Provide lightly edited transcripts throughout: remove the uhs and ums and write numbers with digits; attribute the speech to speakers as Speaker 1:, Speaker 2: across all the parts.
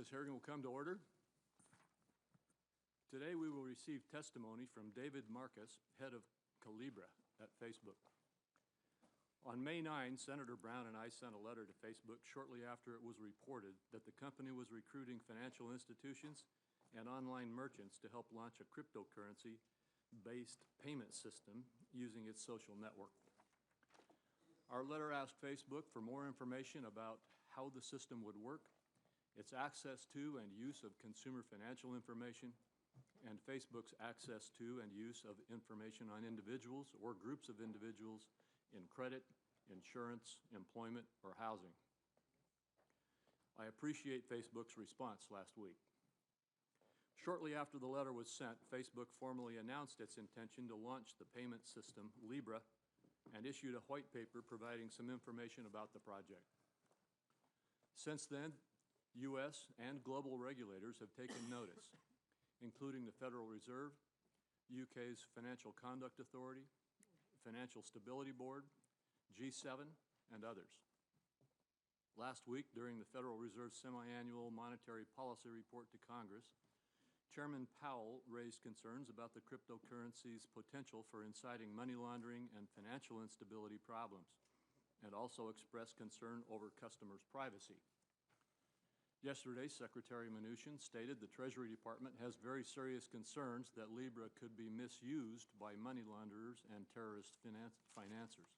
Speaker 1: This hearing will come to order. Today we will receive testimony from David Marcus, head of Calibra at Facebook. On May 9, Senator Brown and I sent a letter to Facebook shortly after it was reported that the company was recruiting financial institutions and online merchants to help launch a cryptocurrency-based payment system using its social network. Our letter asked Facebook for more information about how the system would work, its access to and use of consumer financial information, and Facebook's access to and use of information on individuals or groups of individuals in credit, insurance, employment, or housing. I appreciate Facebook's response last week. Shortly after the letter was sent, Facebook formally announced its intention to launch the payment system, Libra, and issued a white paper providing some information about the project. Since then, U.S. and global regulators have taken notice, including the Federal Reserve, UK's Financial Conduct Authority, Financial Stability Board, G7, and others. Last week, during the Federal Reserve's semi-annual monetary policy report to Congress, Chairman Powell raised concerns about the cryptocurrency's potential for inciting money laundering and financial instability problems, and also expressed concern over customers' privacy. Yesterday, Secretary Mnuchin stated the Treasury Department has very serious concerns that Libra could be misused by money launderers and terrorist financiers.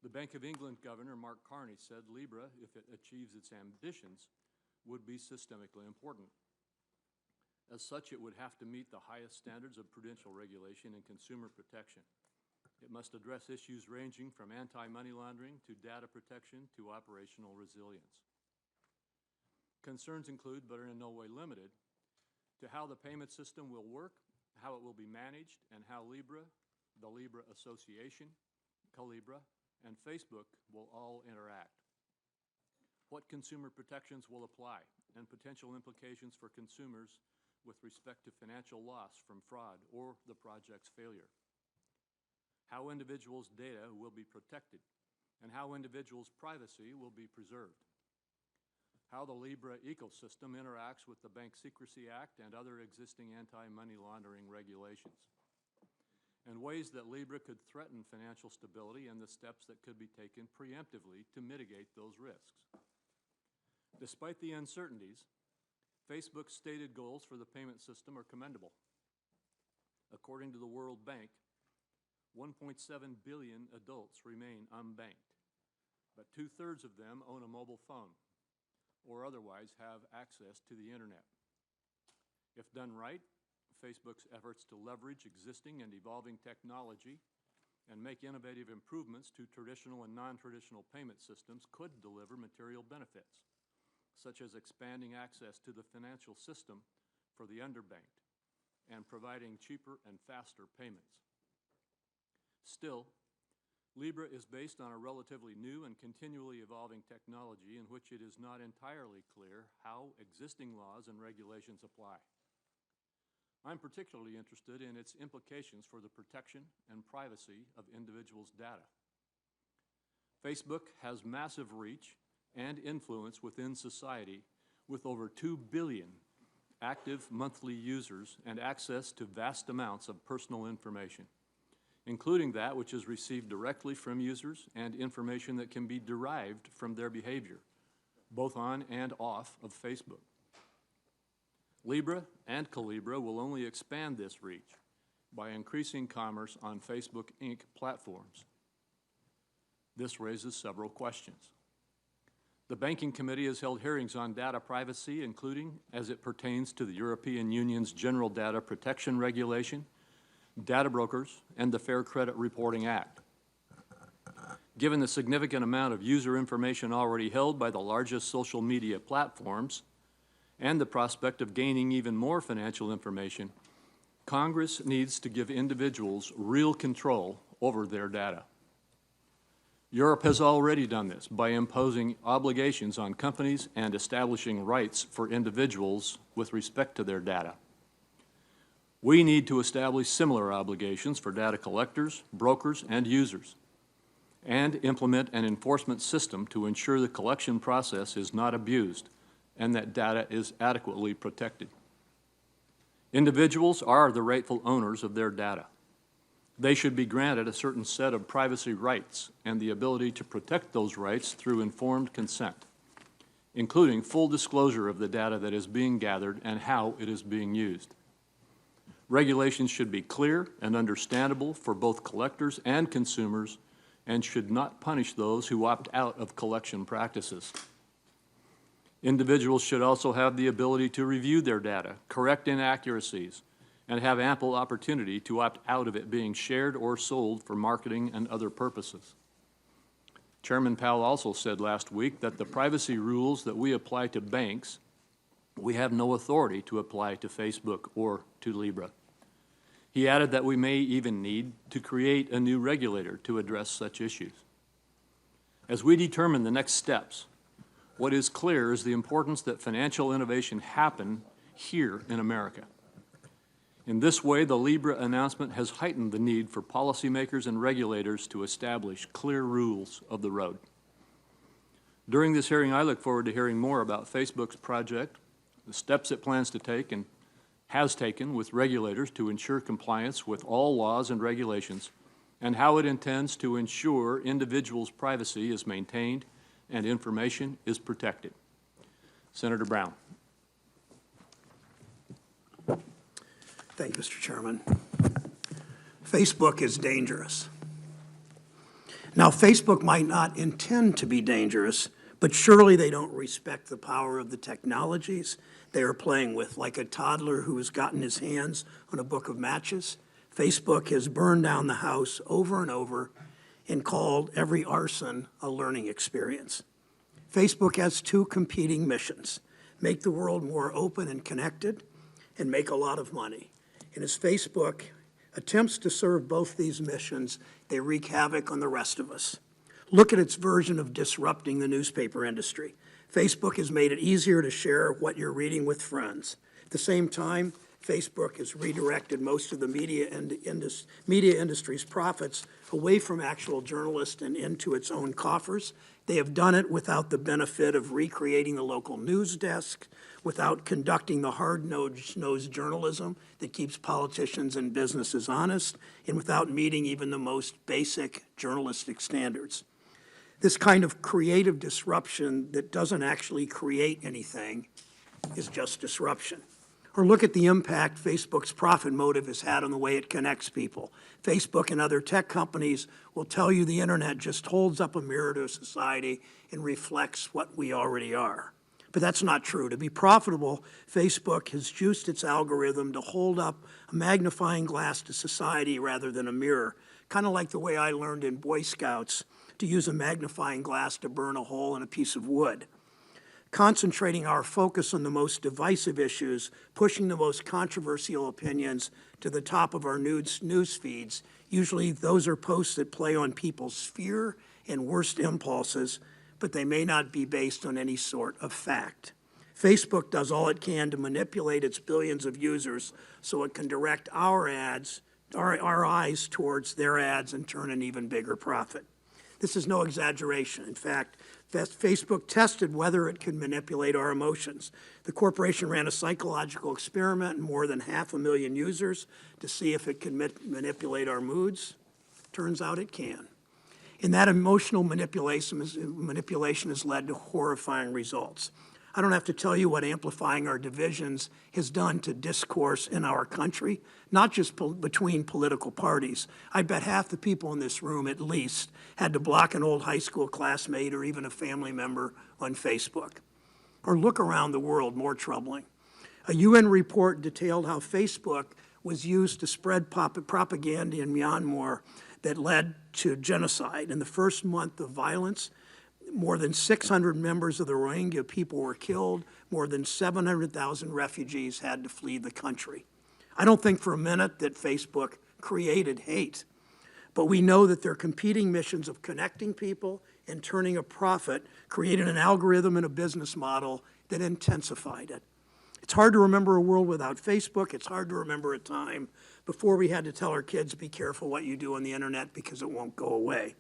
Speaker 1: The Bank of England Governor, Mark Carney, said Libra, if it achieves its ambitions, would be systemically important. As such, it would have to meet the highest standards of prudential regulation and consumer protection. It must address issues ranging from anti-money laundering to data protection to operational resilience. Concerns include, but are in no way limited, to how the payment system will work, how it will be managed, and how Libre, the Libra Association, Calibra, and Facebook will all interact. What consumer protections will apply, and potential implications for consumers with respect to financial loss from fraud or the project's failure. How individuals' data will be protected, and how individuals' privacy will be preserved. How the Libra ecosystem interacts with the Bank Secrecy Act and other existing anti-money laundering regulations, and ways that Libra could threaten financial stability and the steps that could be taken preemptively to mitigate those risks. Despite the uncertainties, Facebook's stated goals for the payment system are commendable. According to the World Bank, 1.7 billion adults remain unbanked, but 2/3 of them own a mobile phone or otherwise have access to the internet. If done right, Facebook's efforts to leverage existing and evolving technology and make innovative improvements to traditional and non-traditional payment systems could deliver material benefits, such as expanding access to the financial system for the underbanked and providing cheaper and faster payments. Still, Libra is based on a relatively new and continually evolving technology in which it is not entirely clear how existing laws and regulations apply. I'm particularly interested in its implications for the protection and privacy of individuals' data. Facebook has massive reach and influence within society with over 2 billion active monthly users and access to vast amounts of personal information, including that which is received directly from users and information that can be derived from their behavior, both on and off of Facebook. Libra and Calibra will only expand this reach by increasing commerce on Facebook Inc. platforms. This raises several questions. The Banking Committee has held hearings on data privacy, including as it pertains to the European Union's General Data Protection Regulation, data brokers, and the Fair Credit Reporting Act. Given the significant amount of user information already held by the largest social media platforms and the prospect of gaining even more financial information, Congress needs to give individuals real control over their data. Europe has already done this by imposing obligations on companies and establishing rights for individuals with respect to their data. We need to establish similar obligations for data collectors, brokers, and users, and implement an enforcement system to ensure the collection process is not abused and that data is adequately protected. Individuals are the rightful owners of their data. They should be granted a certain set of privacy rights and the ability to protect those rights through informed consent, including full disclosure of the data that is being gathered and how it is being used. Regulations should be clear and understandable for both collectors and consumers and should not punish those who opt out of collection practices. Individuals should also have the ability to review their data, correct inaccuracies, and have ample opportunity to opt out of it being shared or sold for marketing and other purposes. Chairman Powell also said last week that the privacy rules that we apply to banks, we have no authority to apply to Facebook or to Libra. He added that we may even need to create a new regulator to address such issues. As we determine the next steps, what is clear is the importance that financial innovation happen here in America. In this way, the Libra announcement has heightened the need for policymakers and regulators to establish clear rules of the road. During this hearing, I look forward to hearing more about Facebook's project, the steps it plans to take and has taken with regulators to ensure compliance with all laws and regulations, and how it intends to ensure individuals' privacy is maintained and information is protected. Senator Brown.
Speaker 2: Thank you, Mr. Chairman. Facebook is dangerous. Now, Facebook might not intend to be dangerous, but surely they don't respect the power of the technologies they are playing with, like a toddler who has gotten his hands on a book of matches. Facebook has burned down the house over and over and called every arson a learning experience. Facebook has two competing missions: make the world more open and connected, and make a lot of money. And as Facebook attempts to serve both these missions, they wreak havoc on the rest of us. Look at its version of disrupting the newspaper industry. Facebook has made it easier to share what you're reading with friends. At the same time, Facebook has redirected most of the media industry's profits away from actual journalists and into its own coffers. They have done it without the benefit of recreating the local news desk, without conducting the hard-nosed journalism that keeps politicians and businesses honest, and without meeting even the most basic journalistic standards. This kind of creative disruption that doesn't actually create anything is just disruption. Or look at the impact Facebook's profit motive has had on the way it connects people. Facebook and other tech companies will tell you the internet just holds up a mirror to society and reflects what we already are. But that's not true. To be profitable, Facebook has juiced its algorithm to hold up a magnifying glass to society rather than a mirror, kind of like the way I learned in Boy Scouts to use a magnifying glass to burn a hole in a piece of wood. Concentrating our focus on the most divisive issues, pushing the most controversial opinions to the top of our news feeds. Usually those are posts that play on people's fear and worst impulses, but they may not be based on any sort of fact. Facebook does all it can to manipulate its billions of users so it can direct our eyes towards their ads and turn an even bigger profit. This is no exaggeration. In fact, Facebook tested whether it could manipulate our emotions. The corporation ran a psychological experiment in more than 500,000 users to see if it could manipulate our moods. Turns out it can. And that emotional manipulation has led to horrifying results. I don't have to tell you what amplifying our divisions has done to discourse in our country, not just between political parties. I bet half the people in this room, at least, had to block an old high school classmate or even a family member on Facebook. Or look around the world, more troubling. A UN report detailed how Facebook was used to spread propaganda in Myanmar that led to genocide. In the first month of violence, more than 600 members of the Rohingya people were killed. More than 700,000 refugees had to flee the country. I don't think for a minute that Facebook created hate, but we know that their competing missions of connecting people and turning a profit created an algorithm and a business model that intensified it. It's hard to remember a world without Facebook. It's hard to remember a time before we had to tell our kids, be careful what you do on the internet because it won't go away.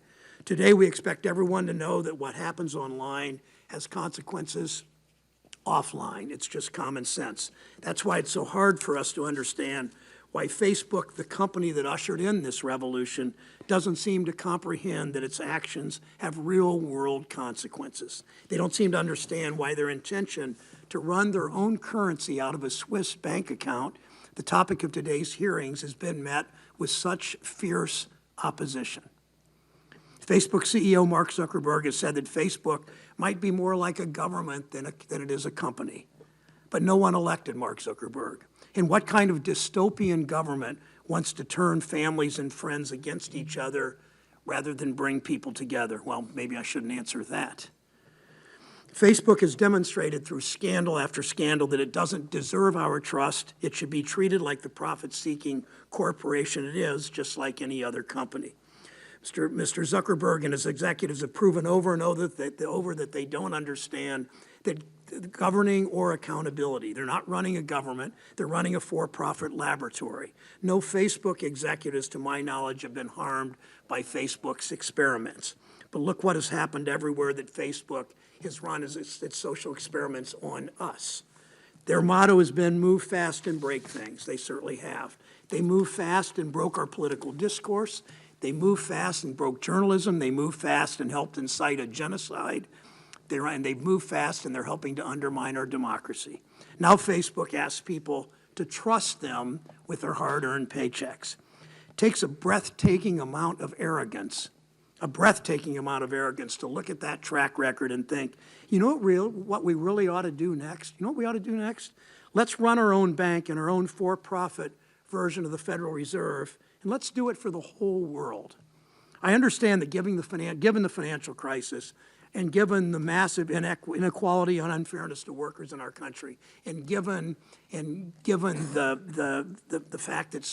Speaker 2: Today, we expect everyone to know that what happens online has consequences offline. It's just common sense. That's why it's so hard for us to understand why Facebook, the company that ushered in this revolution, doesn't seem to comprehend that its actions have real-world consequences. They don't seem to understand why their intention to run their own currency out of a Swiss bank account, the topic of today's hearings, has been met with such fierce opposition. Facebook CEO Mark Zuckerberg has said that Facebook might be more like a government than it is a company. But no one elected Mark Zuckerberg. And what kind of dystopian government wants to turn families and friends against each other rather than bring people together? Well, maybe I shouldn't answer that. Facebook has demonstrated through scandal after scandal that it doesn't deserve our trust. It should be treated like the profit-seeking corporation it is, just like any other company. Mr. Zuckerberg and his executives have proven over and over that they don't understand that governing or accountability. They're not running a government. They're running a for-profit laboratory. No Facebook executives, to my knowledge, have been harmed by Facebook's experiments. But look what has happened everywhere that Facebook has run its social experiments on us. Their motto has been move fast and break things. They certainly have. They moved fast and broke our political discourse. They moved fast and broke journalism. They moved fast and helped incite a genocide. They've moved fast and they're helping to undermine our democracy. Now Facebook asks people to trust them with their hard-earned paychecks. It takes a breathtaking amount of arrogance to look at that track record and think, you know what we really ought to do next? You know what we ought to do next? Let's run our own bank and our own for-profit version of the Federal Reserve, and let's do it for the whole world. I understand that given the financial crisis and given the massive inequality and unfairness to workers in our country, and given the fact that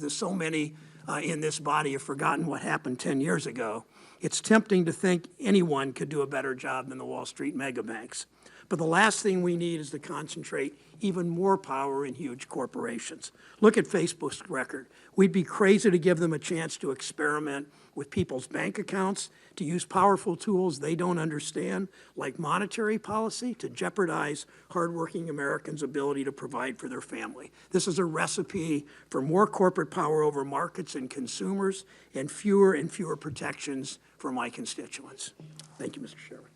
Speaker 2: so many in this body have forgotten what happened 10 years ago, it's tempting to think anyone could do a better job than the Wall Street megabanks. But the last thing we need is to concentrate even more power in huge corporations. Look at Facebook's record. We'd be crazy to give them a chance to experiment with people's bank accounts, to use powerful tools they don't understand, like monetary policy, to jeopardize hardworking Americans' ability to provide for their family. This is a recipe for more corporate power over markets and consumers and fewer protections for my constituents. Thank you, Mr. Chairman.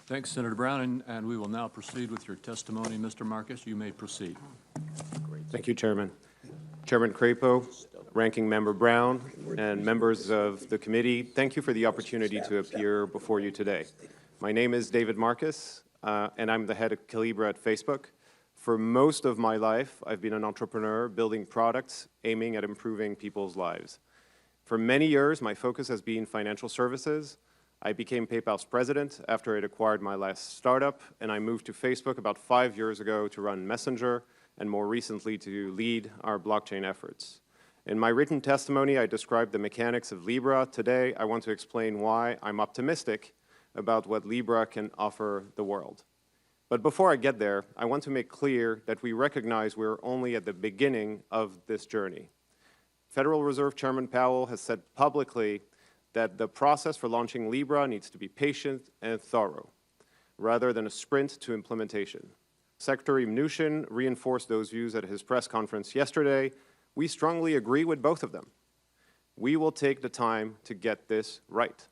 Speaker 1: Thanks, Senator Brown, and we will now proceed with your testimony. Mr. Marcus, you may proceed.
Speaker 3: Thank you, Chairman. Chairman Crapo, Ranking Member Brown, and members of the committee, thank you for the opportunity to appear before you today. My name is David Marcus, and I'm the head of Calibra at Facebook. For most of my life, I've been an entrepreneur building products aiming at improving people's lives. For many years, my focus has been financial services. I became PayPal's president after it acquired my last startup, and I moved to Facebook about 5 years ago to run Messenger, and more recently to lead our blockchain efforts. In my written testimony, I described the mechanics of Libra. Today, I want to explain why I'm optimistic about what Libra can offer the world. But before I get there, I want to make clear that we recognize we're only at the beginning of this journey. Federal Reserve Chairman Powell has said publicly that the process for launching Libra needs to be patient and thorough, rather than a sprint to implementation. Secretary Mnuchin reinforced those views at his press conference yesterday. We strongly agree with both of them. We will take the time to get this right.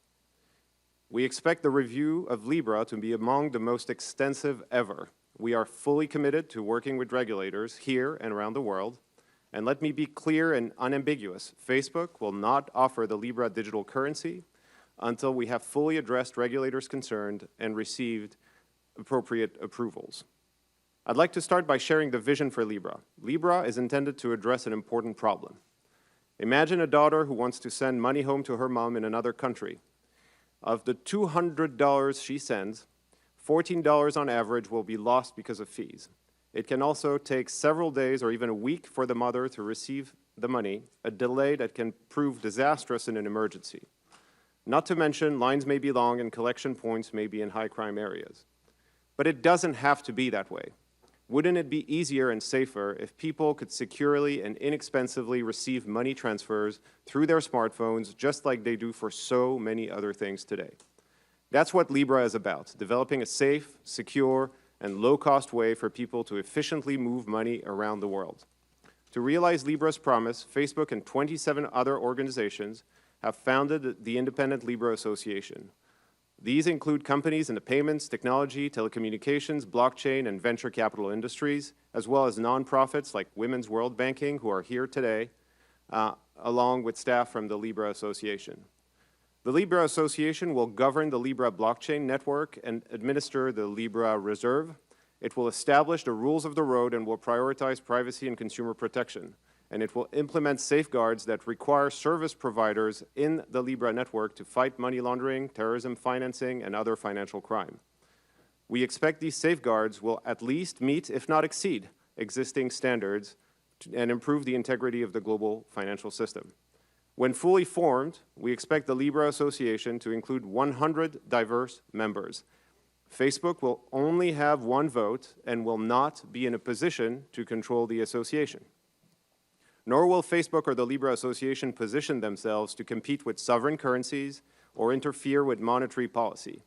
Speaker 3: We expect the review of Libra to be among the most extensive ever. We are fully committed to working with regulators here and around the world. And let me be clear and unambiguous. Facebook will not offer the Libra digital currency until we have fully addressed regulators' concerns and received appropriate approvals. I'd like to start by sharing the vision for Libra. Libra is intended to address an important problem. Imagine a daughter who wants to send money home to her mom in another country. Of the $200 she sends, $14 on average will be lost because of fees. It can also take several days or even a week for the mother to receive the money, a delay that can prove disastrous in an emergency. Not to mention, lines may be long and collection points may be in high-crime areas. But it doesn't have to be that way. Wouldn't it be easier and safer if people could securely and inexpensively receive money transfers through their smartphones just like they do for so many other things today? That's what Libra is about, developing a safe, secure, and low-cost way for people to efficiently move money around the world. To realize Libra's promise, Facebook and 27 other organizations have founded the Independent Libra Association. These include companies in the payments, technology, telecommunications, blockchain, and venture capital industries, as well as nonprofits like Women's World Banking, who are here today, along with staff from the Libra Association. The Libra Association will govern the Libra blockchain network and administer the Libra Reserve. It will establish the rules of the road and will prioritize privacy and consumer protection. And it will implement safeguards that require service providers in the Libra network to fight money laundering, terrorism financing, and other financial crime. We expect these safeguards will at least meet, if not exceed, existing standards and improve the integrity of the global financial system. When fully formed, we expect the Libra Association to include 100 diverse members. Facebook will only have one vote and will not be in a position to control the association. Nor will Facebook or the Libra Association position themselves to compete with sovereign currencies or interfere with monetary policy.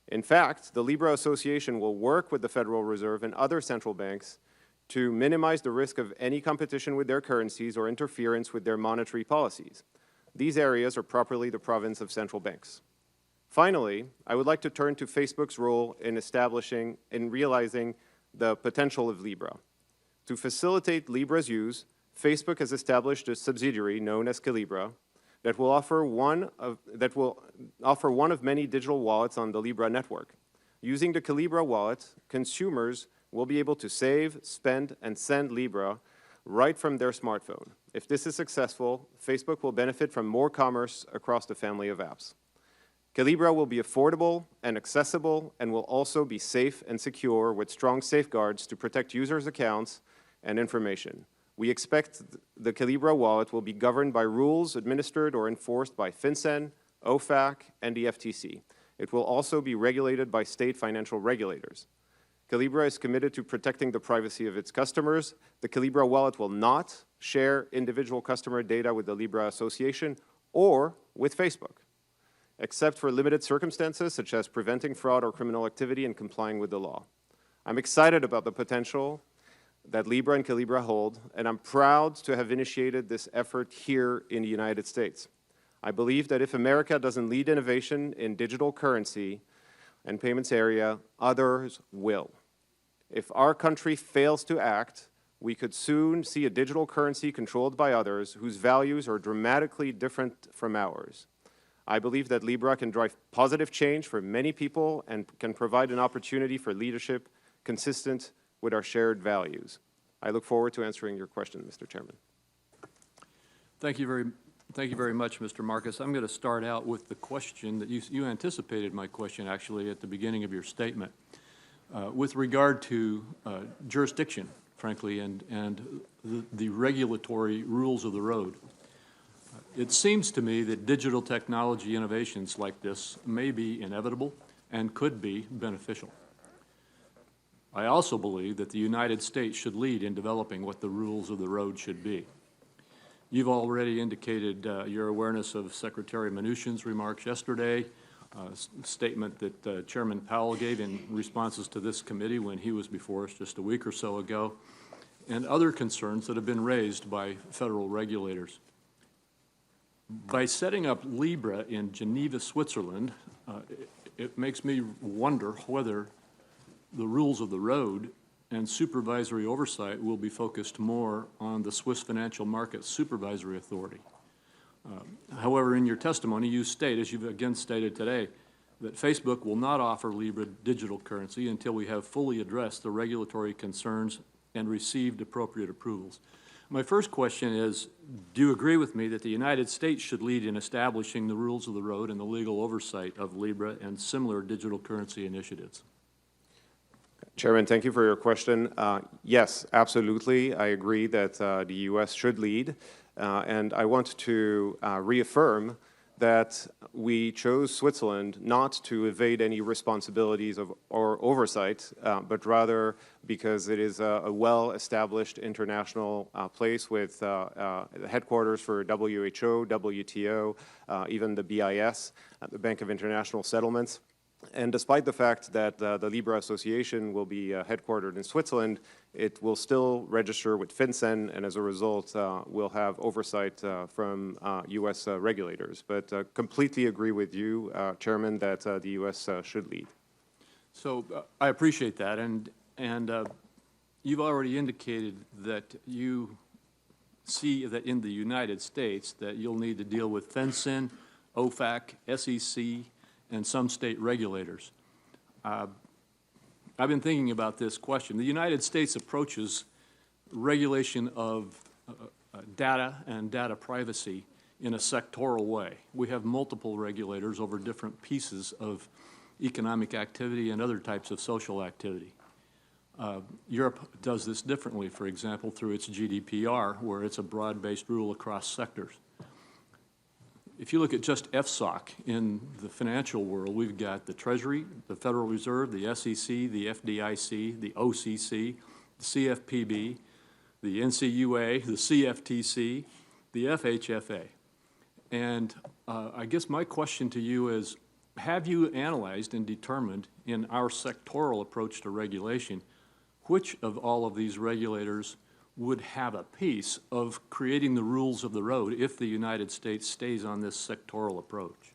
Speaker 3: In fact, the Libra Association will work with the Federal Reserve and other central banks to minimize the risk of any competition with their currencies or interference with their monetary policies. These areas are properly the province of central banks. Finally, I would like to turn to Facebook's role in realizing the potential of Libra. To facilitate Libra's use, Facebook has established a subsidiary known as Calibra that will offer one of many digital wallets on the Libra network. Using the Calibra wallet, consumers will be able to save, spend, and send Libra right from their smartphone. If this is successful, Facebook will benefit from more commerce across the family of apps. Calibra will be affordable and accessible and will also be safe and secure with strong safeguards to protect users' accounts and information. We expect the Calibra wallet will be governed by rules administered or enforced by FinCEN, OFAC, and the FTC. It will also be regulated by state financial regulators. Calibra is committed to protecting the privacy of its customers. The Calibra wallet will not share individual customer data with the Libra Association or with Facebook, except for limited circumstances such as preventing fraud or criminal activity and complying with the law. I'm excited about the potential that Libra and Calibra hold, and I'm proud to have initiated this effort here in the United States. I believe that if America doesn't lead innovation in digital currency and payments area, others will. If our country fails to act, we could soon see a digital currency controlled by others whose values are dramatically different from ours. I believe that Libra can drive positive change for many people and can provide an opportunity for leadership consistent with our shared values. I look forward to answering your question, Mr. Chairman.
Speaker 1: Thank you very much, Mr. Marcus. I'm going to start out with the question that you anticipated my question actually at the beginning of your statement with regard to jurisdiction, frankly, and the regulatory rules of the road. It seems to me that digital technology innovations like this may be inevitable and could be beneficial. I also believe that the United States should lead in developing what the rules of the road should be. You've already indicated your awareness of Secretary Mnuchin's remarks yesterday, a statement that Chairman Powell gave in responses to this committee when he was before us just a week or so ago, and other concerns that have been raised by federal regulators. By setting up Libre in Geneva, Switzerland, it makes me wonder whether the rules of the road and supervisory oversight will be focused more on the Swiss Financial Market Supervisory Authority. However, in your testimony, you state, as you've again stated today, that Facebook will not offer Libre digital currency until we have fully addressed the regulatory concerns and received appropriate approvals. My first question is, do you agree with me that the United States should lead in establishing the rules of the road and the legal oversight of Libre and similar digital currency initiatives?
Speaker 3: Chairman, thank you for your question. Yes, absolutely. I agree that the U.S. should lead. And I want to reaffirm that we chose Switzerland not to evade any responsibilities or oversight, but rather because it is a well-established international place with headquarters for WHO, WTO, even the BIS, the Bank of International Settlements. And despite the fact that the Libra Association will be headquartered in Switzerland, it will still register with FinCEN, and as a result, will have oversight from U.S. regulators. But completely agree with you, Chairman, that the U.S. should lead.
Speaker 1: So I appreciate that, and you've already indicated that you see that in the United States that you'll need to deal with FinCEN, OFAC, SEC, and some state regulators. I've been thinking about this question. The United States approaches regulation of data and data privacy in a sectoral way. We have multiple regulators over different pieces of economic activity and other types of social activity. Europe does this differently, for example, through its GDPR, where it's a broad-based rule across sectors. If you look at just FSOC in the financial world, we've got the Treasury, the Federal Reserve, the SEC, the FDIC, the OCC, the CFPB, the NCUA, the CFTC, the FHFA. And I guess my question to you is, have you analyzed and determined in our sectoral approach to regulation, which of all of these regulators would have a piece of creating the rules of the road if the United States stays on this sectoral approach?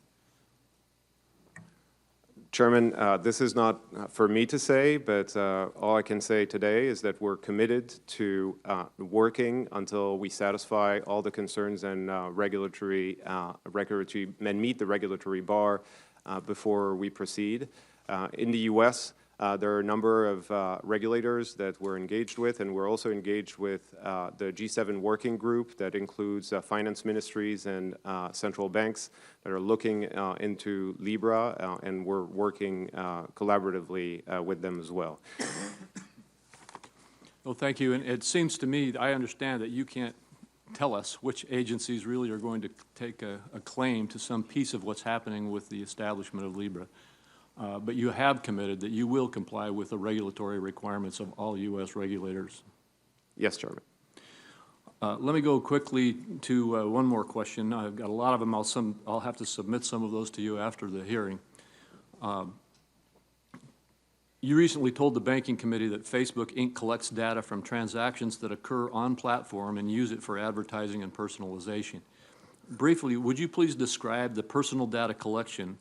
Speaker 3: Chairman, this is not for me to say, but all I can say today is that we're committed to working until we satisfy all the concerns and regulatory and meet the regulatory bar before we proceed. In the U.S., there are a number of regulators that we're engaged with, and we're also engaged with the G7 working group that includes finance ministries and central banks that are looking into Libra, and we're working collaboratively with them as well.
Speaker 1: Well, thank you. And it seems to me, I understand that you can't tell us which agencies really are going to take a claim to some piece of what's happening with the establishment of Libra. But you have committed that you will comply with the regulatory requirements of all U.S. regulators.
Speaker 3: Yes, Chairman.
Speaker 1: Let me go quickly to one more question. I've got a lot of them. I'll have to submit some of those to you after the hearing. You recently told the Banking Committee that Facebook Inc. collects data from transactions that occur on platform and use it for advertising and personalization. Briefly, would you please describe the personal data collection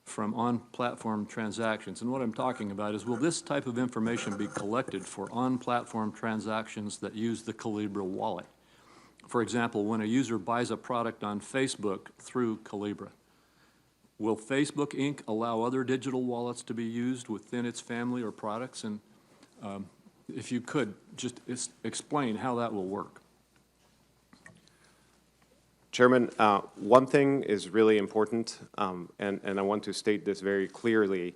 Speaker 1: from on-platform transactions? And what I'm talking about is, will this type of information be collected for on-platform transactions that use the Calibra wallet? For example, when a user buys a product on Facebook through Calibra, will Facebook Inc. allow other digital wallets to be used within its family or products? And if you could, just explain how that will work.
Speaker 3: Chairman, one thing is really important, and I want to state this very clearly.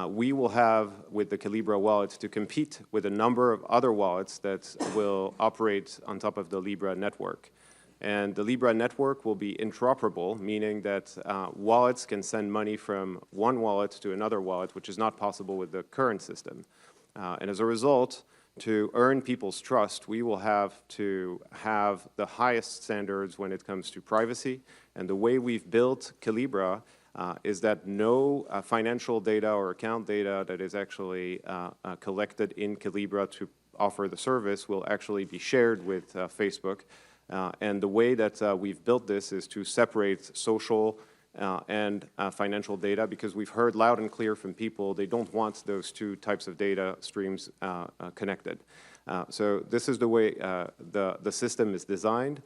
Speaker 3: We will have, with the Calibra wallet, to compete with a number of other wallets that will operate on top of the Libra network. And the Libra network will be interoperable, meaning that wallets can send money from one wallet to another wallet, which is not possible with the current system. And as a result, to earn people's trust, we will have to have the highest standards when it comes to privacy. And the way we've built Calibra is that no financial data or account data that is actually collected in Calibra to offer the service will actually be shared with Facebook. And the way that we've built this is to separate social and financial data, because we've heard loud and clear from people they don't want those two types of data streams connected. So this is the way the system is designed.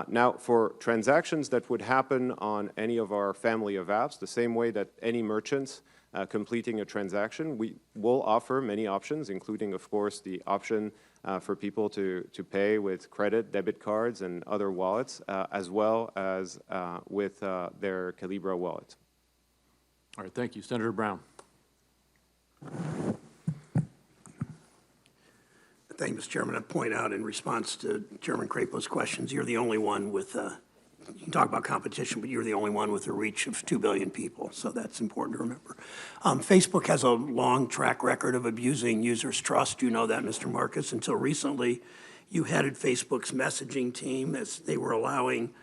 Speaker 3: Now, for transactions that would happen on any of our family of apps, the same way that any merchants completing a transaction, we will offer many options, including, of course, the option for people to pay with credit, debit cards, and other wallets, as well as with their Calibra wallet.
Speaker 1: All right, thank you. Senator Brown.
Speaker 2: Thank you, Mr. Chairman. I point out in response to Chairman Crapo's questions, you're the only one with, you can talk about competition, but you're the only one with a reach of 2 billion people, so that's important to remember. Facebook has a long track record of abusing users' trust. You know that, Mr. Marcus. Until recently, you headed Facebook's messaging team as they were allowing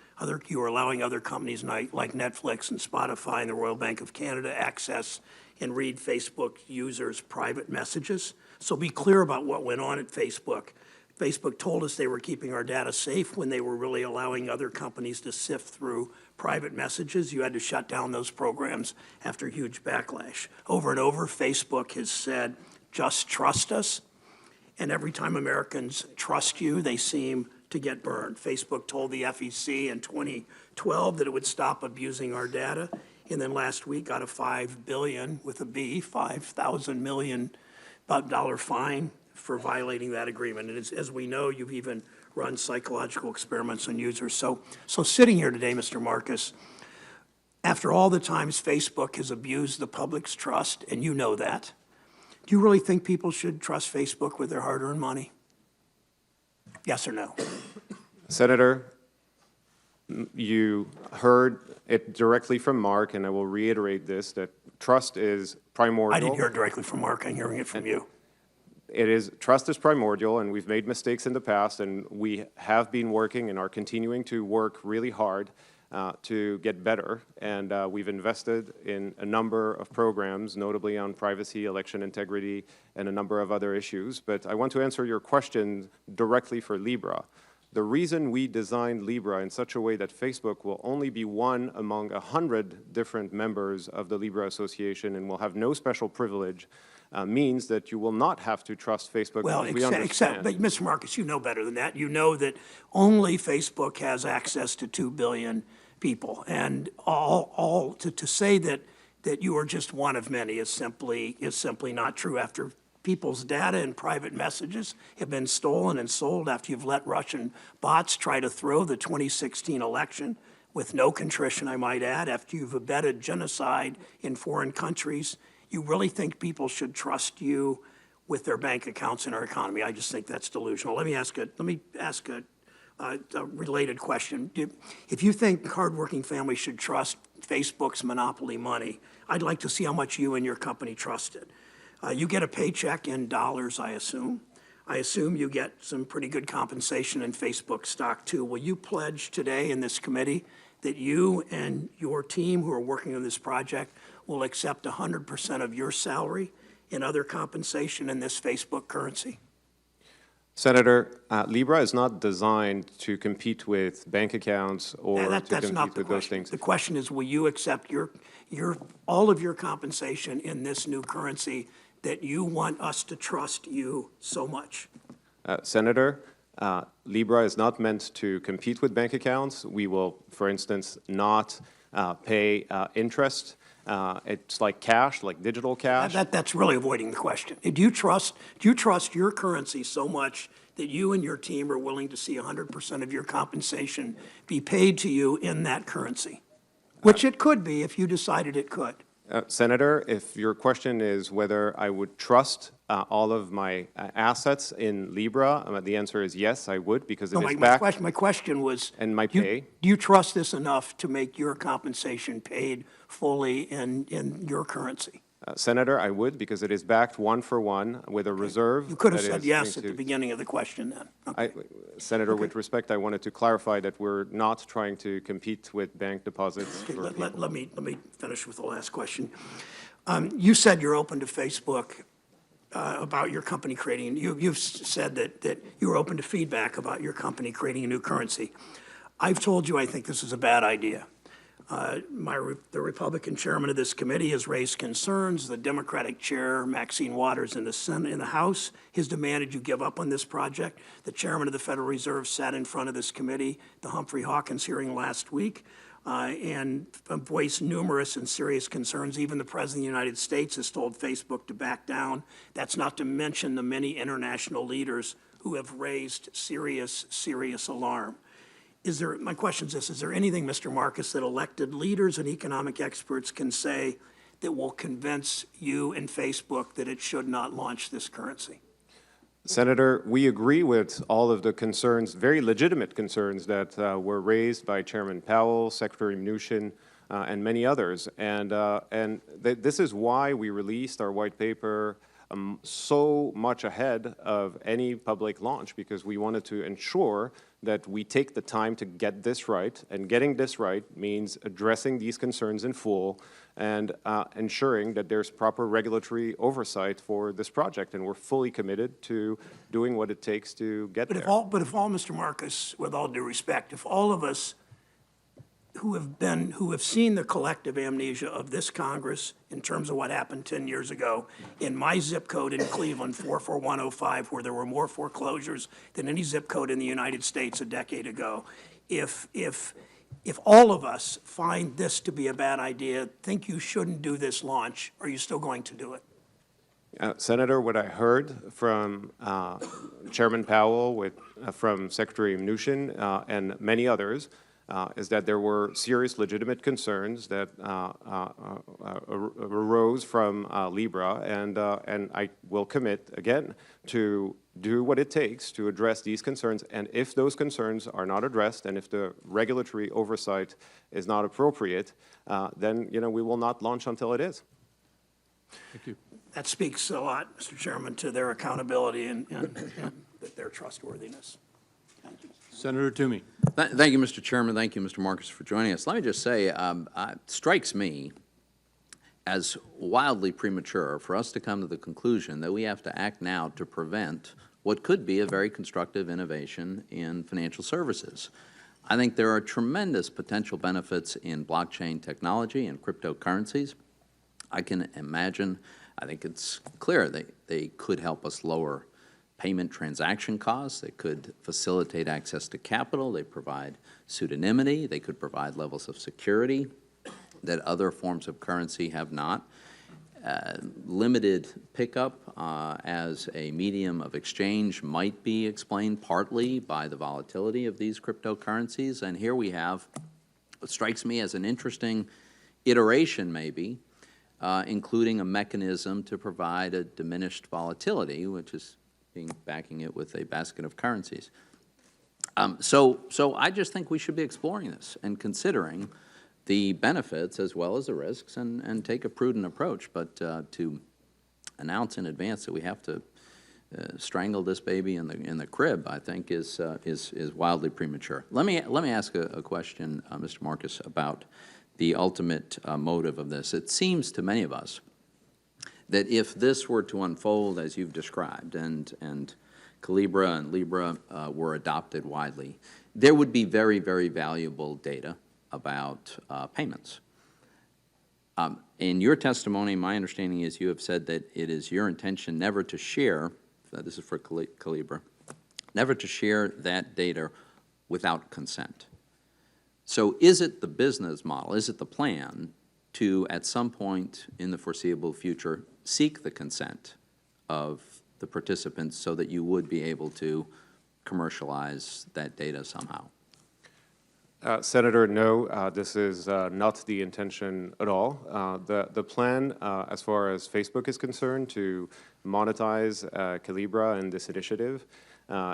Speaker 2: You are allowing other companies like Netflix and Spotify and the Royal Bank of Canada access and read Facebook users' private messages. So be clear about what went on at Facebook. Facebook told us they were keeping our data safe when they were really allowing other companies to sift through private messages. You had to shut down those programs after huge backlash. Over and over, Facebook has said, just trust us. And every time Americans trust you, they seem to get burned. Facebook told the FEC in 2012 that it would stop abusing our data, and then last week got a $5 billion with a B, $5,000 million dollar fine for violating that agreement. And as we know, you've even run psychological experiments on users. So sitting here today, Mr. Marcus, after all the times Facebook has abused the public's trust, and you know that, do you really think people should trust Facebook with their hard-earned money? Yes or no?
Speaker 3: Senator, you heard it directly from Mark, and I will reiterate this, that trust is primordial.
Speaker 2: I didn't hear it directly from Mark. I'm hearing it from you.
Speaker 3: Trust is primordial, and we've made mistakes in the past, and we have been working and are continuing to work really hard to get better. And we've invested in a number of programs, notably on privacy, election integrity, and a number of other issues. But I want to answer your question directly for Libra. The reason we designed Libra in such a way that Facebook will only be one among 100 different members of the Libra Association and will have no special privilege means that you will not have to trust Facebook.
Speaker 2: Well, but Mr. Marcus, you know better than that. You know that only Facebook has access to 2 billion people, and to say that you are just one of many is simply not true. After people's data and private messages have been stolen and sold, after you've let Russian bots try to throw the 2016 election with no contrition, I might add, after you've abetted genocide in foreign countries, you really think people should trust you with their bank accounts in our economy? I just think that's delusional. Let me ask a related question. If you think hardworking families should trust Facebook's monopoly money, I'd like to see how much you and your company trust it. You get a paycheck in dollars, I assume. I assume you get some pretty good compensation in Facebook stock, too. Will you pledge today in this committee that you and your team who are working on this project will accept 100% of your salary and other compensation in this Facebook currency?
Speaker 3: Senator, Libra is not designed to compete with bank accounts or to compete with those things.
Speaker 2: The question is, will you accept all of your compensation in this new currency that you want us to trust you so much?
Speaker 3: Senator, Libra is not meant to compete with bank accounts. We will, for instance, not pay interest. It's like cash, like digital cash.
Speaker 2: That's really avoiding the question. Do you trust your currency so much that you and your team are willing to see 100% of your compensation be paid to you in that currency? Which it could be if you decided it could.
Speaker 3: Senator, if your question is whether I would trust all of my assets in Libra, the answer is yes, I would, because it is backed.
Speaker 2: My question was,
Speaker 3: and my pay.
Speaker 2: Do you trust this enough to make your compensation paid fully in your currency?
Speaker 3: Senator, I would, because it is backed one for one with a reserve.
Speaker 2: You could have said yes at the beginning of the question then. Okay.
Speaker 3: Senator, with respect, I wanted to clarify that we're not trying to compete with bank deposits.
Speaker 2: Okay, let me finish with the last question. You said you're open to Facebook about your company creating, you've said that you're open to feedback about your company creating a new currency. I've told you I think this is a bad idea. The Republican chairman of this committee has raised concerns. The Democratic chair, Maxine Waters, in the Senate, in the House, has demanded you give up on this project. The chairman of the Federal Reserve sat in front of this committee, the Humphrey Hawkins hearing last week, and voiced numerous and serious concerns. Even the President of the United States has told Facebook to back down. That's not to mention the many international leaders who have raised serious alarm. My question is this, is there anything, Mr. Marcus, that elected leaders and economic experts can say that will convince you and Facebook that it should not launch this currency?
Speaker 3: Senator, we agree with all of the concerns, very legitimate concerns that were raised by Chairman Powell, Secretary Mnuchin, and many others. And this is why we released our white paper so much ahead of any public launch because we wanted to ensure that we take the time to get this right, and getting this right means addressing these concerns in full and ensuring that there's proper regulatory oversight for this project, and we're fully committed to doing what it takes to get there.
Speaker 2: But if all, Mr. Marcus, with all due respect, if all of us who have seen the collective amnesia of this Congress in terms of what happened 10 years ago in my zip code in Cleveland, 44105, where there were more foreclosures than any zip code in the United States a decade ago, if all of us find this to be a bad idea, think you shouldn't do this launch, are you still going to do it?
Speaker 3: Senator, what I heard from Chairman Powell, from Secretary Mnuchin, and many others, is that there were serious legitimate concerns that arose from Libra, and I will commit, again, to do what it takes to address these concerns, and if those concerns are not addressed, and if the regulatory oversight is not appropriate, then, we will not launch until it is.
Speaker 1: Thank you.
Speaker 2: That speaks a lot, Mr. Chairman, to their accountability and their trustworthiness. Thank you.
Speaker 1: Senator Toomey.
Speaker 4: Thank you, Mr. Chairman. Thank you, Mr. Marcus, for joining us. Let me just say, it strikes me as wildly premature for us to come to the conclusion that we have to act now to prevent what could be a very constructive innovation in financial services. I think there are tremendous potential benefits in blockchain technology and cryptocurrencies. I can imagine, I think it's clear they could help us lower payment transaction costs. They could facilitate access to capital. They provide pseudonymity. They could provide levels of security that other forms of currency have not. Limited pickup as a medium of exchange might be explained partly by the volatility of these cryptocurrencies. And here we have what strikes me as an interesting iteration, maybe, including a mechanism to provide a diminished volatility, which is backing it with a basket of currencies. So I just think we should be exploring this and considering the benefits as well as the risks and take a prudent approach. But to announce in advance that we have to strangle this baby in the crib, I think is wildly premature. Let me ask a question, Mr. Marcus, about the ultimate motive of this. It seems to many of us that if this were to unfold as you've described, and Calibra and Libre were adopted widely, there would be very, very valuable data about payments. In your testimony, my understanding is you have said that it is your intention never to share, this is for Calibra, never to share that data without consent. So is it the business model, is it the plan to, at some point in the foreseeable future, seek the consent of the participants so that you would be able to commercialize that data somehow?
Speaker 3: Senator, no, this is not the intention at all. The plan, as far as Facebook is concerned, to monetize Calibra and this initiative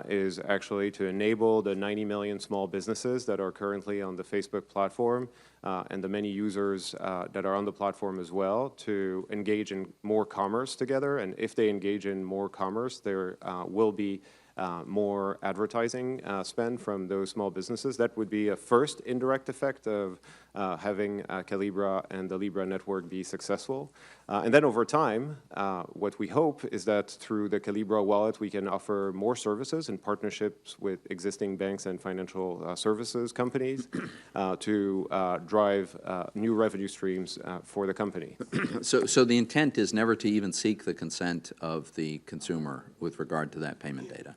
Speaker 3: is actually to enable the 90 million small businesses that are currently on the Facebook platform and the many users that are on the platform as well to engage in more commerce together. And if they engage in more commerce, there will be more advertising spend from those small businesses. That would be a first indirect effect of having Calibra and the Libra network be successful. And then over time, what we hope is that through the Calibra wallet, we can offer more services in partnerships with existing banks and financial services companies to drive new revenue streams for the company.
Speaker 4: So the intent is never to even seek the consent of the consumer with regard to that payment data,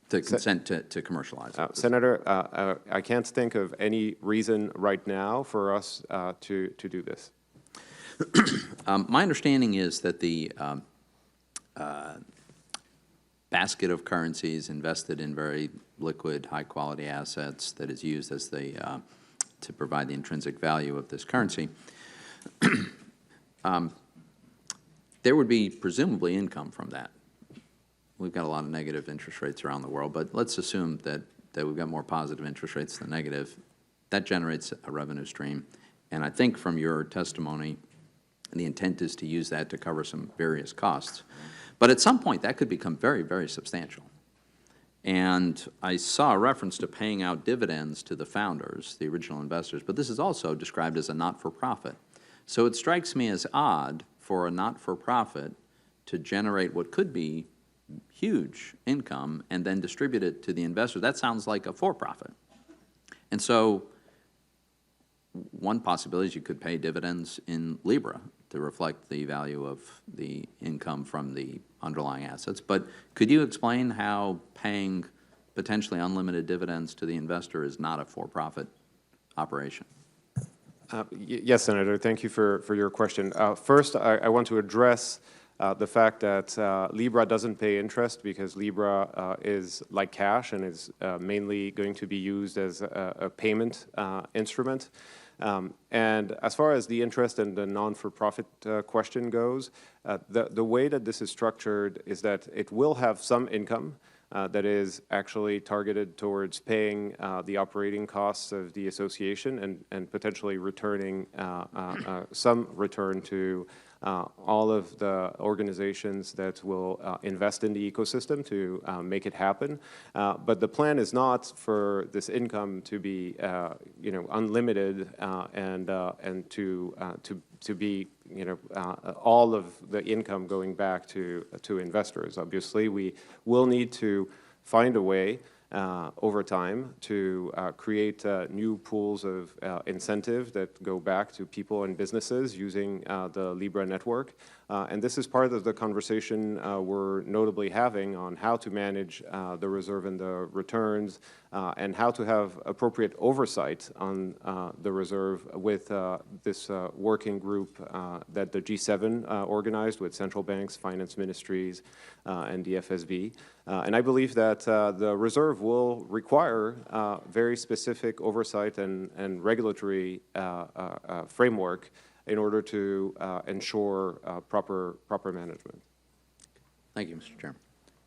Speaker 4: to consent to commercialize it?
Speaker 3: Senator, I can't think of any reason right now for us to do this.
Speaker 4: My understanding is that the basket of currencies invested in very liquid, high-quality assets that is used as the to provide the intrinsic value of this currency, there would be presumably income from that. We've got a lot of negative interest rates around the world, but let's assume that we've got more positive interest rates than negative. That generates a revenue stream. And I think from your testimony, the intent is to use that to cover some various costs. But at some point, that could become very, very substantial. And I saw a reference to paying out dividends to the founders, the original investors, but this is also described as a not-for-profit. So it strikes me as odd for a not-for-profit to generate what could be huge income and then distribute it to the investor. That sounds like a for-profit. And so one possibility is you could pay dividends in Libra to reflect the value of the income from the underlying assets. But could you explain how paying potentially unlimited dividends to the investor is not a for-profit operation?
Speaker 3: Yes, Senator, thank you for your question. First, I want to address the fact that Libra doesn't pay interest because Libra is like cash and is mainly going to be used as a payment instrument. And as far as the interest and the non-for-profit question goes, the way that this is structured is that it will have some income that is actually targeted towards paying the operating costs of the association and potentially returning some return to all of the organizations that will invest in the ecosystem to make it happen. But the plan is not for this income to be, unlimited and to be, all of the income going back to investors. Obviously, we will need to find a way over time to create new pools of incentive that go back to people and businesses using the Libra network. And this is part of the conversation we're notably having on how to manage the reserve and the returns and how to have appropriate oversight on the reserve with this working group that the G7 organized with central banks, finance ministries, and the FSB. And I believe that the reserve will require very specific oversight and regulatory framework in order to ensure proper management.
Speaker 4: Thank you, Mr. Chairman.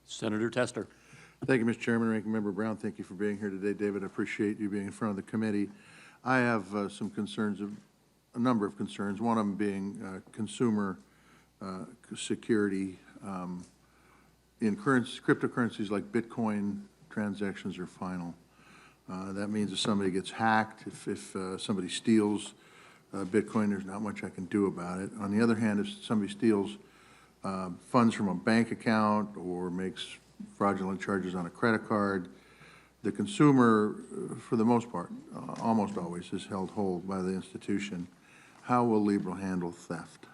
Speaker 1: Senator Tester.
Speaker 5: Thank you, Mr. Chairman. Ranking Member Brown, thank you for being here today. David, I appreciate you being in front of the committee. I have some concerns, a number of concerns, one of them being consumer security. In cryptocurrencies like Bitcoin, transactions are final. That means if somebody gets hacked, if somebody steals Bitcoin, there's not much I can do about it. On the other hand, if somebody steals funds from a bank account or makes fraudulent charges on a credit card, the consumer, for the most part, almost always, is held whole by the institution. How will Libre handle theft?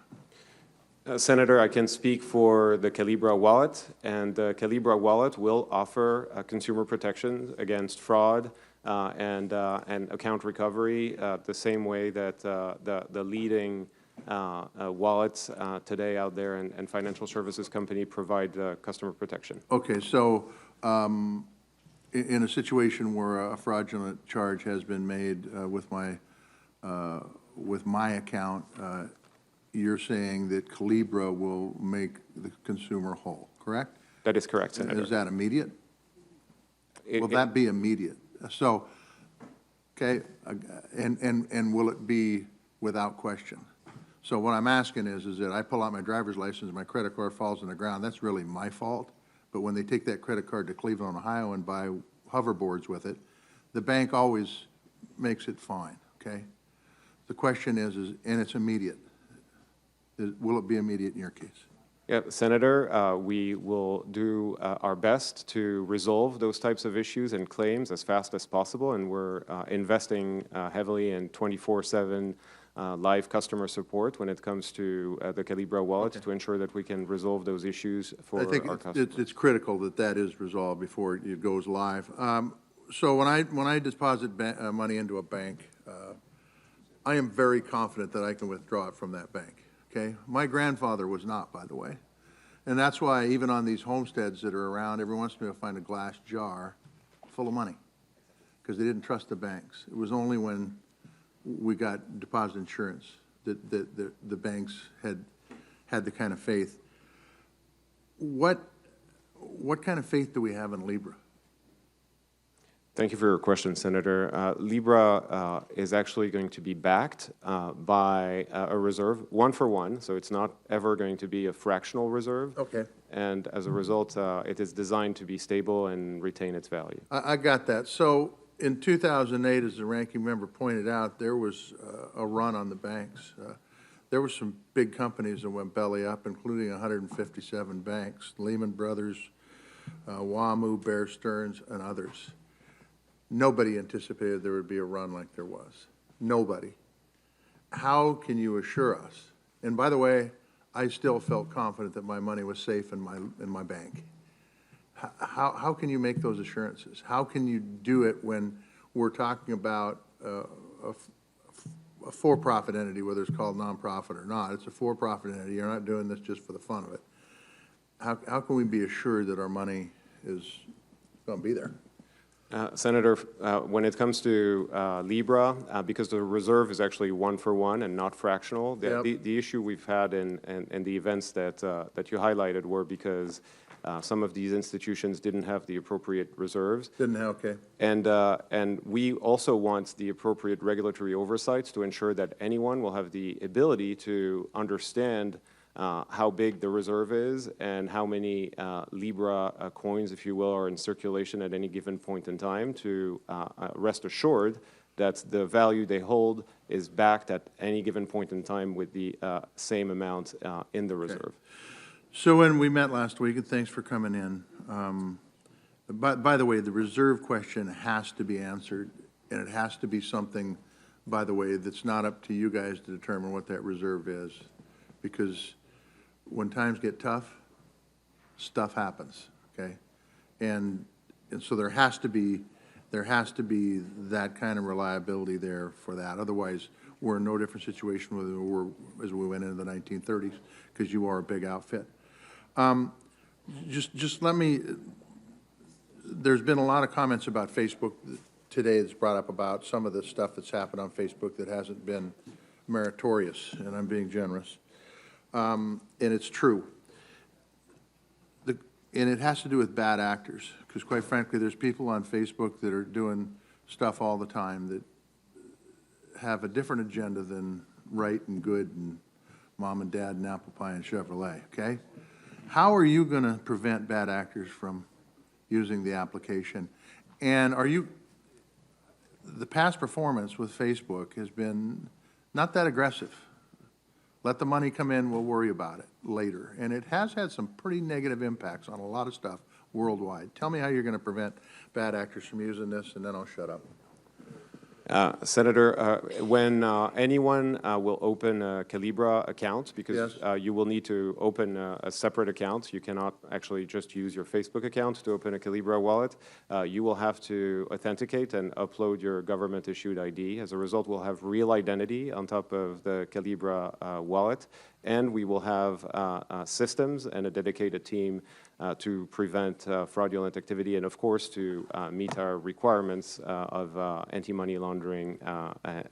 Speaker 3: Senator, I can speak for the Calibra wallet, and the Calibra wallet will offer consumer protection against fraud and account recovery the same way that the leading wallets today out there and financial services company provide customer protection.
Speaker 5: Okay, so in a situation where a fraudulent charge has been made with my account, you're saying that Calibra will make the consumer whole, correct?
Speaker 3: That is correct, Senator.
Speaker 5: Is that immediate? Will that be immediate? So, okay, and will it be without question? So what I'm asking is that I pull out my driver's license, my credit card falls on the ground, that's really my fault. But when they take that credit card to Cleveland, Ohio and buy hoverboards with it, the bank always makes it fine, okay? The question is and it's immediate. Will it be immediate in your case?
Speaker 3: Yeah, Senator, we will do our best to resolve those types of issues and claims as fast as possible, and we're investing heavily in 24/7 live customer support when it comes to the Calibra wallet to ensure that we can resolve those issues for our customers.
Speaker 5: I think it's critical that that is resolved before it goes live. So when I deposit money into a bank, I am very confident that I can withdraw it from that bank. Okay? My grandfather was not, by the way. And that's why even on these homesteads that are around, every once in a while you'll find a glass jar full of money because they didn't trust the banks. It was only when we got deposit insurance that the banks had the kind of faith. What kind of faith do we have in Libre?
Speaker 3: Thank you for your question, Senator. Libra is actually going to be backed by a reserve, one for one, so it's not ever going to be a fractional reserve.
Speaker 5: Okay.
Speaker 3: and as a result, it is designed to be stable and retain its value.
Speaker 5: I got that. So in 2008, as the ranking member pointed out, there was a run on the banks. There were some big companies that went belly up, including 157 banks, Lehman Brothers, WAMU, Bear Stearns, and others. Nobody anticipated there would be a run like there was. Nobody. How can you assure us? And by the way, I still felt confident that my money was safe in my bank. How can you make those assurances? How can you do it when we're talking about a for-profit entity, whether it's called nonprofit or not? It's a for-profit entity. You're not doing this just for the fun of it. How can we be assured that our money is going to be there?
Speaker 3: Senator, when it comes to Libra, because the reserve is actually 1-for-1 and not fractional, the issue we've had in the events that you highlighted were because some of these institutions didn't have the appropriate reserves.
Speaker 5: Didn't have, okay.
Speaker 3: And we also want the appropriate regulatory oversights to ensure that anyone will have the ability to understand how big the reserve is and how many Libra coins, if you will, are in circulation at any given point in time to rest assured that the value they hold is backed at any given point in time with the same amount in the reserve.
Speaker 5: Okay. So when we met last week, and thanks for coming in, by the way, the reserve question has to be answered, and it has to be something, by the way, that's not up to you guys to determine what that reserve is, because when times get tough, stuff happens, okay? And so there has to be that kind of reliability there for that. Otherwise, we're in no different situation than we were as we went into the 1930s, because you are a big outfit. Just let me, there's been a lot of comments about Facebook today that's brought up about some of the stuff that's happened on Facebook that hasn't been meritorious, and I'm being generous. And it's true. And it has to do with bad actors, because quite frankly, there's people on Facebook that are doing stuff all the time that have a different agenda than right and good and mom and dad and apple pie and Chevrolet, okay? How are you going to prevent bad actors from using the application? And the past performance with Facebook has been not that aggressive. Let the money come in, we'll worry about it later. And it has had some pretty negative impacts on a lot of stuff worldwide. Tell me how you're going to prevent bad actors from using this, and then I'll shut up.
Speaker 3: Senator, when anyone will open a Calibra account, because
Speaker 5: Yes.
Speaker 3: You will need to open a separate account. You cannot actually just use your Facebook account to open a Calibra wallet. You will have to authenticate and upload your government-issued ID. As a result, we'll have real identity on top of the Calibra wallet, and we will have systems and a dedicated team to prevent fraudulent activity and, of course, to meet our requirements of anti-money laundering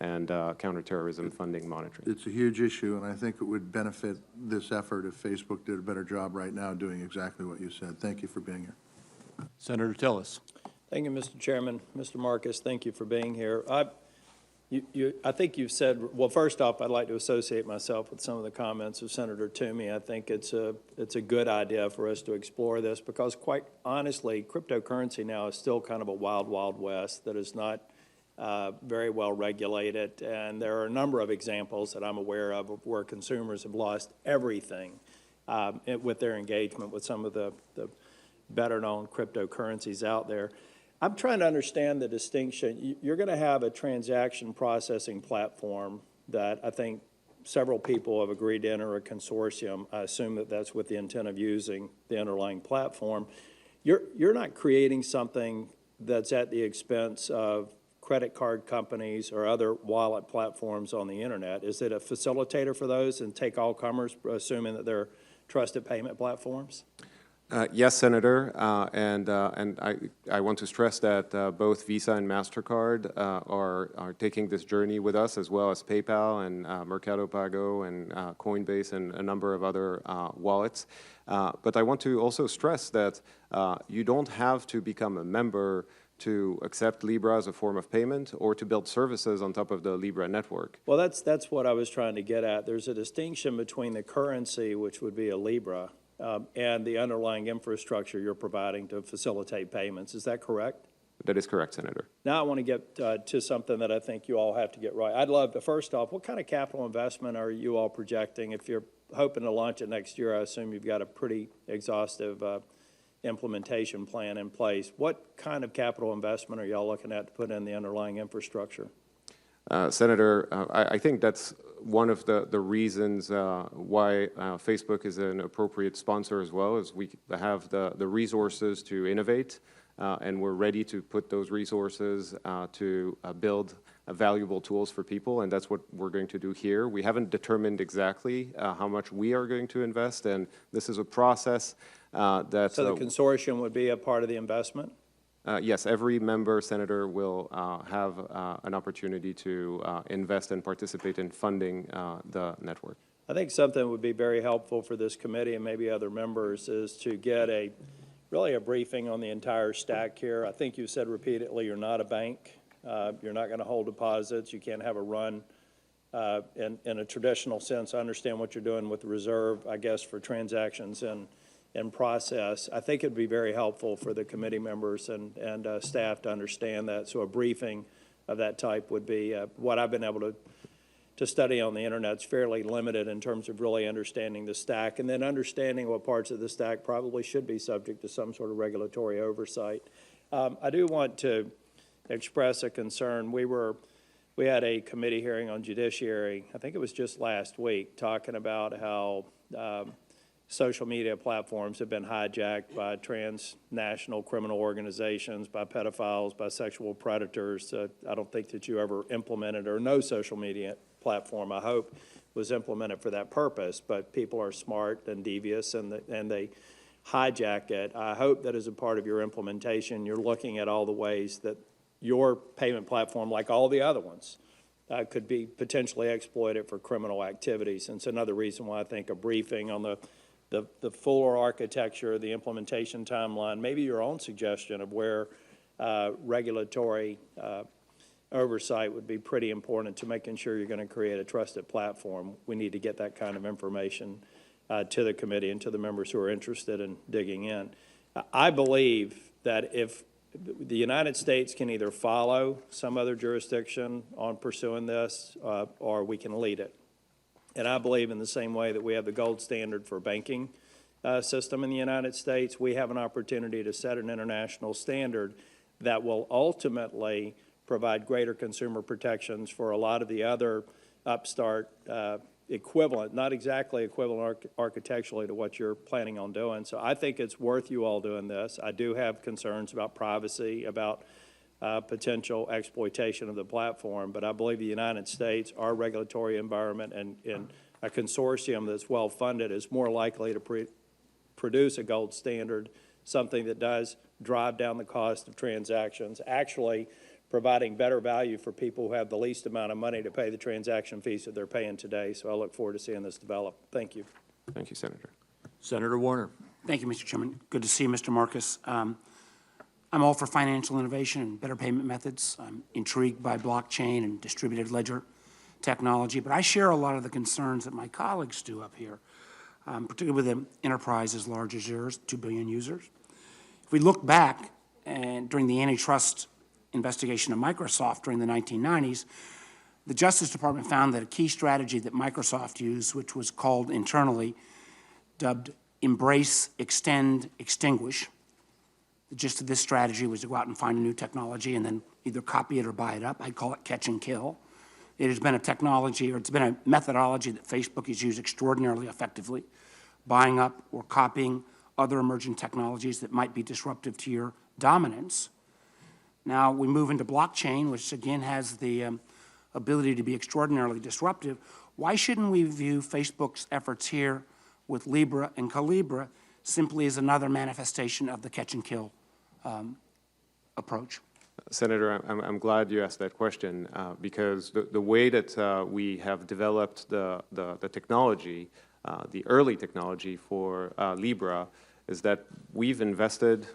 Speaker 3: and counterterrorism funding monitoring.
Speaker 5: It's a huge issue, and I think it would benefit this effort if Facebook did a better job right now doing exactly what you said. Thank you for being here.
Speaker 1: Senator Tillis.
Speaker 6: Thank you, Mr. Chairman. Mr. Marcus, thank you for being here. I think you've said, well, first off, I'd like to associate myself with some of the comments of Senator Toomey. I think it's a good idea for us to explore this because, quite honestly, cryptocurrency now is still kind of a wild, wild west that is not very well regulated. And there are a number of examples that I'm aware of where consumers have lost everything with their engagement with some of the better-known cryptocurrencies out there. I'm trying to understand the distinction. You're going to have a transaction processing platform that I think several people have agreed to enter a consortium. I assume that that's with the intent of using the underlying platform. You're not creating something that's at the expense of credit card companies or other wallet platforms on the internet. Is it a facilitator for those and take all comers, assuming that they're trusted payment platforms?
Speaker 3: Yes, Senator, and I want to stress that both Visa and MasterCard are taking this journey with us, as well as PayPal and Mercado Pago and Coinbase and a number of other wallets. But I want to also stress that you don't have to become a member to accept Libra as a form of payment or to build services on top of the Libra network.
Speaker 6: Well, that's what I was trying to get at. There's a distinction between the currency, which would be a Libra, and the underlying infrastructure you're providing to facilitate payments. Is that correct?
Speaker 3: That is correct, Senator.
Speaker 6: Now I want to get to something that I think you all have to get right. I'd love to, first off, what kind of capital investment are you all projecting? If you're hoping to launch it next year, I assume you've got a pretty exhaustive implementation plan in place. What kind of capital investment are y'all looking at to put in the underlying infrastructure?
Speaker 3: Senator, I think that's one of the reasons why Facebook is an appropriate sponsor as well, is we have the resources to innovate, and we're ready to put those resources to build valuable tools for people, and that's what we're going to do here. We haven't determined exactly how much we are going to invest, and this is a process that...
Speaker 6: So the consortium would be a part of the investment?
Speaker 3: Yes, every member, Senator, will have an opportunity to invest and participate in funding the network.
Speaker 6: I think something that would be very helpful for this committee and maybe other members is to get really a briefing on the entire stack here. I think you said repeatedly you're not a bank. You're not going to hold deposits. You can't have a run in a traditional sense. I understand what you're doing with the reserve, I guess, for transactions and process. I think it'd be very helpful for the committee members and staff to understand that. So a briefing of that type would be what I've been able to study on the internet. It's fairly limited in terms of really understanding the stack and then understanding what parts of the stack probably should be subject to some sort of regulatory oversight. I do want to express a concern. We had a committee hearing on judiciary, I think it was just last week, talking about how social media platforms have been hijacked by transnational criminal organizations, by pedophiles, by sexual predators. I don't think that you ever implemented, or no social media platform, I hope, was implemented for that purpose, but people are smart and devious and they hijack it. I hope that as a part of your implementation, you're looking at all the ways that your payment platform, like all the other ones, could be potentially exploited for criminal activities. And it's another reason why I think a briefing on the fuller architecture, the implementation timeline, maybe your own suggestion of where regulatory oversight would be pretty important to making sure you're going to create a trusted platform. We need to get that kind of information to the committee and to the members who are interested in digging in. I believe that if the United States can either follow some other jurisdiction on pursuing this, or we can lead it. And I believe in the same way that we have the gold standard for banking system in the United States, we have an opportunity to set an international standard that will ultimately provide greater consumer protections for a lot of the other upstart equivalent, not exactly equivalent architecturally to what you're planning on doing. So I think it's worth you all doing this. I do have concerns about privacy, about potential exploitation of the platform, but I believe the United States, our regulatory environment, and a consortium that's well-funded is more likely to produce a gold standard, something that does drive down the cost of transactions, actually providing better value for people who have the least amount of money to pay the transaction fees that they're paying today. So I look forward to seeing this develop. Thank you.
Speaker 3: Thank you, Senator.
Speaker 1: Senator Warner.
Speaker 7: Thank you, Mr. Chairman. Good to see you, Mr. Marcus. I'm all for financial innovation and better payment methods. I'm intrigued by blockchain and distributed ledger technology, but I share a lot of the concerns that my colleagues do up here, particularly with an enterprise as large as yours, 2 billion users. If we look back and during the antitrust investigation of Microsoft during the 1990s, the Justice Department found that a key strategy that Microsoft used, which was called internally, dubbed embrace, extend, extinguish. The gist of this strategy was to go out and find a new technology and then either copy it or buy it up. I'd call it catch and kill. It has been a technology, or it's been a methodology that Facebook has used extraordinarily effectively, buying up or copying other emerging technologies that might be disruptive to your dominance. Now we move into blockchain, which again has the ability to be extraordinarily disruptive. Why shouldn't we view Facebook's efforts here with Libra and Calibra simply as another manifestation of the catch and kill approach?
Speaker 3: Senator, I'm glad you asked that question because the way that we have developed the technology, the early technology for Libra, is that we've invested,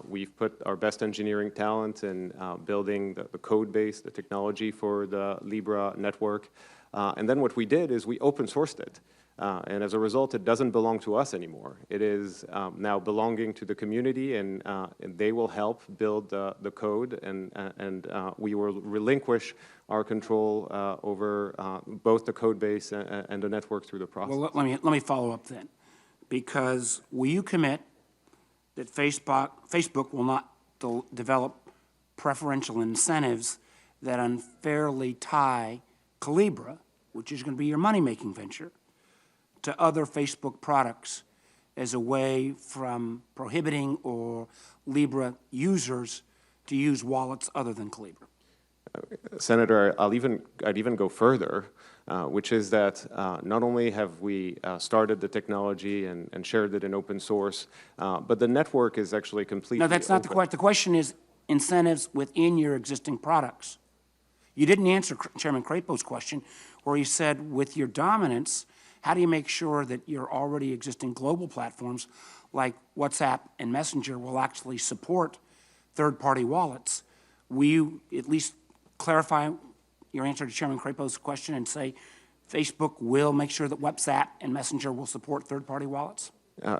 Speaker 3: we've put our best engineering talent in building the code base, the technology for the Libra network. And then what we did is we open sourced it. And as a result, it doesn't belong to us anymore. It is now belonging to the community, and they will help build the code, and we will relinquish our control over both the code base and the network through the process.
Speaker 7: Well, let me follow up then, because will you commit that Facebook will not develop preferential incentives that unfairly tie Calibra, which is going to be your money-making venture, to other Facebook products as a way from prohibiting or Libra users to use wallets other than Calibra?
Speaker 3: Senator, I'd even go further, which is that not only have we started the technology and shared it in open source, but the network is actually completely
Speaker 7: No, that's not the
Speaker 3: open.
Speaker 7: question. The question is incentives within your existing products. You didn't answer Chairman Crapo's question, where he said, with your dominance, how do you make sure that your already existing global platforms like WhatsApp and Messenger will actually support third-party wallets? Will you at least clarify your answer to Chairman Crapo's question and say Facebook will make sure that WhatsApp and Messenger will support third-party wallets?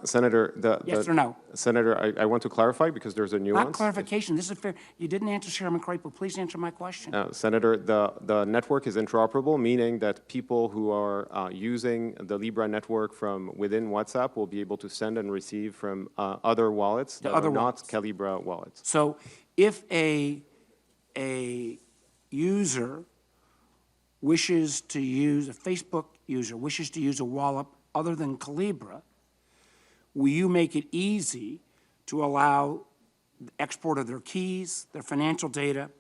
Speaker 3: Senator,
Speaker 7: Yes or no?
Speaker 3: Senator, I want to clarify because there's a nuance.
Speaker 7: Not clarification. This is fair. You didn't answer Chairman Crapo. Please answer my question.
Speaker 3: Senator, the network is interoperable, meaning that people who are using the Libra network from within WhatsApp will be able to send and receive from other wallets that are not Calibra wallets.
Speaker 7: So if a user wishes to use, a Facebook user wishes to use a wallet other than Calibra, will you make it easy to allow the export of their keys, their financial data,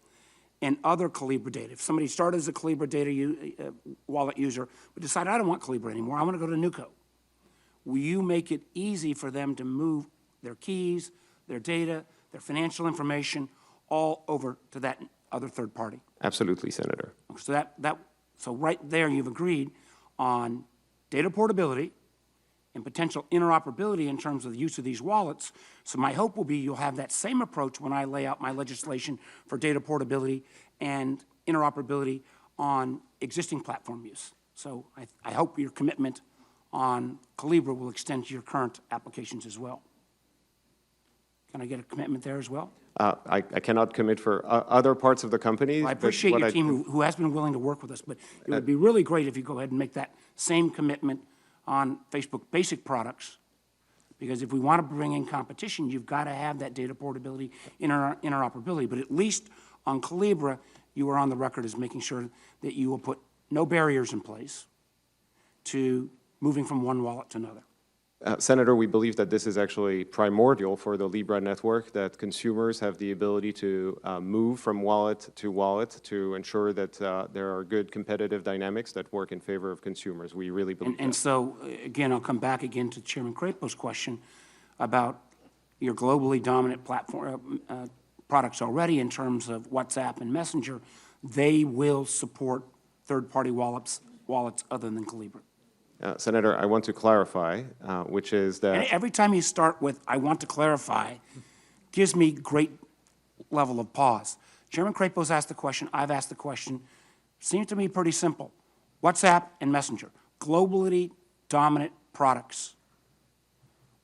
Speaker 7: and other Calibra data? If somebody started as a Calibra data wallet user but decided, I don't want Calibra anymore, I want to go to Nuco, will you make it easy for them to move their keys, their data, their financial information all over to that other third party?
Speaker 3: Absolutely, Senator.
Speaker 7: So so right there you've agreed on data portability and potential interoperability in terms of the use of these wallets. So my hope will be you'll have that same approach when I lay out my legislation for data portability and interoperability on existing platform use. So I hope your commitment on Calibra will extend to your current applications as well. Can I get a commitment there as well?
Speaker 3: I cannot commit for other parts of the company.
Speaker 7: Well, I appreciate your team who has been willing to work with us, but it would be really great if you go ahead and make that same commitment on Facebook basic products, because if we want to bring in competition, you've got to have that data portability, interoperability. But at least on Calibra, you are on the record as making sure that you will put no barriers in place to moving from one wallet to another.
Speaker 3: Senator, we believe that this is actually primordial for the Libra network, that consumers have the ability to move from wallet to ensure that there are good competitive dynamics that work in favor of consumers. We really believe that.
Speaker 7: And so, again, I'll come back again to Chairman Crapo's question about your globally dominant platform products already in terms of WhatsApp and Messenger. They will support third-party wallets other than Calibra.
Speaker 3: Senator, I want to clarify, which is that...
Speaker 7: And every time you start with, I want to clarify, gives me great level of pause. Chairman Crapo's asked the question, I've asked the question. Seems to me pretty simple. WhatsApp and Messenger, globally dominant products.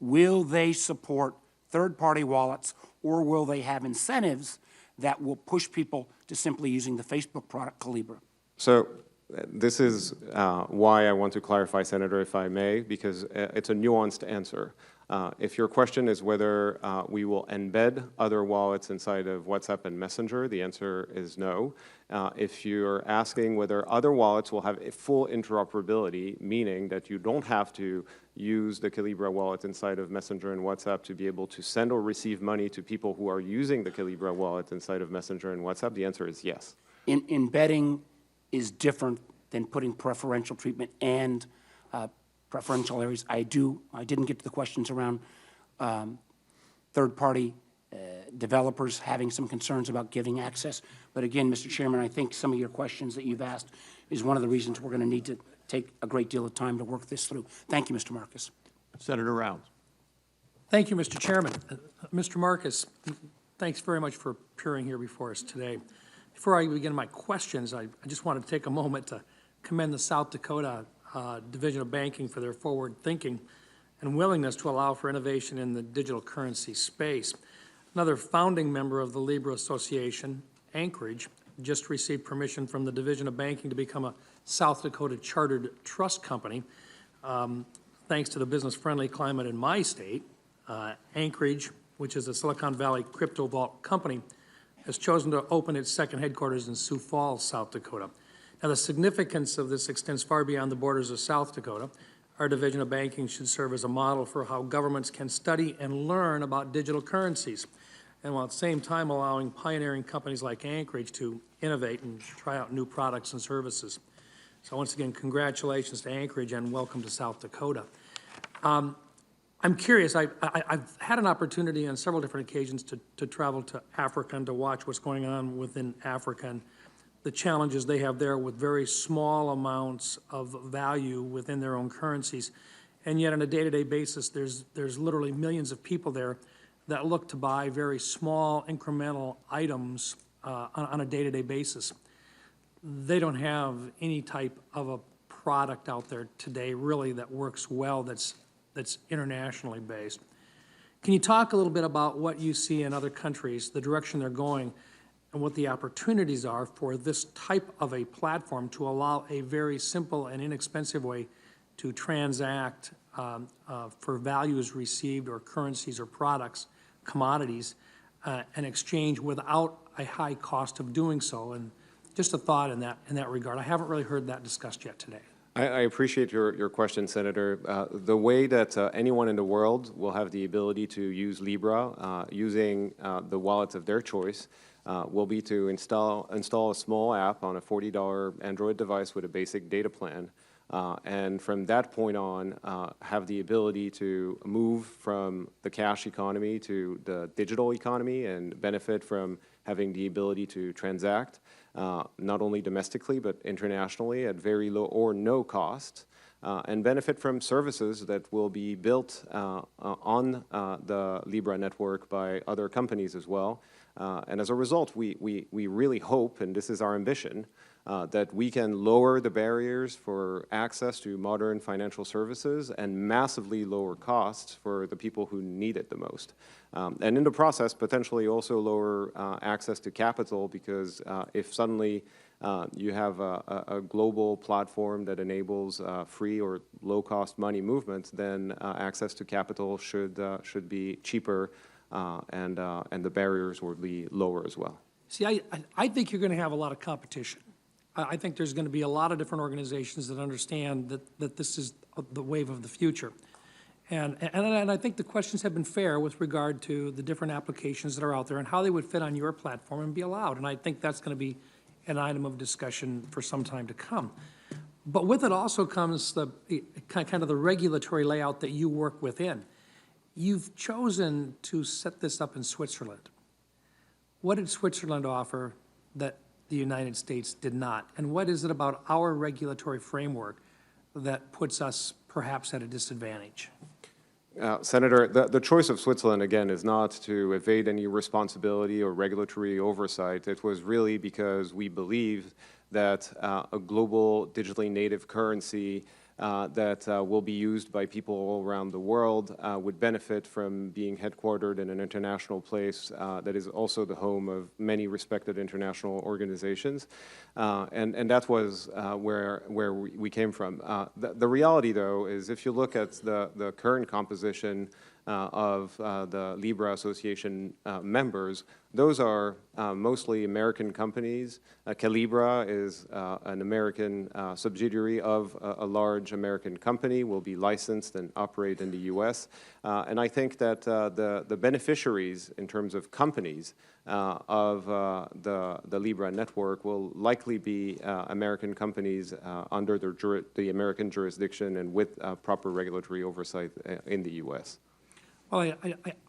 Speaker 7: Will they support third-party wallets, or will they have incentives that will push people to simply using the Facebook product, Calibra?
Speaker 3: So this is why I want to clarify, Senator, if I may, because it's a nuanced answer. If your question is whether we will embed other wallets inside of WhatsApp and Messenger, the answer is no. If you're asking whether other wallets will have a full interoperability, meaning that you don't have to use the Calibra wallet inside of Messenger and WhatsApp to be able to send or receive money to people who are using the Calibra wallet inside of Messenger and WhatsApp, the answer is yes.
Speaker 7: Embedding is different than putting preferential treatment and preferential areas. I didn't get to the questions around third-party developers having some concerns about giving access. But again, Mr. Chairman, I think some of your questions that you've asked is one of the reasons we're going to need to take a great deal of time to work this through. Thank you, Mr. Marcus.
Speaker 1: Senator Rounds.
Speaker 8: Thank you, Mr. Chairman. Mr. Marcus, thanks very much for appearing here before us today. Before I begin my questions, I just want to take a moment to commend the South Dakota Division of Banking for their forward thinking and willingness to allow for innovation in the digital currency space. Another founding member of the Libra Association, Anchorage, just received permission from the Division of Banking to become a South Dakota chartered trust company. Thanks to the business-friendly climate in my state, Anchorage, which is a Silicon Valley crypto vault company, has chosen to open its second headquarters in Sioux Falls, South Dakota. Now, the significance of this extends far beyond the borders of South Dakota. Our Division of Banking should serve as a model for how governments can study and learn about digital currencies, and while at the same time allowing pioneering companies like Anchorage to innovate and try out new products and services. So once again, congratulations to Anchorage and welcome to South Dakota. I'm curious, I've had an opportunity on several different occasions to travel to Africa and to watch what's going on within Africa and the challenges they have there with very small amounts of value within their own currencies. And yet on a day-to-day basis, there's literally millions of people there that look to buy very small incremental items on a day-to-day basis. They don't have any type of a product out there today really that works well that's internationally based. Can you talk a little bit about what you see in other countries, the direction they're going, and what the opportunities are for this type of a platform to allow a very simple and inexpensive way to transact for values received or currencies or products, commodities, and exchange without a high cost of doing so? And just a thought in that regard. I haven't really heard that discussed yet today.
Speaker 3: I appreciate your question, Senator. The way that anyone in the world will have the ability to use Libra using the wallets of their choice will be to install a small app on a $40 Android device with a basic data plan. And from that point on, have the ability to move from the cash economy to the digital economy and benefit from having the ability to transact, not only domestically but internationally at very low or no cost, and benefit from services that will be built on the Libra network by other companies as well. And as a result, we really hope, and this is our ambition, that we can lower the barriers for access to modern financial services and massively lower costs for the people who need it the most. And in the process, potentially also lower access to capital, because if suddenly you have a global platform that enables free or low-cost money movements, then access to capital should be cheaper, and the barriers will be lower as well.
Speaker 8: See, I think you're going to have a lot of competition. I think there's going to be a lot of different organizations that understand that this is the wave of the future. And I think the questions have been fair with regard to the different applications that are out there and how they would fit on your platform and be allowed. And I think that's going to be an item of discussion for some time to come. But with it also comes the kind of the regulatory layout that you work within. You've chosen to set this up in Switzerland. What did Switzerland offer that the United States did not? And what is it about our regulatory framework that puts us perhaps at a disadvantage?
Speaker 3: Senator, the choice of Switzerland, again, is not to evade any responsibility or regulatory oversight. It was really because we believe that a global digitally native currency that will be used by people all around the world would benefit from being headquartered in an international place that is also the home of many respected international organizations. And that was where we came from. The reality, though, is if you look at the current composition of the Libra Association members, those are mostly American companies. Calibra is an American subsidiary of a large American company, will be licensed and operate in the U.S. And I think that the beneficiaries in terms of companies of the Libra network will likely be American companies under the American jurisdiction and with proper regulatory oversight in the U.S.
Speaker 8: Well,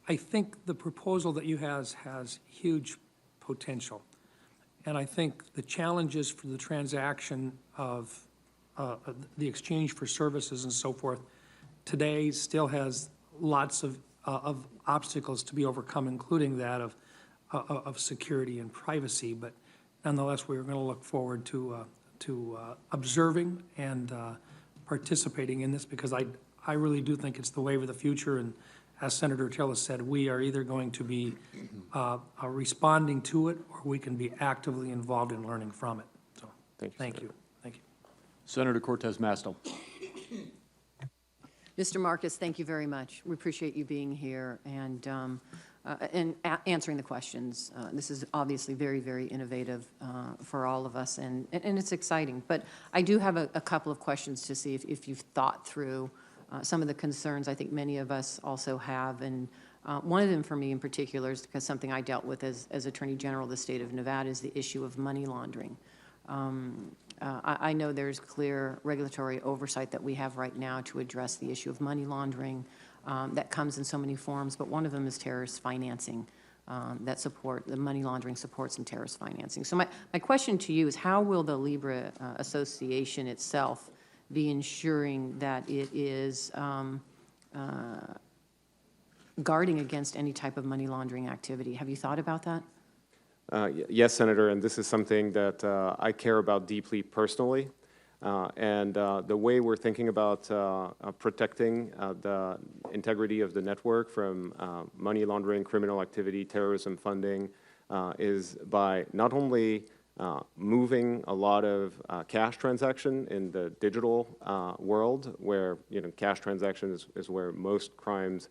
Speaker 8: I think the proposal that you have has huge potential. And I think the challenges for the transaction of the exchange for services and so forth today still has lots of obstacles to be overcome, including that of security and privacy. But nonetheless, we're going to look forward to observing and participating in this, because I really do think it's the wave of the future, and as Senator Tillis said, we are either going to be responding to it, or we can be actively involved in learning from it. So, thank you. Thank you.
Speaker 1: Senator Cortez Masto.
Speaker 9: Mr. Marcus, thank you very much. We appreciate you being here and answering the questions. This is obviously very, very innovative for all of us, and it's exciting. But I do have a couple of questions to see if you've thought through some of the concerns I think many of us also have. And one of them for me in particular is because something I dealt with as Attorney General of the state of Nevada is the issue of money laundering. I know there's clear regulatory oversight that we have right now to address the issue of money laundering that comes in so many forms, but one of them is terrorist financing, the money laundering supports and terrorist financing. So my question to you is, how will the Libre Association itself be ensuring that it is guarding against any type of money laundering activity? Have you thought about that?
Speaker 3: Yes, Senator, and this is something that I care about deeply personally. The way we're thinking about protecting the integrity of the network from money laundering, criminal activity, terrorism funding is by not only moving a lot of cash transaction in the digital world, where cash transactions is where most crimes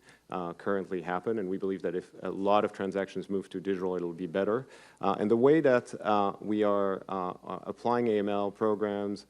Speaker 3: currently happen, and we believe that if a lot of transactions move to digital, it'll be better. And the way that we are applying AML programs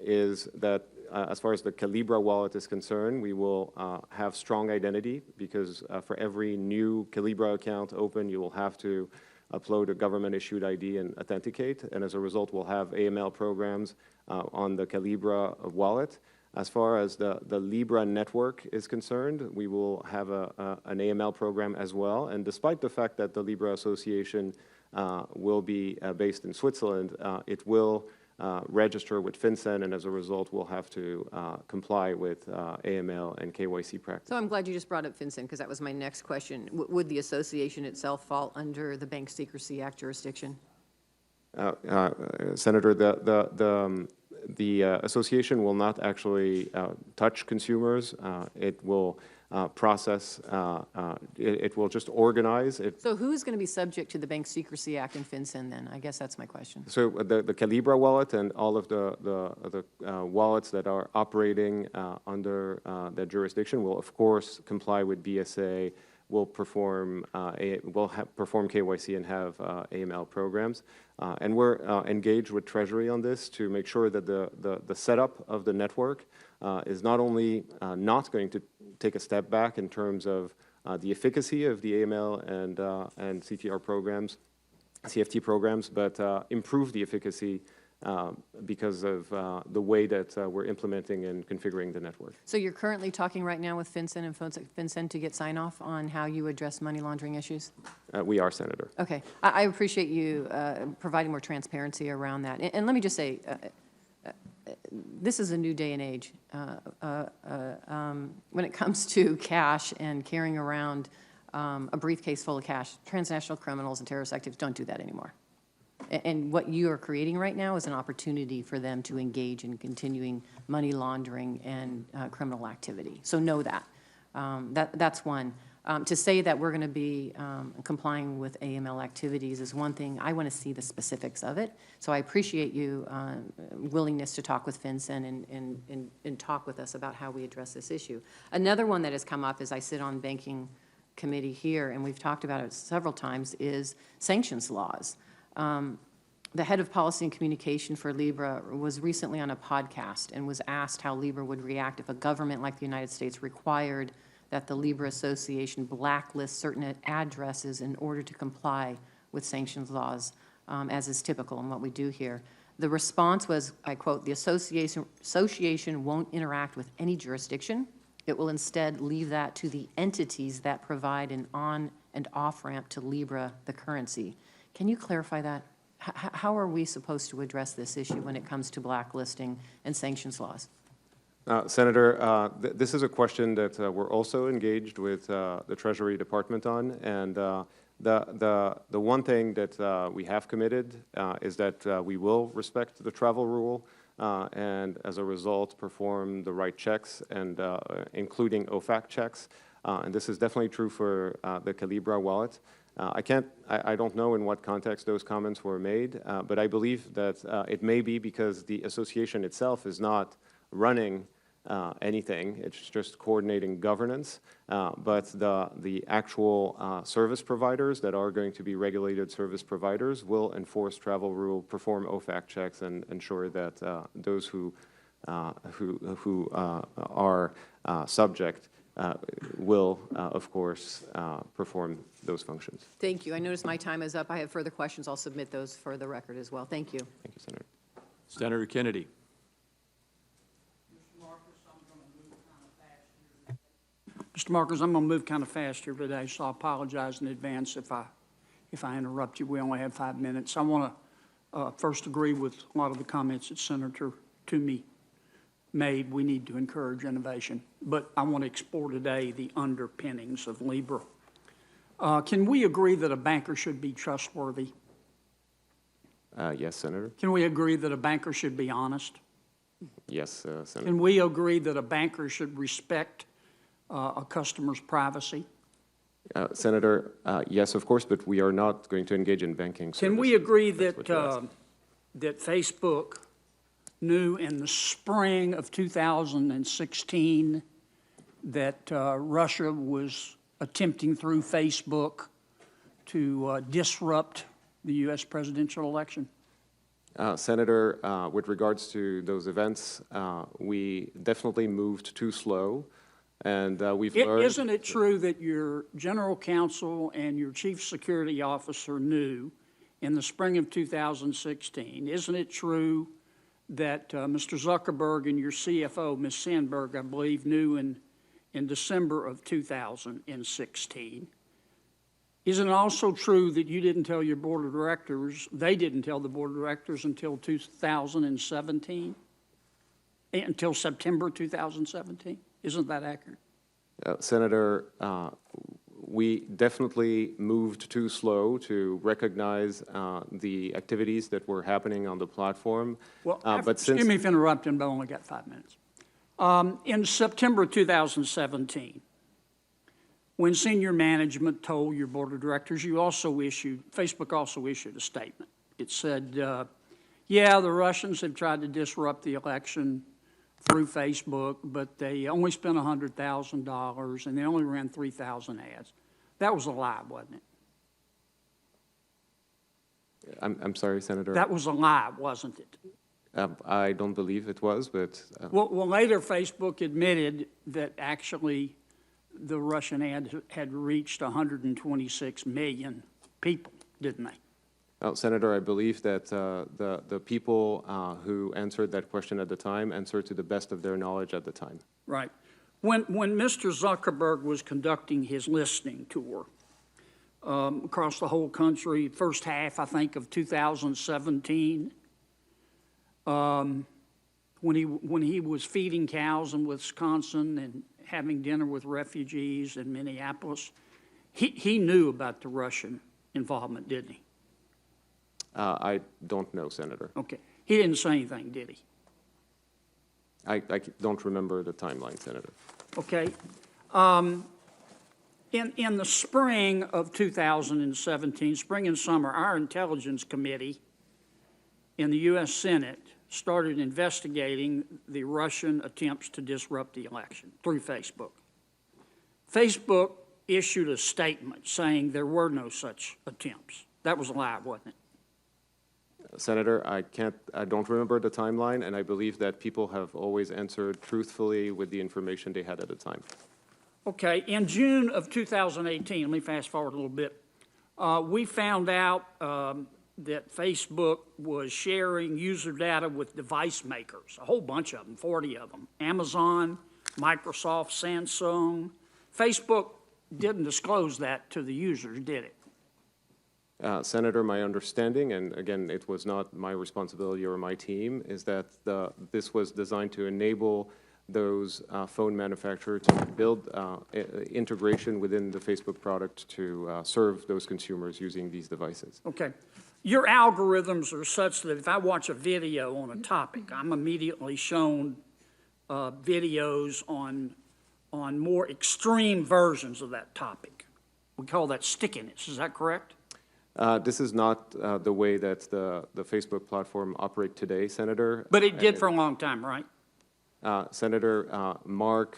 Speaker 3: is that as far as the Calibra wallet is concerned, we will have strong identity, because for every new Calibra account open, you will have to upload a government-issued ID and authenticate, and as a result, we'll have AML programs on the Calibra wallet. As far as the Libra network is concerned, we will have an AML program as well, and despite the fact that the Libra Association will be based in Switzerland, it will register with FinCEN, and as a result, we'll have to comply with AML and KYC practices.
Speaker 9: So I'm glad you just brought up FinCEN, because that was my next question. Would the association itself fall under the Bank Secrecy Act jurisdiction?
Speaker 3: Senator, the association will not actually touch consumers. It will process, it will just organize.
Speaker 9: So who's going to be subject to the Bank Secrecy Act and FinCEN then? I guess that's my question.
Speaker 3: So the Calibra wallet and all of the wallets that are operating under that jurisdiction will, of course, comply with BSA, will perform perform KYC and have AML programs. And we're engaged with Treasury on this to make sure that the setup of the network is not only not going to take a step back in terms of the efficacy of the AML and CTR programs, CFT programs, but improve the efficacy because of the way that we're implementing and configuring the network.
Speaker 9: So you're currently talking right now with FinCEN and FinCEN to get sign-off on how you address money laundering issues?
Speaker 3: We are, Senator.
Speaker 9: Okay. I appreciate you providing more transparency around that. And let me just say, this is a new day and age. When it comes to cash and carrying around a briefcase full of cash, transnational criminals and terrorist activities don't do that anymore. And what you are creating right now is an opportunity for them to engage in continuing money laundering and criminal activity. So know that. That's one. To say that we're going to be complying with AML activities is one thing. I want to see the specifics of it. So I appreciate you willingness to talk with FinCEN and talk with us about how we address this issue. Another one that has come up as I sit on banking committee here, and we've talked about it several times, is sanctions laws. The head of policy and communication for Libra was recently on a podcast and was asked how Libra would react if a government like the United States required that the Libra Association blacklist certain addresses in order to comply with sanctions laws, as is typical in what we do here. The response was, I quote, "The association won't interact with any jurisdiction. It will instead leave that to the entities that provide an on and off ramp to Libra, the currency." Can you clarify that? How are we supposed to address this issue when it comes to blacklisting and sanctions laws?
Speaker 3: Senator, this is a question that we're also engaged with the Treasury Department on, and the one thing that we have committed is that we will respect the travel rule and as a result, perform the right checks, and including OFAC checks. And this is definitely true for the Calibra wallet. I don't know in what context those comments were made, but I believe that it may be because the association itself is not running anything. It's just coordinating governance. But the actual service providers that are going to be regulated service providers will enforce travel rule, perform OFAC checks, and ensure that those who are subject will, of course, perform those functions.
Speaker 9: Thank you. I notice my time is up. I have further questions. I'll submit those for the record as well. Thank you.
Speaker 3: Thank you, Senator.
Speaker 1: Senator Kennedy.
Speaker 10: Mr. Marcus, I'm going to move kind of fast here today, so I apologize in advance if I interrupt you. We only have 5 minutes. I want to first agree with a lot of the comments that Senator Toomey made. We need to encourage innovation, but I want to explore today the underpinnings of Libre. Can we agree that a banker should be trustworthy?
Speaker 3: Yes, Senator.
Speaker 10: Can we agree that a banker should be honest?
Speaker 3: Yes, Senator.
Speaker 10: Can we agree that a banker should respect a customer's privacy?
Speaker 3: Senator, yes, of course, but we are not going to engage in banking services.
Speaker 10: Can we agree
Speaker 3: That's
Speaker 10: that,
Speaker 3: what you're asking.
Speaker 10: that Facebook knew in the spring of 2016 that Russia was attempting through Facebook to disrupt the U.S. presidential election?
Speaker 3: Senator, with regards to those events, we definitely moved too slow, and we've learned...
Speaker 10: Isn't it true that your general counsel and your chief security officer knew in the spring of 2016? Isn't it true that Mr. Zuckerberg and your CFO, Ms. Sandberg, I believe, knew in December of 2016? Isn't it also true that you didn't tell your board of directors, they didn't tell the board of directors until 2017? Until September 2017? Isn't that accurate?
Speaker 3: Senator, we definitely moved too slow to recognize the activities that were happening on the platform.
Speaker 10: Well,
Speaker 3: but since...
Speaker 10: excuse me if interrupting, but I only got 5 minutes. In September 2017, when senior management told your board of directors, Facebook also issued a statement. It said, yeah, the Russians have tried to disrupt the election through Facebook, but they only spent $100,000 and they only ran 3,000 ads. That was a lie, wasn't it?
Speaker 3: I'm sorry, Senator.
Speaker 10: That was a lie, wasn't it?
Speaker 3: I don't believe it was, but...
Speaker 10: Well, later Facebook admitted that actually the Russian ad had reached 126 million people, didn't they?
Speaker 3: Well, Senator, I believe that the people who answered that question at the time answered to the best of their knowledge at the time.
Speaker 10: Right. When Mr. Zuckerberg was conducting his listening tour across the whole country, first half, I think, of 2017, when he was feeding cows in Wisconsin and having dinner with refugees in Minneapolis, he knew about the Russian involvement, didn't he?
Speaker 3: I don't know, Senator.
Speaker 10: Okay. He didn't say anything, did he?
Speaker 3: I don't remember the timeline, Senator.
Speaker 10: Okay. In the spring of 2017, spring and summer, our Intelligence Committee in the U.S. Senate started investigating the Russian attempts to disrupt the election through Facebook. Facebook issued a statement saying there were no such attempts. That was a lie, wasn't it?
Speaker 3: Senator, I don't remember the timeline, and I believe that people have always answered truthfully with the information they had at the time.
Speaker 10: Okay, in June of 2018, let me fast forward a little bit, we found out that Facebook was sharing user data with device makers, a whole bunch of them, 40 of them, Amazon, Microsoft, Samsung. Facebook didn't disclose that to the users, did it?
Speaker 3: Senator, my understanding, and again, it was not my responsibility or my team, is that this was designed to enable those phone manufacturers to build integration within the Facebook product to serve those consumers using these devices.
Speaker 10: Okay. your algorithms are such that if I watch a video on a topic, I'm immediately shown videos on more extreme versions of that topic. We call that stickiness. Is that correct?
Speaker 3: This is not the way that the Facebook platform operate today, Senator.
Speaker 10: But it did for a long time, right?
Speaker 3: Senator Mark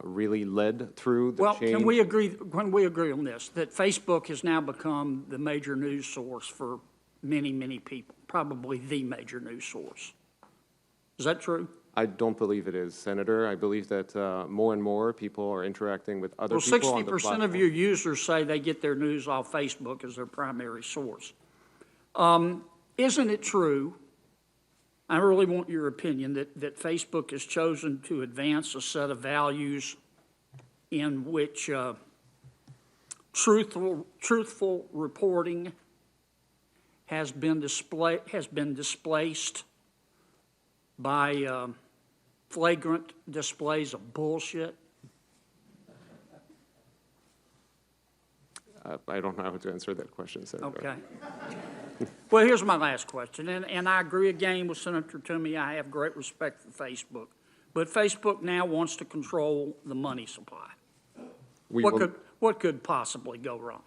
Speaker 3: really led through the change.
Speaker 10: Well, can we agree on this, that Facebook has now become the major news source for many, many people, probably the major news source? Is that true?
Speaker 3: I don't believe it is, Senator. I believe that more and more people are interacting with other people on the platform.
Speaker 10: 60% of your users say they get their news off Facebook as their primary source. Isn't it true, I really want your opinion, that Facebook has chosen to advance a set of values in which truthful reporting has been displaced by flagrant displays of bullshit?
Speaker 3: I don't know how to answer that question, Senator.
Speaker 10: Okay. Well, here's my last question, and I agree again with Senator Toomey. I have great respect for Facebook, but Facebook now wants to control the money supply. What could possibly go wrong?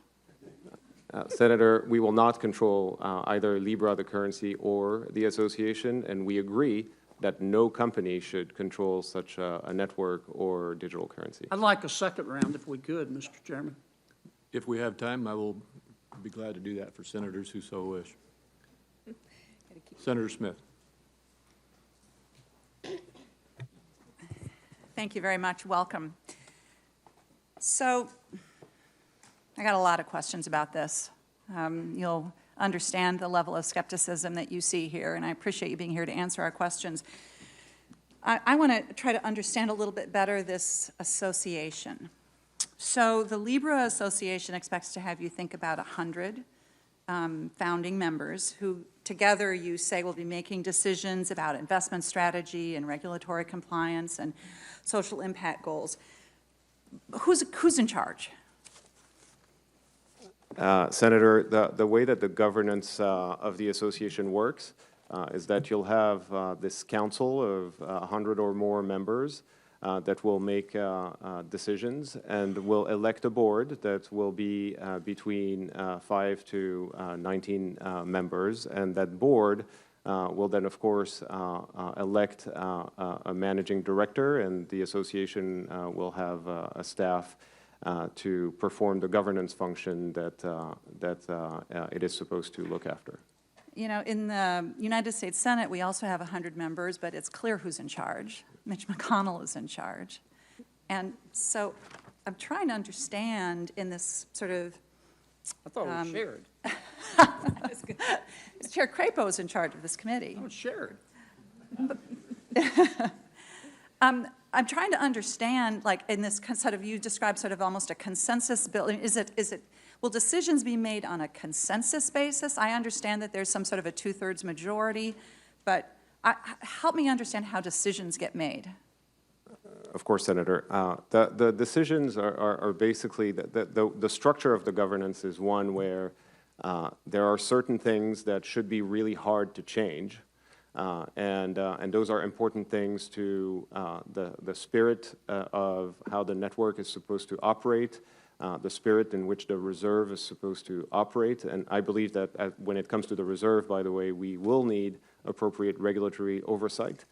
Speaker 3: Senator, we will not control either Libra, the currency, or the association, and we agree that no company should control such a network or digital currency.
Speaker 10: I'd like a second round if we could, Mr. Chairman.
Speaker 1: If we have time, I will be glad to do that for senators who so wish. Senator Smith.
Speaker 11: Thank you very much. Welcome. So I got a lot of questions about this. You'll understand the level of skepticism that you see here, and I appreciate you being here to answer our questions. I want to try to understand a little bit better this association. So the Libra Association expects to have you think about 100 founding members who together you say will be making decisions about investment strategy and regulatory compliance and social impact goals. Who's in charge?
Speaker 3: Senator, the way that the governance of the association works is that you'll have this council of 100 or more members that will make decisions and will elect a board that will be between 5 to 19 members, and that board will then, of course, elect a managing director, and the association will have a staff to perform the governance function that it is supposed to look after.
Speaker 11: You know, in the United States Senate, we also have 100 members, but it's clear who's in charge. Mitch McConnell is in charge. And so I'm trying to understand in this sort of...
Speaker 10: I thought it was shared.
Speaker 11: Chair Crapo is in charge of this committee.
Speaker 10: Oh, it's shared.
Speaker 11: I'm trying to understand, like, in this sort of, you described sort of almost a consensus building. Will decisions be made on a consensus basis? I understand that there's some sort of a 2/3 majority, but help me understand how decisions get made.
Speaker 3: Of course, Senator. The decisions are basically, the structure of the governance is one where there are certain things that should be really hard to change. And those are important things to the spirit of how the network is supposed to operate, the spirit in which the reserve is supposed to operate. And I believe that when it comes to the reserve, by the way, we will need appropriate regulatory oversight.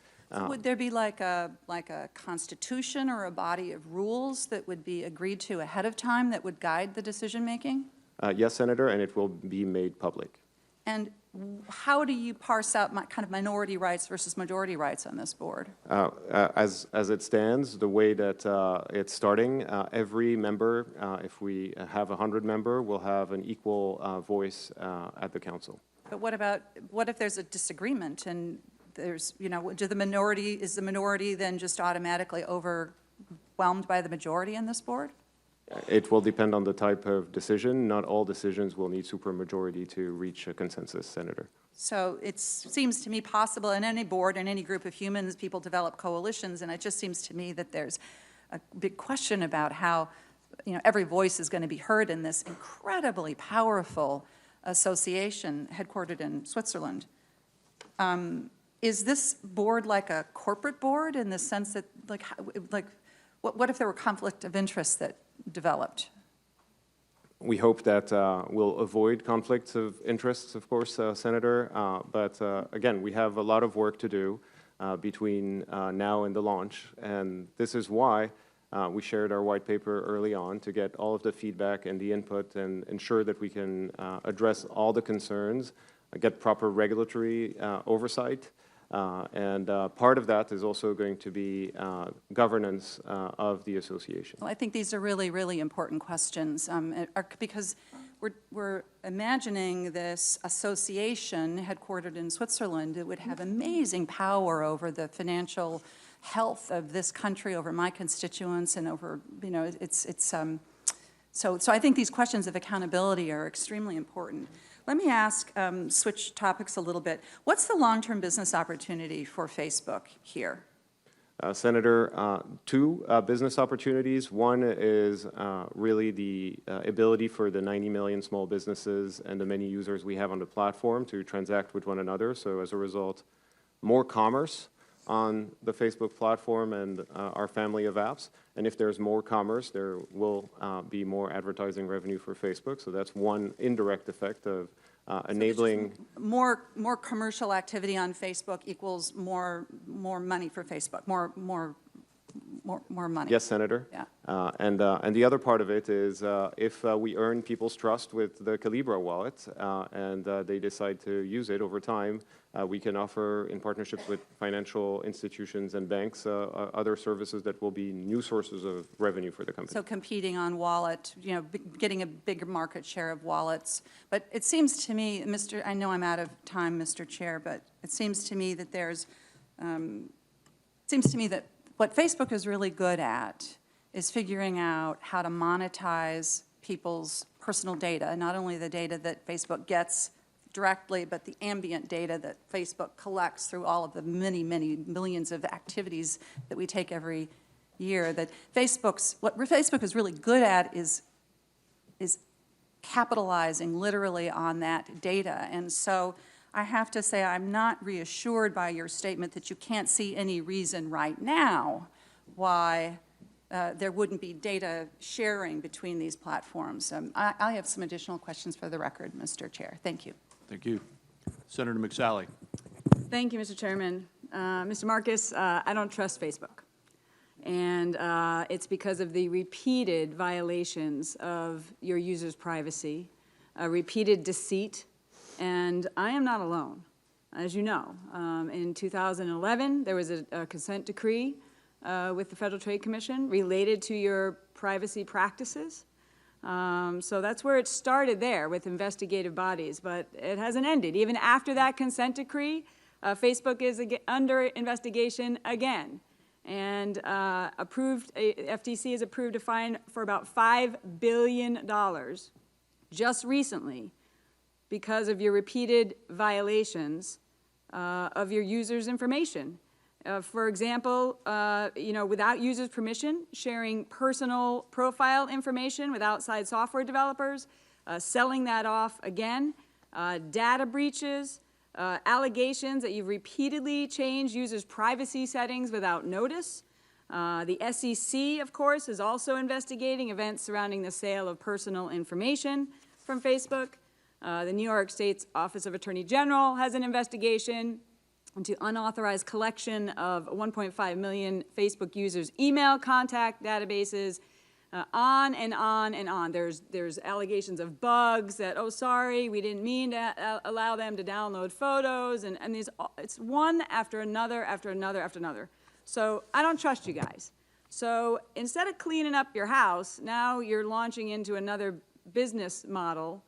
Speaker 11: Would there be like a constitution or a body of rules that would be agreed to ahead of time that would guide the decision-making?
Speaker 3: Yes, Senator, and it will be made public.
Speaker 11: And how do you parse out kind of minority rights versus majority rights on this board?
Speaker 3: As it stands, the way that it's starting, every member, if we have 100 member, will have an equal voice at the council.
Speaker 11: But what if there's a disagreement and there's, you know, is the minority then just automatically overwhelmed by the majority in this board?
Speaker 3: It will depend on the type of decision. Not all decisions will need supermajority to reach a consensus, Senator.
Speaker 11: So it seems to me possible in any board, in any group of humans, people develop coalitions, and it just seems to me that there's a big question about how, you know, every voice is going to be heard in this incredibly powerful Association headquartered in Switzerland. Is this board like a corporate board in the sense that, what if there were conflict of interest that developed?
Speaker 3: We hope that we'll avoid conflicts of interests, of course, Senator. But again, we have a lot of work to do between now and the launch. And this is why we shared our white paper early on, to get all of the feedback and the input and ensure that we can address all the concerns, get proper regulatory oversight. And part of that is also going to be governance of the association.
Speaker 11: Well, I think these are really, really important questions because we're imagining this association headquartered in Switzerland. It would have amazing power over the financial health of this country, over my constituents, and over, so I think these questions of accountability are extremely important. Let me ask, switch topics a little bit. What's the long-term business opportunity for Facebook here?
Speaker 3: Senator, two business opportunities. One is really the ability for the 90 million small businesses and the many users we have on the platform to transact with one another. So as a result, more commerce on the Facebook platform and our family of apps. And if there's more commerce, there will be more advertising revenue for Facebook. So that's one indirect effect of enabling.
Speaker 11: So more commercial activity on Facebook equals more money for Facebook, more money.
Speaker 3: Yes, Senator.
Speaker 11: Yeah.
Speaker 3: And the other part of it is if we earn people's trust with the Calibra wallet and they decide to use it over time, we can offer, in partnerships with financial institutions and banks, other services that will be new sources of revenue for the company.
Speaker 11: So competing on wallet, getting a bigger market share of wallets. But it seems to me, I know I'm out of time, Mr. Chair, but it seems to me that what Facebook is really good at is figuring out how to monetize people's personal data, not only the data that Facebook gets directly, but the ambient data that Facebook collects through all of the many, many millions of activities that we take every year. What Facebook is really good at is capitalizing literally on that data. And so I have to say I'm not reassured by your statement that you can't see any reason right now why there wouldn't be data sharing between these platforms. I have some additional questions for the record, Mr. Chair. Thank you.
Speaker 1: Thank you. Senator McSally.
Speaker 12: Thank you, Mr. Chairman. Mr. Marcus, I don't trust Facebook. And it's because of the repeated violations of your users' privacy, repeated deceit, and I am not alone, as you know. In 2011, there was a consent decree with the Federal Trade Commission related to your privacy practices. So that's where it started there with investigative bodies, but it hasn't ended. Even after that consent decree, Facebook is under investigation again. And FTC has approved a fine for about $5 billion just recently because of your repeated violations of your users' information. For example, without users' permission, sharing personal profile information with outside software developers, selling that off again, data breaches, allegations that you've repeatedly changed users' privacy settings without notice. The SEC, of course, is also investigating events surrounding the sale of personal information from Facebook. The New York State's Office of Attorney General has an investigation into unauthorized collection of 1.5 million Facebook users' email contact databases, on and on and on. There's allegations of bugs that, oh, sorry, we didn't mean to allow them to download photos, and it's one after another, after another, after another. So I don't trust you guys. So instead of cleaning up your house, now you're launching into another business model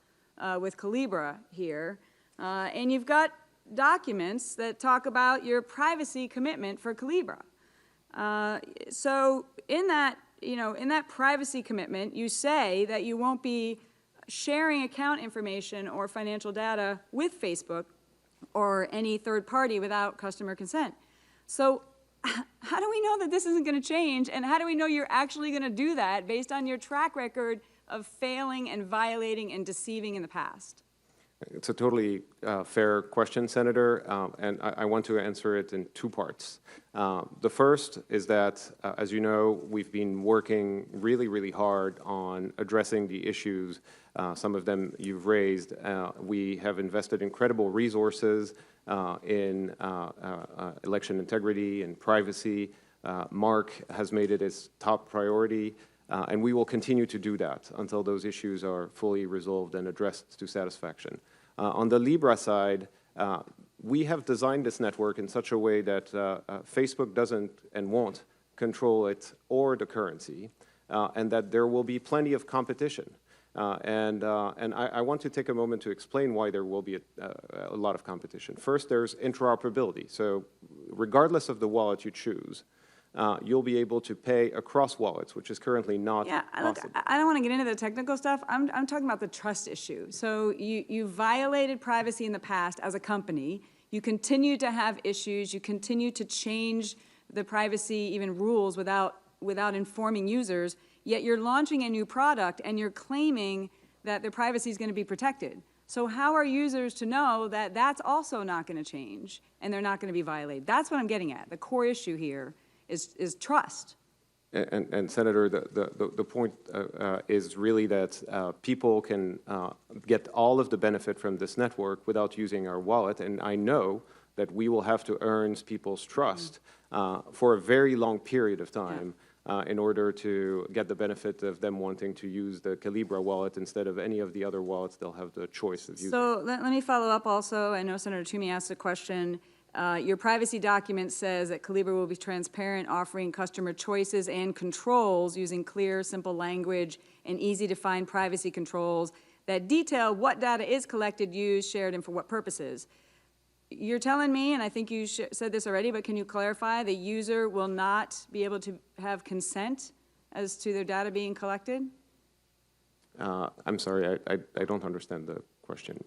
Speaker 12: with Calibra here, and you've got documents that talk about your privacy commitment for Calibra. So in that privacy commitment, you say that you won't be sharing account information or financial data with Facebook or any third party without customer consent. So how do we know that this isn't going to change, and how do we know you're actually going to do that based on your track record of failing and violating and deceiving in the past?
Speaker 3: It's a totally fair question, Senator, and I want to answer it in two parts. The first is that, as you know, we've been working really, really hard on addressing the issues, some of them you've raised. We have invested incredible resources in election integrity and privacy. Mark has made it his top priority. And we will continue to do that until those issues are fully resolved and addressed to satisfaction. On the Libra side, we have designed this network in such a way that Facebook doesn't and won't control it or the currency, and that there will be plenty of competition. And I want to take a moment to explain why there will be a lot of competition. First, there's interoperability. So regardless of the wallet you choose, you'll be able to pay across wallets, which is currently not possible.
Speaker 12: Look, I don't want to get into the technical stuff. I'm talking about the trust issue. So you violated privacy in the past as a company. You continue to have issues. You continue to change the privacy even rules without informing users, yet you're launching a new product and you're claiming that their privacy is going to be protected. So how are users to know that that's also not going to change and they're not going to be violated? That's what I'm getting at. The core issue here is trust.
Speaker 3: And Senator, the point is really that people can get all of the benefit from this network without using our wallet. And I know that we will have to earn people's trust for a very long period of time in order to get the benefit of them wanting to use the Calibra wallet instead of any of the other wallets. They'll have the choice of using.
Speaker 12: So let me follow up also. I know Senator Toomey asked a question. Your privacy document says that Calibra will be transparent, offering customer choices and controls using clear, simple language and easy-to-find privacy controls that detail what data is collected, used, shared, and for what purposes. You're telling me, and I think you said this already, but can you clarify, the user will not be able to have consent as to their data being collected?
Speaker 3: I'm sorry, I don't understand the question,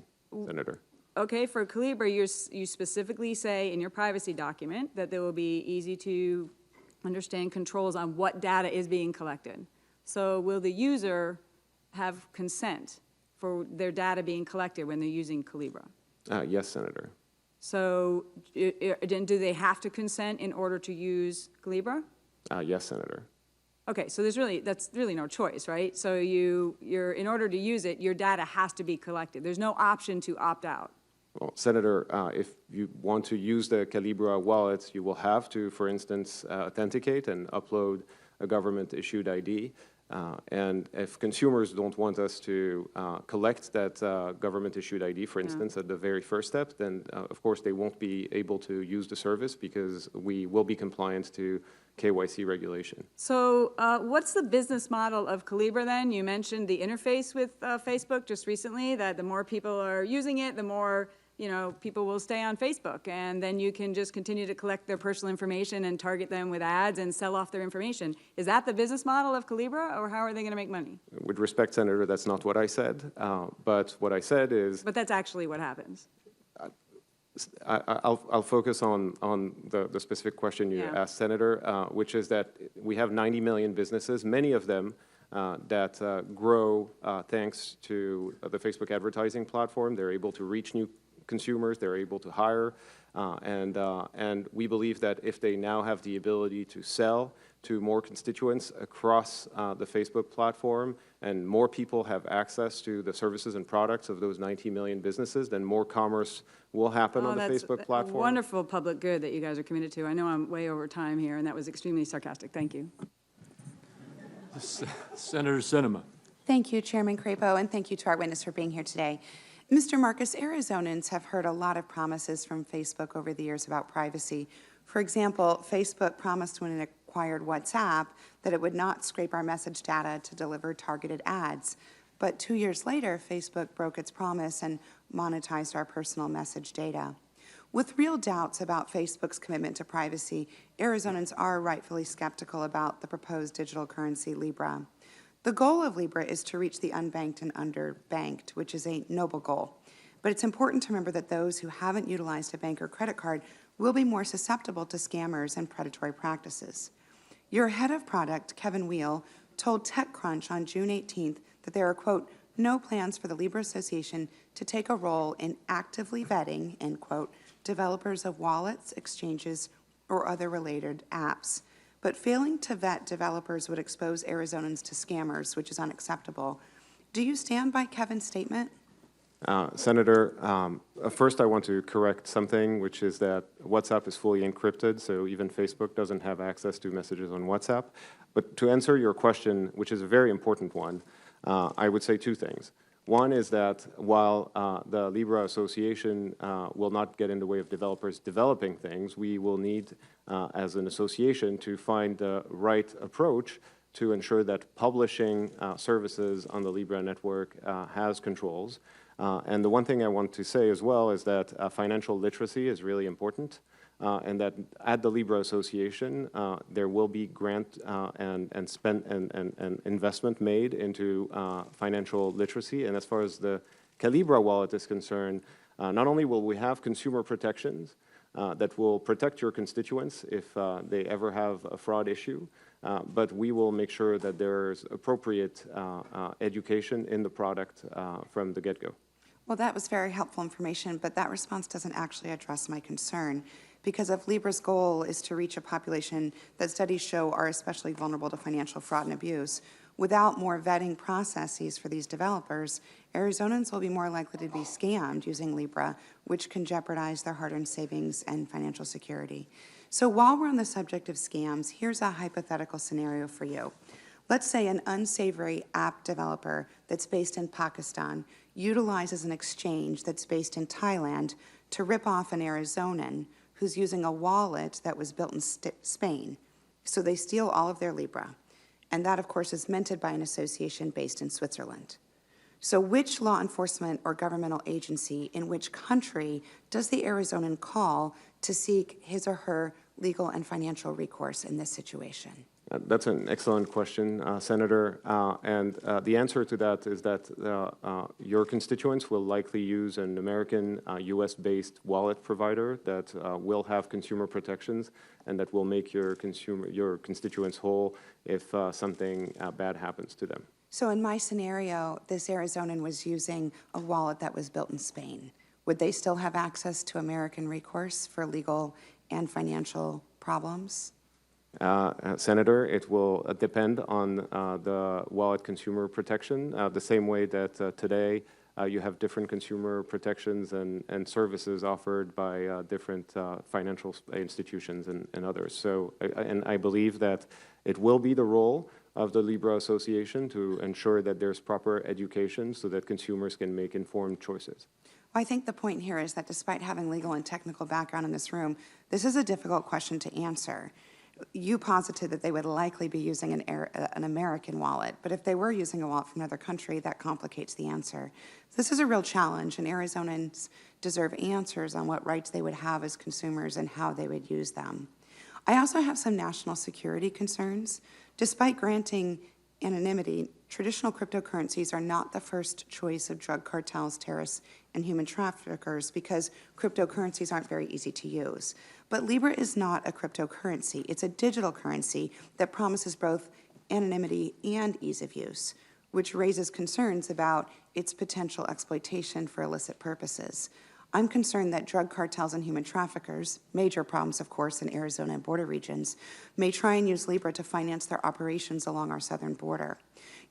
Speaker 3: Senator.
Speaker 12: Okay, for Calibra, you specifically say in your privacy document that there will be easy to understand controls on what data is being collected. So will the user have consent for their data being collected when they're using Calibra?
Speaker 3: Yes, Senator.
Speaker 12: So do they have to consent in order to use Calibra?
Speaker 3: Yes, Senator.
Speaker 12: Okay, so that's really no choice, right? So in order to use it, your data has to be collected. There's no option to opt out.
Speaker 3: Well, Senator, if you want to use the Calibra wallet, you will have to, for instance, authenticate and upload a government-issued ID. And if consumers don't want us to collect that government-issued ID, for instance, at the very first step, then, of course, they won't be able to use the service because we will be compliant to KYC regulation.
Speaker 12: So what's the business model of Calibra then? You mentioned the interface with Facebook just recently, that the more people are using it, the more people will stay on Facebook, and then you can just continue to collect their personal information and target them with ads and sell off their information. Is that the business model of Calibra, or how are they going to make money?
Speaker 3: With respect, Senator, that's not what I said. But what I said is...
Speaker 12: But that's actually what happens.
Speaker 3: I'll focus on the specific question you asked, Senator, which is that we have 90 million businesses, many of them that grow thanks to the Facebook advertising platform. They're able to reach new consumers, they're able to hire, and we believe that if they now have the ability to sell to more constituents across the Facebook platform, and more people have access to the services and products of those 90 million businesses, then more commerce will happen on the Facebook platform.
Speaker 12: Wonderful public good that you guys are committed to. I know I'm way over time here, and that was extremely sarcastic. Thank you.
Speaker 1: Senator Sinema.
Speaker 13: Thank you, Chairman Crapo, and thank you to our witness for being here today. Mr. Marcus, Arizonans have heard a lot of promises from Facebook over the years about privacy. For example, Facebook promised when it acquired WhatsApp that it would not scrape our message data to deliver targeted ads. But 2 years later, Facebook broke its promise and monetized our personal message data. With real doubts about Facebook's commitment to privacy, Arizonans are rightfully skeptical about the proposed digital currency Libra. The goal of Libre is to reach the unbanked and underbanked, which is a noble goal. But it's important to remember that those who haven't utilized a bank or credit card will be more susceptible to scammers and predatory practices. Your head of product, Kevin Weil, told TechCrunch on June 18th that there are, quote, no plans for the Libra Association to take a role in actively vetting, end quote, developers of wallets, exchanges, or other related apps. But failing to vet developers would expose Arizonans to scammers, which is unacceptable. Do you stand by Kevin's statement?
Speaker 3: Senator, first I want to correct something, which is that WhatsApp is fully encrypted, so even Facebook doesn't have access to messages on WhatsApp. But to answer your question, which is a very important one, I would say two things. One is that while the Libra Association will not get in the way of developers developing things, we will need, as an association, to find the right approach to ensure that publishing services on the Libra network has controls. And the one thing I want to say as well is that financial literacy is really important, and that at the Libra Association, there will be grant and investment made into financial literacy. And as far as the Calibra wallet is concerned, not only will we have consumer protections that will protect your constituents if they ever have a fraud issue, but we will make sure that there's appropriate education in the product from the get-go.
Speaker 13: Well, that was very helpful information, but that response doesn't actually address my concern. Because if Libra's goal is to reach a population that studies show are especially vulnerable to financial fraud and abuse, without more vetting processes for these developers, Arizonans will be more likely to be scammed using Libra, which can jeopardize their hard-earned savings and financial security. So while we're on the subject of scams, here's a hypothetical scenario for you. Let's say an unsavory app developer that's based in Pakistan utilizes an exchange that's based in Thailand to rip off an Arizonan who's using a wallet that was built in Spain. So they steal all of their Libra. And that, of course, is minted by an association based in Switzerland. So which law enforcement or governmental agency in which country does the Arizonan call to seek his or her legal and financial recourse in this situation?
Speaker 3: That's an excellent question, Senator. And the answer to that is that your constituents will likely use an American, US-based wallet provider that will have consumer protections and that will make your constituents whole if something bad happens to them.
Speaker 13: So in my scenario, this Arizonan was using a wallet that was built in Spain. Would they still have access to American recourse for legal and financial problems?
Speaker 3: Senator, it will depend on the wallet consumer protection, the same way that today you have different consumer protections and services offered by different financial institutions and others. So, and I believe that it will be the role of the Libra Association to ensure that there's proper education so that consumers can make informed choices.
Speaker 13: Well, I think the point here is that despite having legal and technical background in this room, this is a difficult question to answer. You posited that they would likely be using an American wallet, but if they were using a wallet from another country, that complicates the answer. This is a real challenge, and Arizonans deserve answers on what rights they would have as consumers and how they would use them. I also have some national security concerns. Despite granting anonymity, traditional cryptocurrencies are not the first choice of drug cartels, terrorists, and human traffickers because cryptocurrencies aren't very easy to use. But Libra is not a cryptocurrency. It's a digital currency that promises both anonymity and ease of use, which raises concerns about its potential exploitation for illicit purposes. I'm concerned that drug cartels and human traffickers, major problems, of course, in Arizona and border regions, may try and use Libra to finance their operations along our southern border.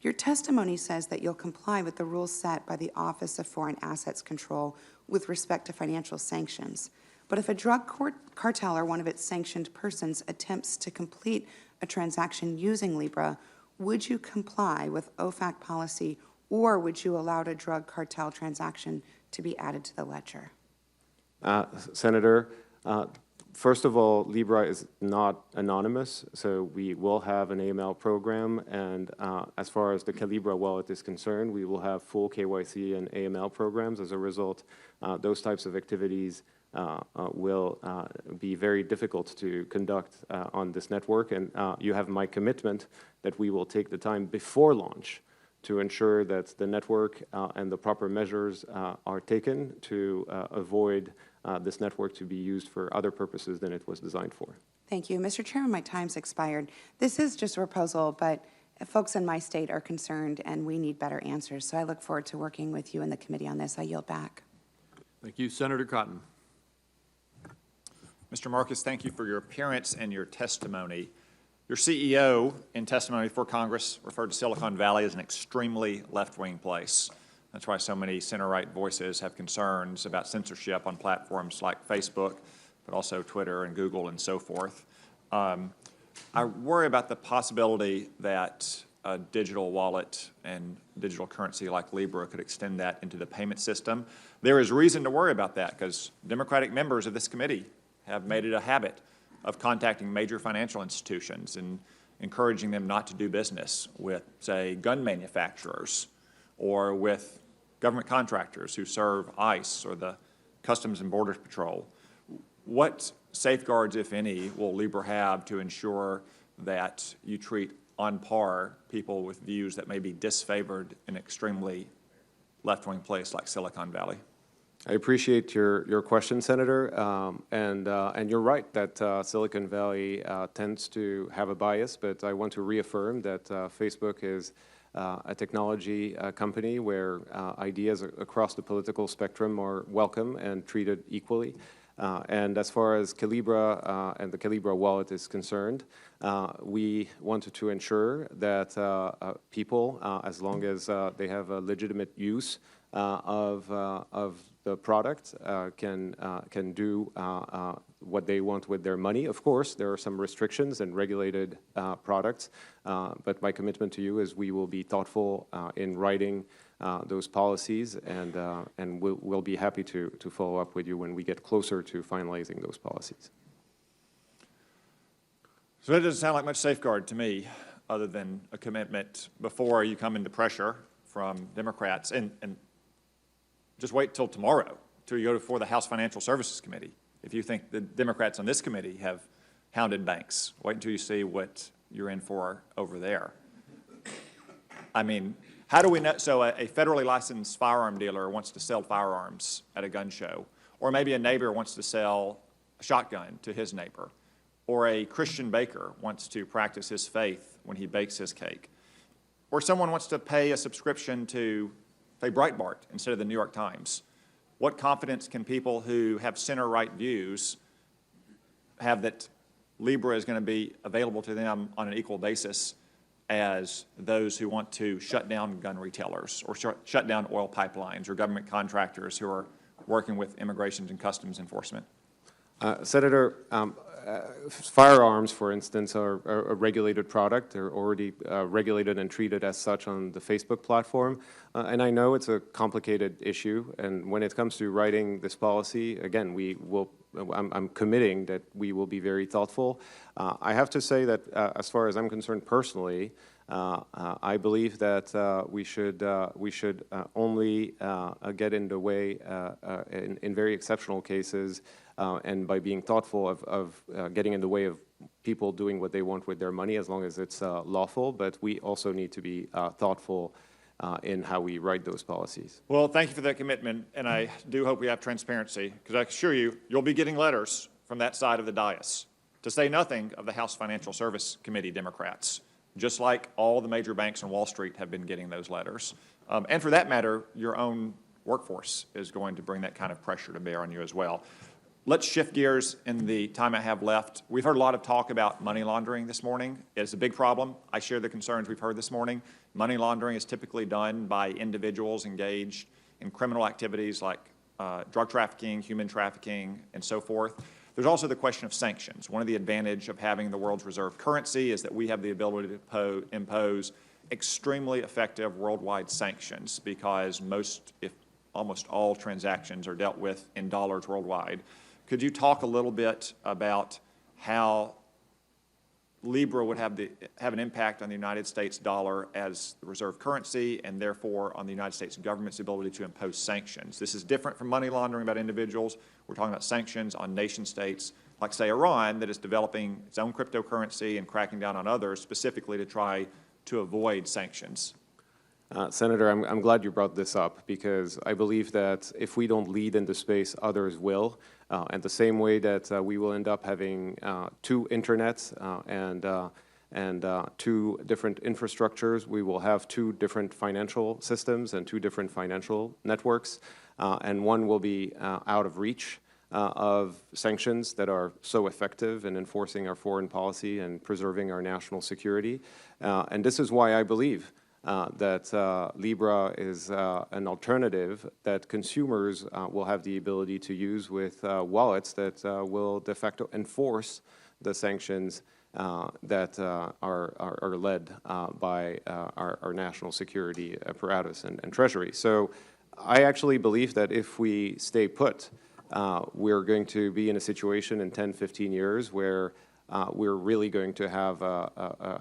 Speaker 13: Your testimony says that you'll comply with the rules set by the Office of Foreign Assets Control with respect to financial sanctions. But if a drug cartel or one of its sanctioned persons attempts to complete a transaction using Libra, would you comply with OFAC policy, or would you allow a drug cartel transaction to be added to the ledger?
Speaker 3: Senator, first of all, Libra is not anonymous, so we will have an AML program, and as far as the Calibra wallet is concerned, we will have full KYC and AML programs. As a result, those types of activities will be very difficult to conduct on this network, and you have my commitment that we will take the time before launch to ensure that the network and the proper measures are taken to avoid this network to be used for other purposes than it was designed for.
Speaker 13: Thank you. Mr. Chairman, my time's expired. This is just a proposal, but Folks in my state are concerned, and we need better answers. So I look forward to working with you in the committee on this. I yield back.
Speaker 1: Thank you. Senator Cotton.
Speaker 14: Mr. Marcus, thank you for your appearance and your testimony. Your CEO, in testimony before Congress, referred to Silicon Valley as an extremely left-wing place. That's why so many center-right voices have concerns about censorship on platforms like Facebook, but also Twitter and Google and so forth. I worry about the possibility that a digital wallet and digital currency like Libra could extend that into the payment system. There is reason to worry about that because Democratic members of this committee have made it a habit of contacting major financial institutions and encouraging them not to do business with, say, gun manufacturers or with government contractors who serve ICE or the Customs and Border Patrol. What safeguards, if any, will Libra have to ensure that you treat on par people with views that may be disfavored in an extremely left-wing place like Silicon Valley?
Speaker 3: I appreciate your question, Senator, and you're right that Silicon Valley tends to have a bias, but I want to reaffirm that Facebook is a technology company where ideas across the political spectrum are welcome and treated equally. And as far as Calibra and the Calibra wallet is concerned, we wanted to ensure that people, as long as they have a legitimate use of the product, can do what they want with their money. Of course, there are some restrictions and regulated products, but my commitment to you is we will be thoughtful in writing those policies, and we'll be happy to follow up with you when we get closer to finalizing those policies.
Speaker 14: So that doesn't sound like much safeguard to me, other than a commitment before you come into pressure from Democrats. And just wait till tomorrow, till you go before the House Financial Services Committee. If you think the Democrats on this committee have hounded banks, wait until you see what you're in for over there. I mean, how do we know? So a federally licensed firearm dealer wants to sell firearms at a gun show, or maybe a neighbor wants to sell a shotgun to his neighbor, or a Christian baker wants to practice his faith when he bakes his cake, or someone wants to pay a subscription to, say, Breitbart instead of the New York Times. What confidence can people who have center-right views have that Libra is going to be available to them on an equal basis as those who want to shut down gun retailers or shut down oil pipelines or government contractors who are working with immigration and customs enforcement?
Speaker 3: Senator, firearms, for instance, are a regulated product. They're already regulated and treated as such on the Facebook platform. And I know it's a complicated issue. And when it comes to writing this policy, again, I'm committing that we will be very thoughtful. I have to say that as far as I'm concerned personally, I believe that we should only get in the way in very exceptional cases and by being thoughtful of getting in the way of people doing what they want with their money as long as it's lawful. But we also need to be thoughtful in how we write those policies.
Speaker 14: Well, thank you for that commitment, and I do hope we have transparency, because I assure you, you'll be getting letters from that side of the dais, to say nothing of the House Financial Service Committee Democrats, just like all the major banks on Wall Street have been getting those letters. And for that matter, your own workforce is going to bring that kind of pressure to bear on you as well. Let's shift gears in the time I have left. We've heard a lot of talk about money laundering this morning. It's a big problem. I share the concerns we've heard this morning. Money laundering is typically done by individuals engaged in criminal activities like drug trafficking, human trafficking, and so forth. There's also the question of sanctions. One of the advantages of having the world's reserve currency is that we have the ability to impose extremely effective worldwide sanctions because most, if almost all transactions are dealt with in dollars worldwide. Could you talk a little bit about how Libra would have an impact on the United States dollar as the reserve currency and therefore on the United States government's ability to impose sanctions? This is different from money laundering about individuals. We're talking about sanctions on nation states like, say, Iran, that is developing its own cryptocurrency and cracking down on others specifically to try to avoid sanctions.
Speaker 3: Senator, I'm glad you brought this up because I believe that if we don't lead in the space, others will. And the same way that we will end up having two internets and two different infrastructures. We will have two different financial systems and two different financial networks, and one will be out of reach of sanctions that are so effective in enforcing our foreign policy and preserving our national security. And this is why I believe that Libra is an alternative that consumers will have the ability to use with wallets that will de facto enforce the sanctions that are led by our national security apparatus and Treasury. So I actually believe that if we stay put, we're going to be in a situation in 10, 15 years where we're really going to have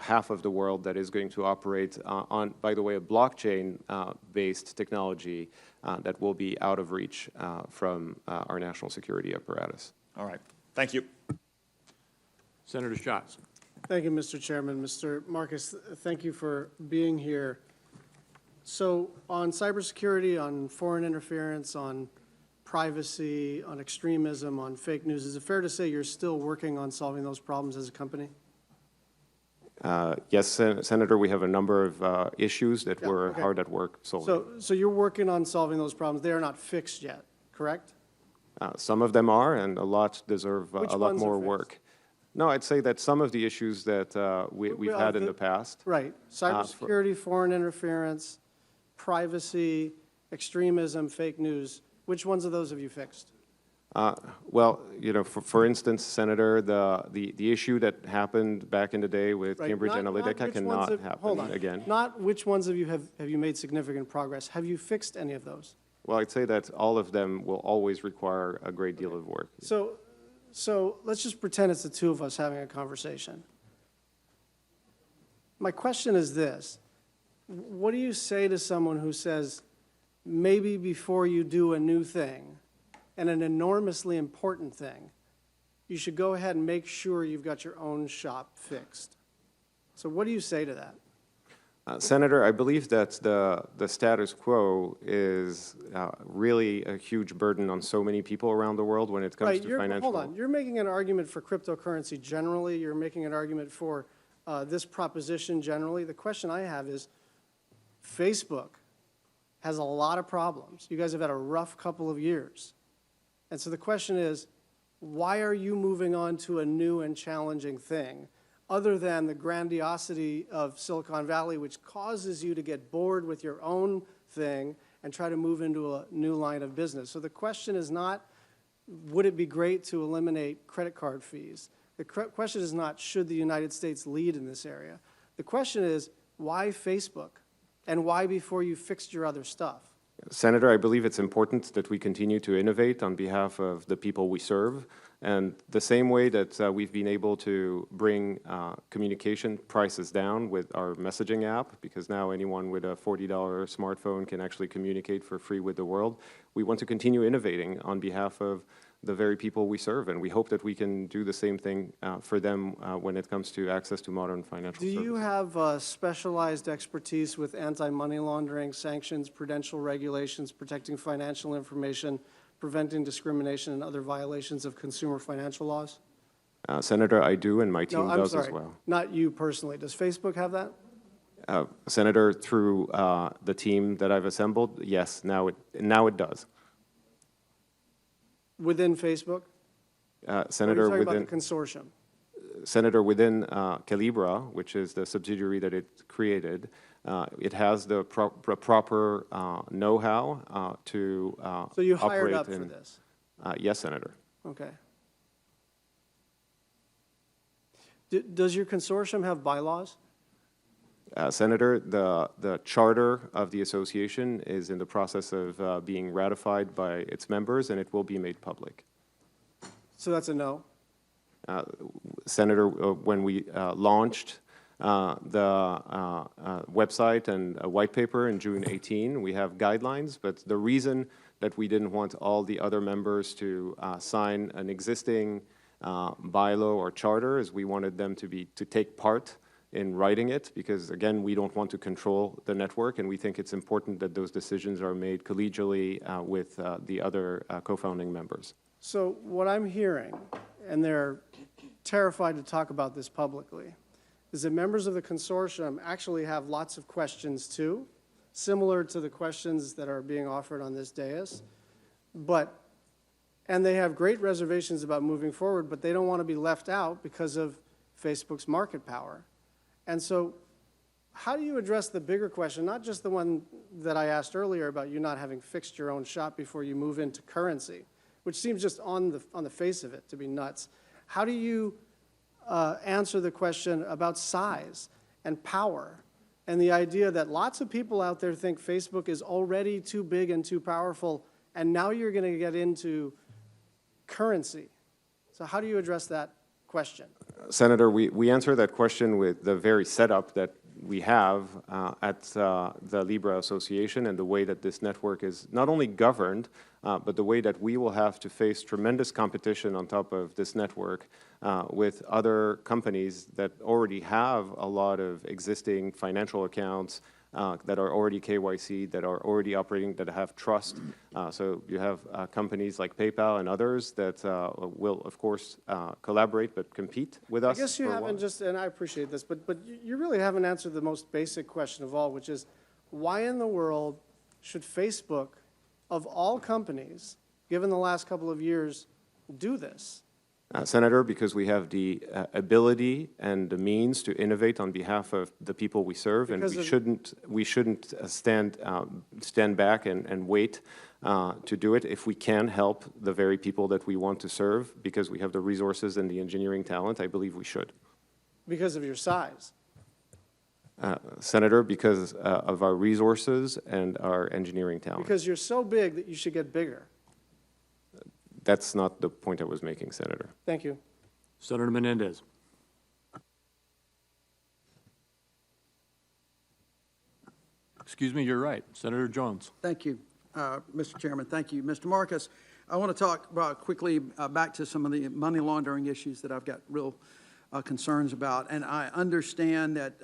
Speaker 3: half of the world that is going to operate on, by the way, a blockchain-based technology that will be out of reach from our national security apparatus.
Speaker 14: All right. Thank you.
Speaker 1: Senator Schatz.
Speaker 15: Thank you, Mr. Chairman. Mr. Marcus, thank you for being here. So on cybersecurity, on foreign interference, on privacy, on extremism, on fake news, is it fair to say you're still working on solving those problems as a company?
Speaker 3: Yes, Senator, we have a number of issues that we're hard at work solving.
Speaker 15: So you're working on solving those problems. They are not fixed yet, correct?
Speaker 3: Some of them are, and a lot deserve a lot more
Speaker 15: fixed?
Speaker 3: work. No, I'd say that some of the issues that we've had in the past.
Speaker 15: Right. Cybersecurity, foreign interference, privacy, extremism, fake news. Which ones of those have you fixed?
Speaker 3: Well, you know, for instance, Senator, the issue that happened back in the day with
Speaker 15: Right.
Speaker 3: Cambridge Analytica cannot
Speaker 15: hold
Speaker 3: happen
Speaker 15: on.
Speaker 3: again.
Speaker 15: Not which ones of you have you made significant progress. Have you fixed any of those?
Speaker 3: Well, I'd say that all of them will always require a great deal of work.
Speaker 15: So let's just pretend it's the two of us having a conversation. My question is this. What do you say to someone who says, maybe before you do a new thing, and an enormously important thing, you should go ahead and make sure you've got your own shop fixed? So what do you say to that?
Speaker 3: Senator, I believe that the status quo is really a huge burden on so many people around the world when it comes to financial.
Speaker 15: Hold on. You're making an argument for cryptocurrency generally. You're making an argument for this proposition generally. The question I have is, Facebook has a lot of problems. You guys have had a rough couple of years. And so the question is, why are you moving on to a new and challenging thing, other than the grandiosity of Silicon Valley, which causes you to get bored with your own thing and try to move into a new line of business? So the question is not, would it be great to eliminate credit card fees? The question is not, should the United States lead in this area? The question is, why Facebook? And why before you fixed your other stuff?
Speaker 3: Senator, I believe it's important that we continue to innovate on behalf of the people we serve. And the same way that we've been able to bring communication prices down with our messaging app, because now anyone with a $40 smartphone can actually communicate for free with the world, we want to continue innovating on behalf of the very people we serve. And we hope that we can do the same thing for them when it comes to access to modern financial services.
Speaker 15: Do you have specialized expertise with anti-money laundering, sanctions, prudential regulations, protecting financial information, preventing discrimination, and other violations of consumer financial laws?
Speaker 3: Senator, I do, and my team does as well.
Speaker 15: Not you personally. Does Facebook have that?
Speaker 3: Senator, through the team that I've assembled, yes, now it does.
Speaker 15: Within Facebook?
Speaker 3: Senator,
Speaker 15: within
Speaker 3: within
Speaker 15: about the consortium.
Speaker 3: Senator, within Calibra, which is the subsidiary that it created, it has the proper know-how to
Speaker 15: So you hired
Speaker 3: operate
Speaker 15: up for this?
Speaker 3: Yes, Senator.
Speaker 15: Okay. Does your consortium have bylaws?
Speaker 3: Senator, the charter of the association is in the process of being ratified by its members, and it will be made public.
Speaker 15: So that's a no?
Speaker 3: Senator, when we launched the website and a white paper in June 18, we have guidelines, but the reason that we didn't want all the other members to sign an existing bylaw or charter is we wanted them to take part in writing it, because again, we don't want to control the network, and we think it's important that those decisions are made collegially with the other co-founding members.
Speaker 15: So what I'm hearing, and they're terrified to talk about this publicly, is that members of the consortium actually have lots of questions too, similar to the questions that are being offered on this dais, and they have great reservations about moving forward, but they don't want to be left out because of Facebook's market power. And so how do you address the bigger question, not just the one that I asked earlier about you not having fixed your own shop before you move into currency, which seems just on the face of it to be nuts. How do you answer the question about size and power and the idea that lots of people out there think Facebook is already too big and too powerful, and now you're going to get into currency? So how do you address that question?
Speaker 3: Senator, we answer that question with the very setup that we have at the Libra Association and the way that this network is not only governed, but the way that we will have to face tremendous competition on top of this network with other companies that already have a lot of existing financial accounts that are already KYC, that are already operating, that have trust. So you have companies like PayPal and others that will, of course, collaborate but compete with us.
Speaker 15: I guess you haven't just, and I appreciate this, but you really haven't answered the most basic question of all, which is why in the world should Facebook, of all companies, given the last couple of years, do this?
Speaker 3: Senator, because we have the ability and the means to innovate on behalf of the people we serve, and we shouldn't stand back and wait to do it. If we can help the very people that we want to serve, because we have the resources and the engineering talent, I believe we should.
Speaker 15: Because of your size?
Speaker 3: Senator, because of our resources and our engineering talent.
Speaker 15: Because you're so big that you should get bigger.
Speaker 3: That's not the point I was making, Senator.
Speaker 15: Thank you.
Speaker 1: Senator Menendez. Excuse me, you're right. Senator Jones.
Speaker 16: Thank you, Mr. Chairman. Thank you. Mr. Marcus, I want to talk quickly back to some of the money laundering issues that I've got real concerns about. And I understand that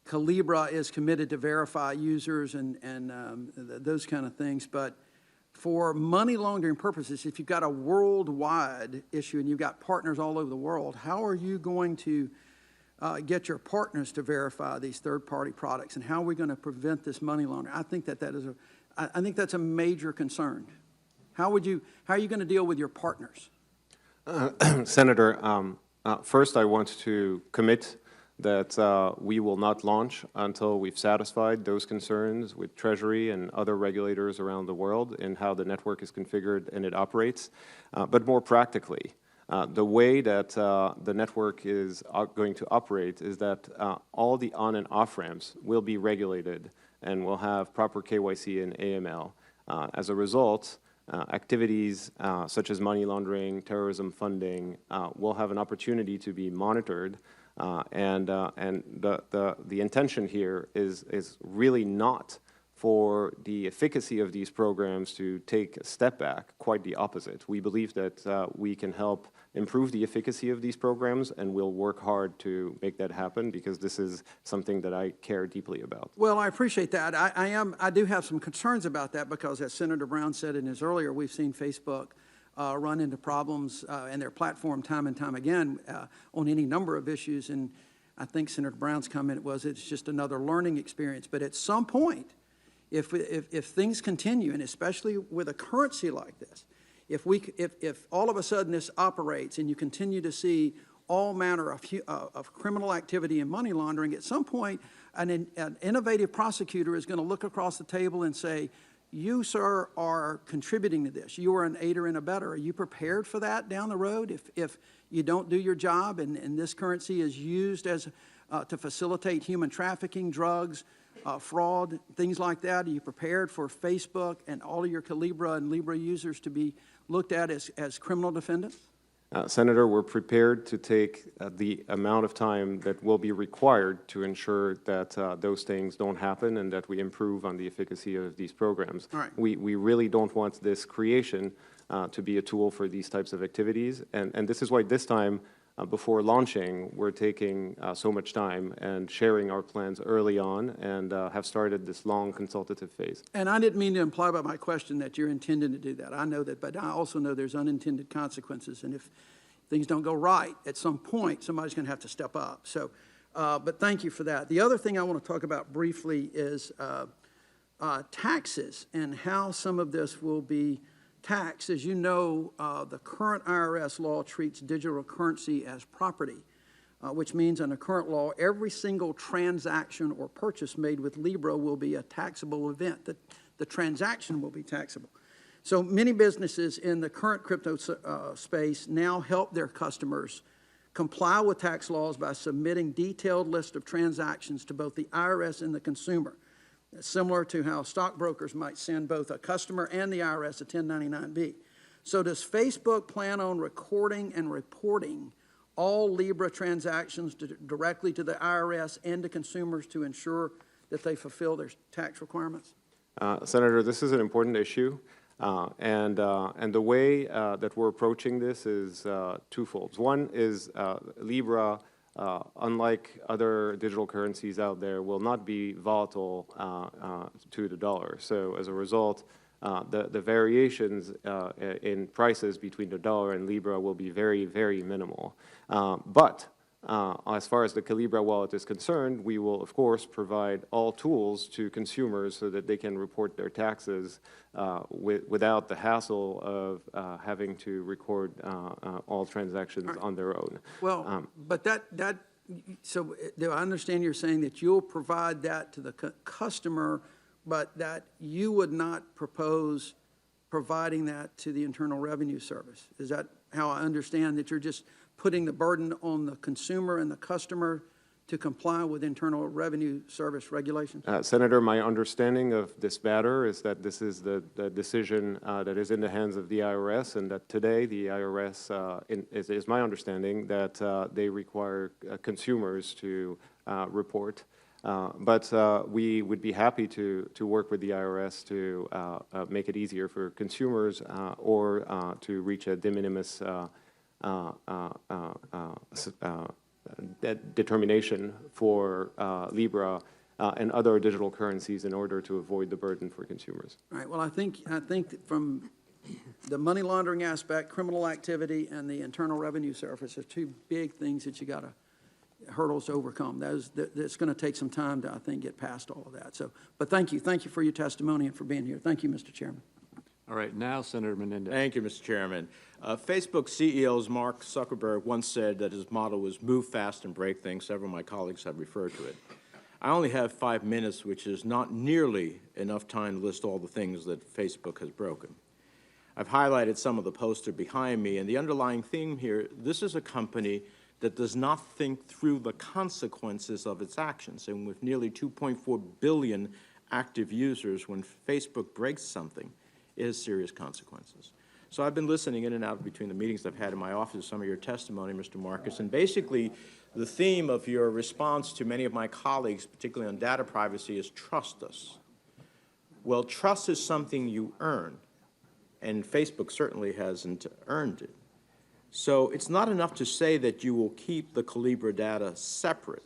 Speaker 16: Calibra is committed to verify users and those kind of things, but for money laundering purposes, if you've got a worldwide issue and you've got partners all over the world, how are you going to get your partners to verify these third-party products, and how are we going to prevent this money laundering? I think I think that's a major concern. How are you going to deal with your partners?
Speaker 3: Senator, first I want to commit that we will not launch until we've satisfied those concerns with Treasury and other regulators around the world in how the network is configured and it operates. But more practically, the way that the network is going to operate is that all the on and off ramps will be regulated and will have proper KYC and AML. As a result, activities such as money laundering, terrorism funding will have an opportunity to be monitored. And the intention here is really not for the efficacy of these programs to take a step back, quite the opposite. We believe that we can help improve the efficacy of these programs, and we'll work hard to make that happen, because this is something that I care deeply about.
Speaker 16: Well, I appreciate that. I do have some concerns about that, because as Senator Brown said in his earlier, we've seen Facebook run into problems in their platform time and time again on any number of issues. And I think Senator Brown's comment was it's just another learning experience. But at some point, if things continue, and especially with a currency like this, if all of a sudden this operates and you continue to see all manner of criminal activity and money laundering, at some point an innovative prosecutor is going to look across the table and say, you, sir, are contributing to this. You are an aider and abetter. Are you prepared for that down the road if you don't do your job and this currency is used as to facilitate human trafficking, drugs, fraud, things like that? Are you prepared for Facebook and all of your Calibra and Libre users to be looked at as criminal defendants?
Speaker 3: Senator, we're prepared to take the amount of time that will be required to ensure that those things don't happen and that we improve on the efficacy of these programs.
Speaker 16: All right.
Speaker 3: We really don't want this creation to be a tool for these types of activities. And this is why this time, before launching, we're taking so much time and sharing our plans early on, and have started this long consultative phase.
Speaker 16: And I didn't mean to imply by my question that you're intending to do that. I know that, but I also know there's unintended consequences. And if things don't go right, at some point, somebody's going to have to step up. So But thank you for that. The other thing I want to talk about briefly is taxes and how some of this will be taxed. As you know, the current IRS law treats digital currency as property, which means under current law, every single transaction or purchase made with Libra will be a taxable event. The transaction will be taxable. So many businesses in the current crypto space now help their customers comply with tax laws by submitting detailed list of transactions to both the IRS and the consumer, similar to how stockbrokers might send both a customer and the IRS a 1099-B. So does Facebook plan on recording and reporting all Libra transactions directly to the IRS and to consumers to ensure that they fulfill their tax requirements?
Speaker 3: Senator, this is an important issue. And the way that we're approaching this is twofold. One is Libra, unlike other digital currencies out there, will not be volatile to the dollar. So as a result, the variations in prices between the dollar and Libra will be very, very minimal. But as far as the Calibra wallet is concerned, we will, of course, provide all tools to consumers so that they can report their taxes without the hassle of having to record all transactions on their own.
Speaker 16: Well, but so do I understand you're saying that you'll provide that to the customer, but that you would not propose providing that to the Internal Revenue Service? Is that how I understand that you're just putting the burden on the consumer and the customer to comply with Internal Revenue Service regulations?
Speaker 3: Senator, my understanding of this matter is that this is the decision that is in the hands of the IRS, and that today the IRS, is my understanding, that they require consumers to report. But we would be happy to work with the IRS to make it easier for consumers or to reach a de minimis determination for Libra and other digital currencies in order to avoid the burden for consumers.
Speaker 16: All right. Well, I think that from the money laundering aspect, criminal activity, and the Internal Revenue Service are two big things that you got to hurdles to overcome. It's going to take some time to, I think, get past all of that. So, but thank you for your testimony and for being here. Thank you, Mr. Chairman.
Speaker 1: All right, now Senator Menendez.
Speaker 17: Thank you, Mr. Chairman. Facebook CEO Mark Zuckerberg once said that his motto was move fast and break things. Several of my colleagues have referred to it. I only have 5 minutes, which is not nearly enough time to list all the things that Facebook has broken. I've highlighted some of the poster behind me, and the underlying theme here, this is a company that does not think through the consequences of its actions. And with nearly 2.4 billion active users, when Facebook breaks something, it has serious consequences. So I've been listening in and out between the meetings I've had in my office, some of your testimony, Mr. Marcus, and basically the theme of your response to many of my colleagues, particularly on data privacy, is trust us. Well, trust is something you earn, and Facebook certainly hasn't earned it. So it's not enough to say that you will keep the Calibra data separate.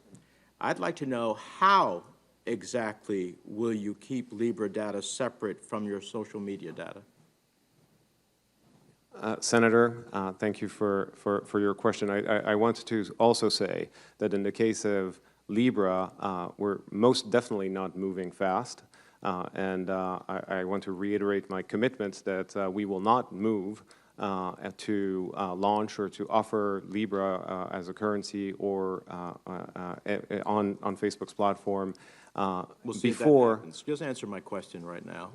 Speaker 17: I'd like to know how exactly will you keep Libra data separate from your social media data?
Speaker 3: Senator, thank you for your question. I want to also say that in the case of Libra, we're most definitely not moving fast. And I want to reiterate my commitments that we will not move to launch or to offer Libra as a currency or on Facebook's platform
Speaker 17: We'll see
Speaker 3: before.
Speaker 17: if that happens. Just answer my question right now.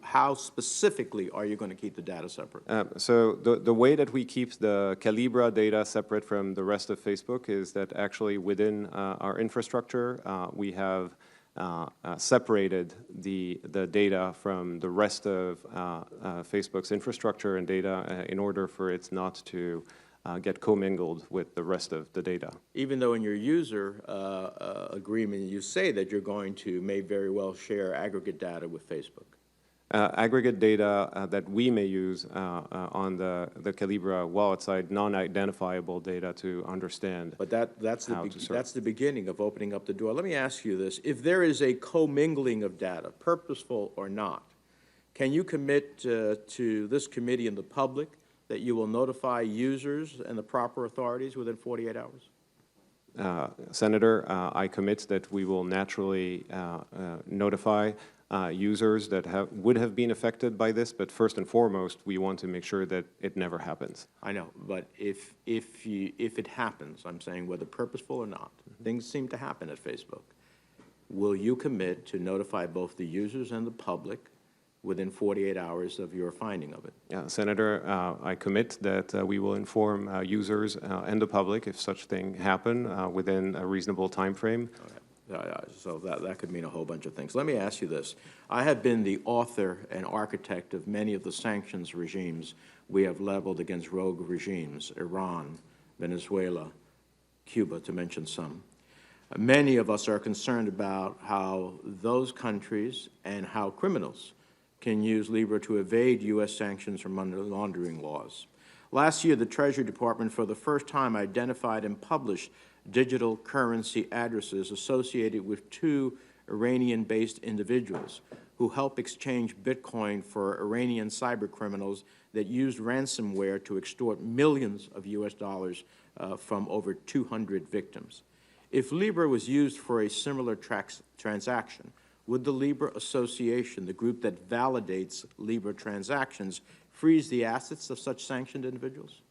Speaker 17: How specifically are you going to keep the data separate?
Speaker 3: So the way that we keep the Calibra data separate from the rest of Facebook is that actually within our infrastructure, we have separated the data from the rest of Facebook's infrastructure and data in order for it not to get commingled with the rest of the data.
Speaker 17: Even though in your user agreement you say that you're going to may very well share aggregate data with Facebook.
Speaker 3: Aggregate data that we may use on the Calibra wallet side, non-identifiable data to understand.
Speaker 17: But that's the beginning of opening up the door. Let me ask you this. If there is a commingling of data, purposeful or not, can you commit to this committee and the public that you will notify users and the proper authorities within 48 hours?
Speaker 3: Senator, I commit that we will naturally notify users that would have been affected by this, but first and foremost, we want to make sure that it never happens.
Speaker 17: I know, but if it happens, I'm saying whether purposeful or not, things seem to happen at Facebook. Will you commit to notify both the users and the public within 48 hours of your finding of it?
Speaker 3: Yeah, Senator, I commit that we will inform users and the public if such thing happen within a reasonable time frame.
Speaker 17: So that could mean a whole bunch of things. Let me ask you this. I have been the author and architect of many of the sanctions regimes we have leveled against rogue regimes, Iran, Venezuela, Cuba, to mention some. Many of us are concerned about how those countries and how criminals can use Libra to evade U.S. sanctions or money laundering laws. Last year, the Treasury Department for the first time identified and published digital currency addresses associated with 2 Iranian-based individuals who helped exchange Bitcoin for Iranian cyber criminals that used ransomware to extort millions of U.S. dollars from over 200 victims. If Libra was used for a similar transaction, would the Libra Association, the group that validates Libra transactions, freeze the assets of such sanctioned individuals?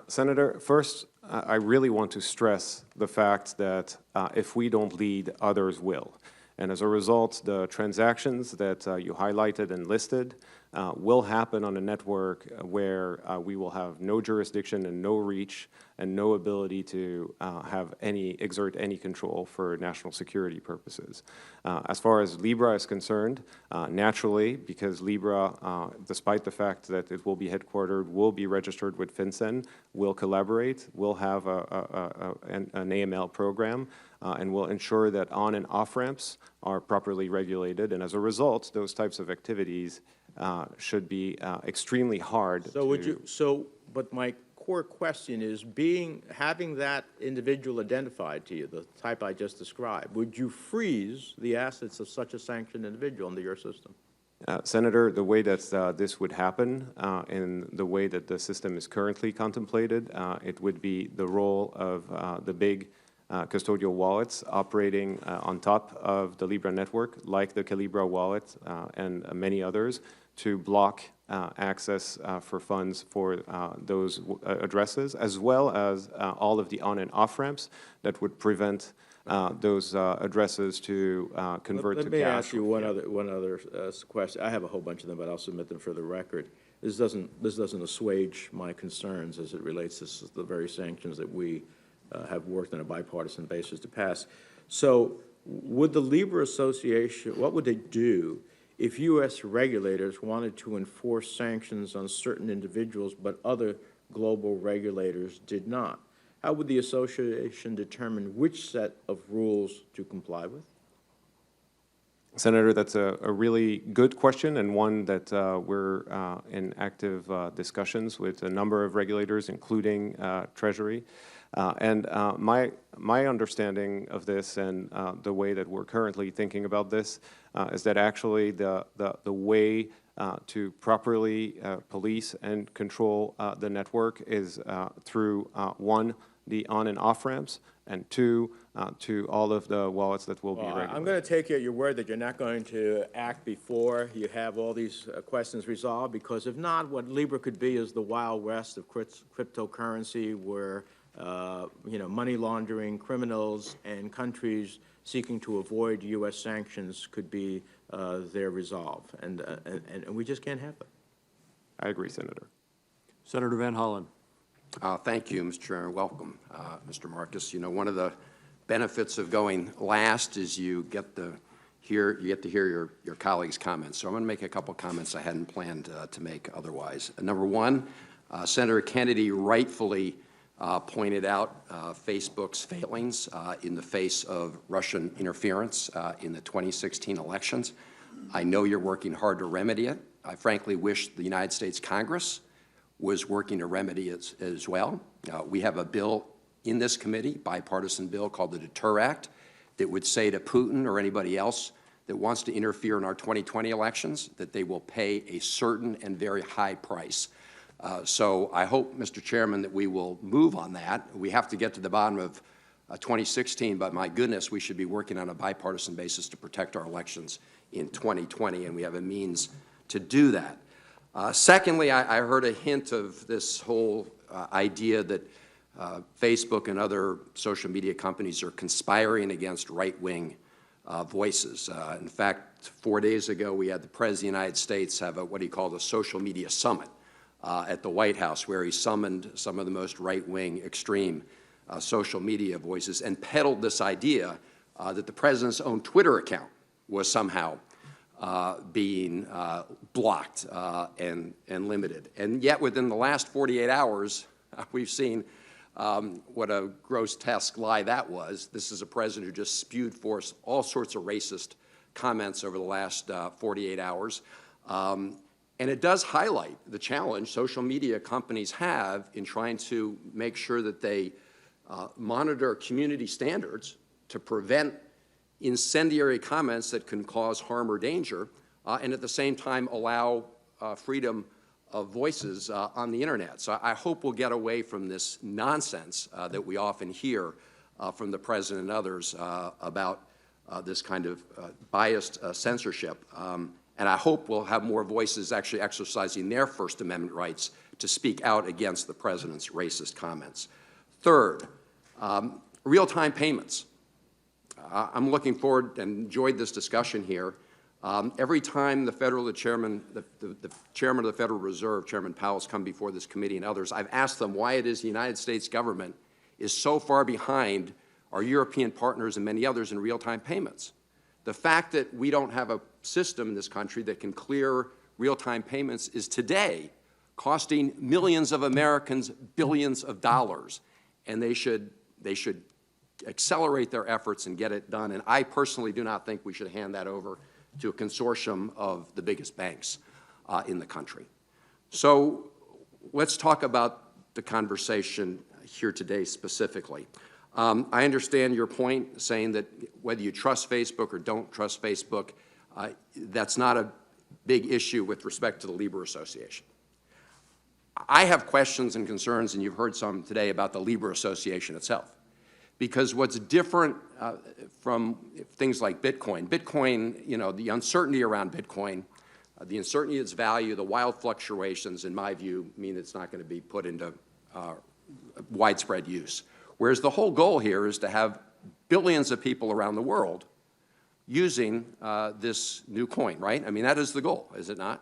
Speaker 3: Senator, first, I really want to stress the fact that if we don't lead, others will. And as a result, the transactions that you highlighted and listed will happen on a network where we will have no jurisdiction and no reach and no ability to exert any control for national security purposes. As far as Libra is concerned, naturally, because Libra, despite the fact that it will be headquartered, will be registered with FinCEN, will collaborate, will have an AML program, and will ensure that on and off ramps are properly regulated. And as a result, those types of activities should be extremely hard.
Speaker 17: But my core question is, having that individual identified to you, the type I just described, would you freeze the assets of such a sanctioned individual under your system?
Speaker 3: Senator, the way that this would happen, in the way that the system is currently contemplated, it would be the role of the big custodial wallets operating on top of the Libra network, like the Calibra wallet and many others, to block access for funds for those addresses, as well as all of the on and off ramps that would prevent those addresses to convert to cash.
Speaker 17: Let me ask you one other question. I have a whole bunch of them, but I'll submit them for the record. This doesn't assuage my concerns as it relates to the very sanctions that we have worked on a bipartisan basis to pass. So would the Libra Association, what would they do if U.S. regulators wanted to enforce sanctions on certain individuals but other global regulators did not? How would the association determine which set of rules to comply with?
Speaker 3: Senator, that's a really good question, and one that we're in active discussions with a number of regulators, including Treasury. And my understanding of this and the way that we're currently thinking about this is that actually the way to properly police and control the network is through, one, the on and off ramps, and two, to all of the wallets that will be regulated.
Speaker 17: I'm going to take you at your word that you're not going to act before you have all these questions resolved, because if not, what Libra could be is the Wild West of cryptocurrency, where money laundering criminals and countries seeking to avoid U.S. sanctions could be their resolve, and we just can't have that.
Speaker 3: I agree, Senator.
Speaker 1: Senator Van Hollen.
Speaker 18: Thank you, Mr. Chairman. Welcome, Mr. Marcus. You know, one of the benefits of going last is you get to hear your colleagues' comments. So I'm going to make a couple comments I hadn't planned to make otherwise. Number one, Senator Kennedy rightfully pointed out Facebook's failings in the face of Russian interference in the 2016 elections. I know you're working hard to remedy it. I frankly wish the United States Congress was working to remedy it as well. We have a bill in this committee, bipartisan bill called the Deter Act, that would say to Putin or anybody else that wants to interfere in our 2020 elections that they will pay a certain and very high price. So I hope, Mr. Chairman, that we will move on that. We have to get to the bottom of 2016, but my goodness, we should be working on a bipartisan basis to protect our elections in 2020, and we have a means to do that. Secondly, I heard a hint of this whole idea that Facebook and other social media companies are conspiring against right-wing voices. In fact, 4 days ago, we had the President of the United States have what he called a social media summit at the White House, where he summoned some of the most right-wing, extreme social media voices and peddled this idea that the President's own Twitter account was somehow being blocked and limited. And yet, within the last 48 hours, we've seen what a grotesque lie that was. This is a president who just spewed forth all sorts of racist comments over the last 48 hours. And it does highlight the challenge social media companies have in trying to make sure that they monitor community standards to prevent incendiary comments that can cause harm or danger, and at the same time allow freedom of voices on the internet. So I hope we'll get away from this nonsense that we often hear from the President and others about this kind of biased censorship. And I hope we'll have more voices actually exercising their First Amendment rights to speak out against the President's racist comments. Third, real-time payments. I'm looking forward and enjoyed this discussion here. Every time the chairman of the Federal Reserve, Chairman Powell, has come before this committee and others, I've asked them why it is the United States government is so far behind our European partners and many others in real-time payments. The fact that we don't have a system in this country that can clear real-time payments is today costing millions of Americans billions of dollars, and they should accelerate their efforts and get it done. And I personally do not think we should hand that over to a consortium of the biggest banks in the country. So let's talk about the conversation here today specifically. I understand your point saying that whether you trust Facebook or don't trust Facebook, that's not a big issue with respect to the Libre Association. I have questions and concerns, and you've heard some today, about the Libre Association itself. Because what's different from things like Bitcoin, you know, the uncertainty around Bitcoin, the uncertainty of its value, the wild fluctuations, in my view, mean it's not going to be put into widespread use. Whereas the whole goal here is to have billions of people around the world using this new coin, right? I mean, that is the goal, is it not?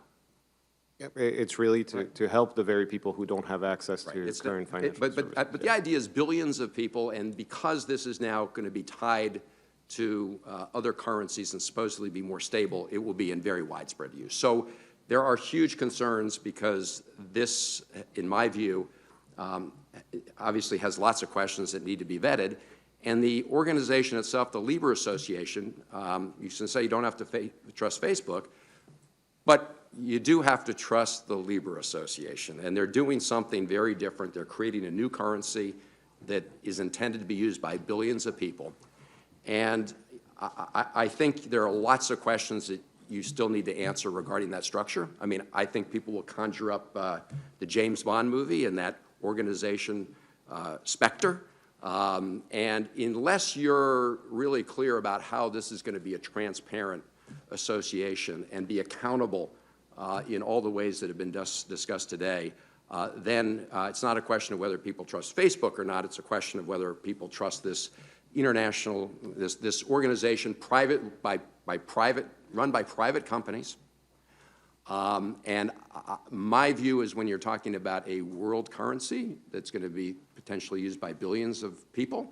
Speaker 3: It's really to help the very people who don't have access to current financial services.
Speaker 18: But the idea is billions of people, and because this is now going to be tied to other currencies and supposedly be more stable, it will be in very widespread use. So there are huge concerns because this, in my view, obviously has lots of questions that need to be vetted. And the organization itself, the Libre Association, you can say you don't have to trust Facebook, but you do have to trust the Libre Association, and they're doing something very different. They're creating a new currency that is intended to be used by billions of people. And I think there are lots of questions that you still need to answer regarding that structure. I mean, I think people will conjure up the James Bond movie and that organization Spectre. And unless you're really clear about how this is going to be a transparent association and be accountable in all the ways that have been discussed today, then it's not a question of whether people trust Facebook or not. It's a question of whether people trust this international, this organization, run by private companies. And my view is when you're talking about a world currency that's going to be potentially used by billions of people,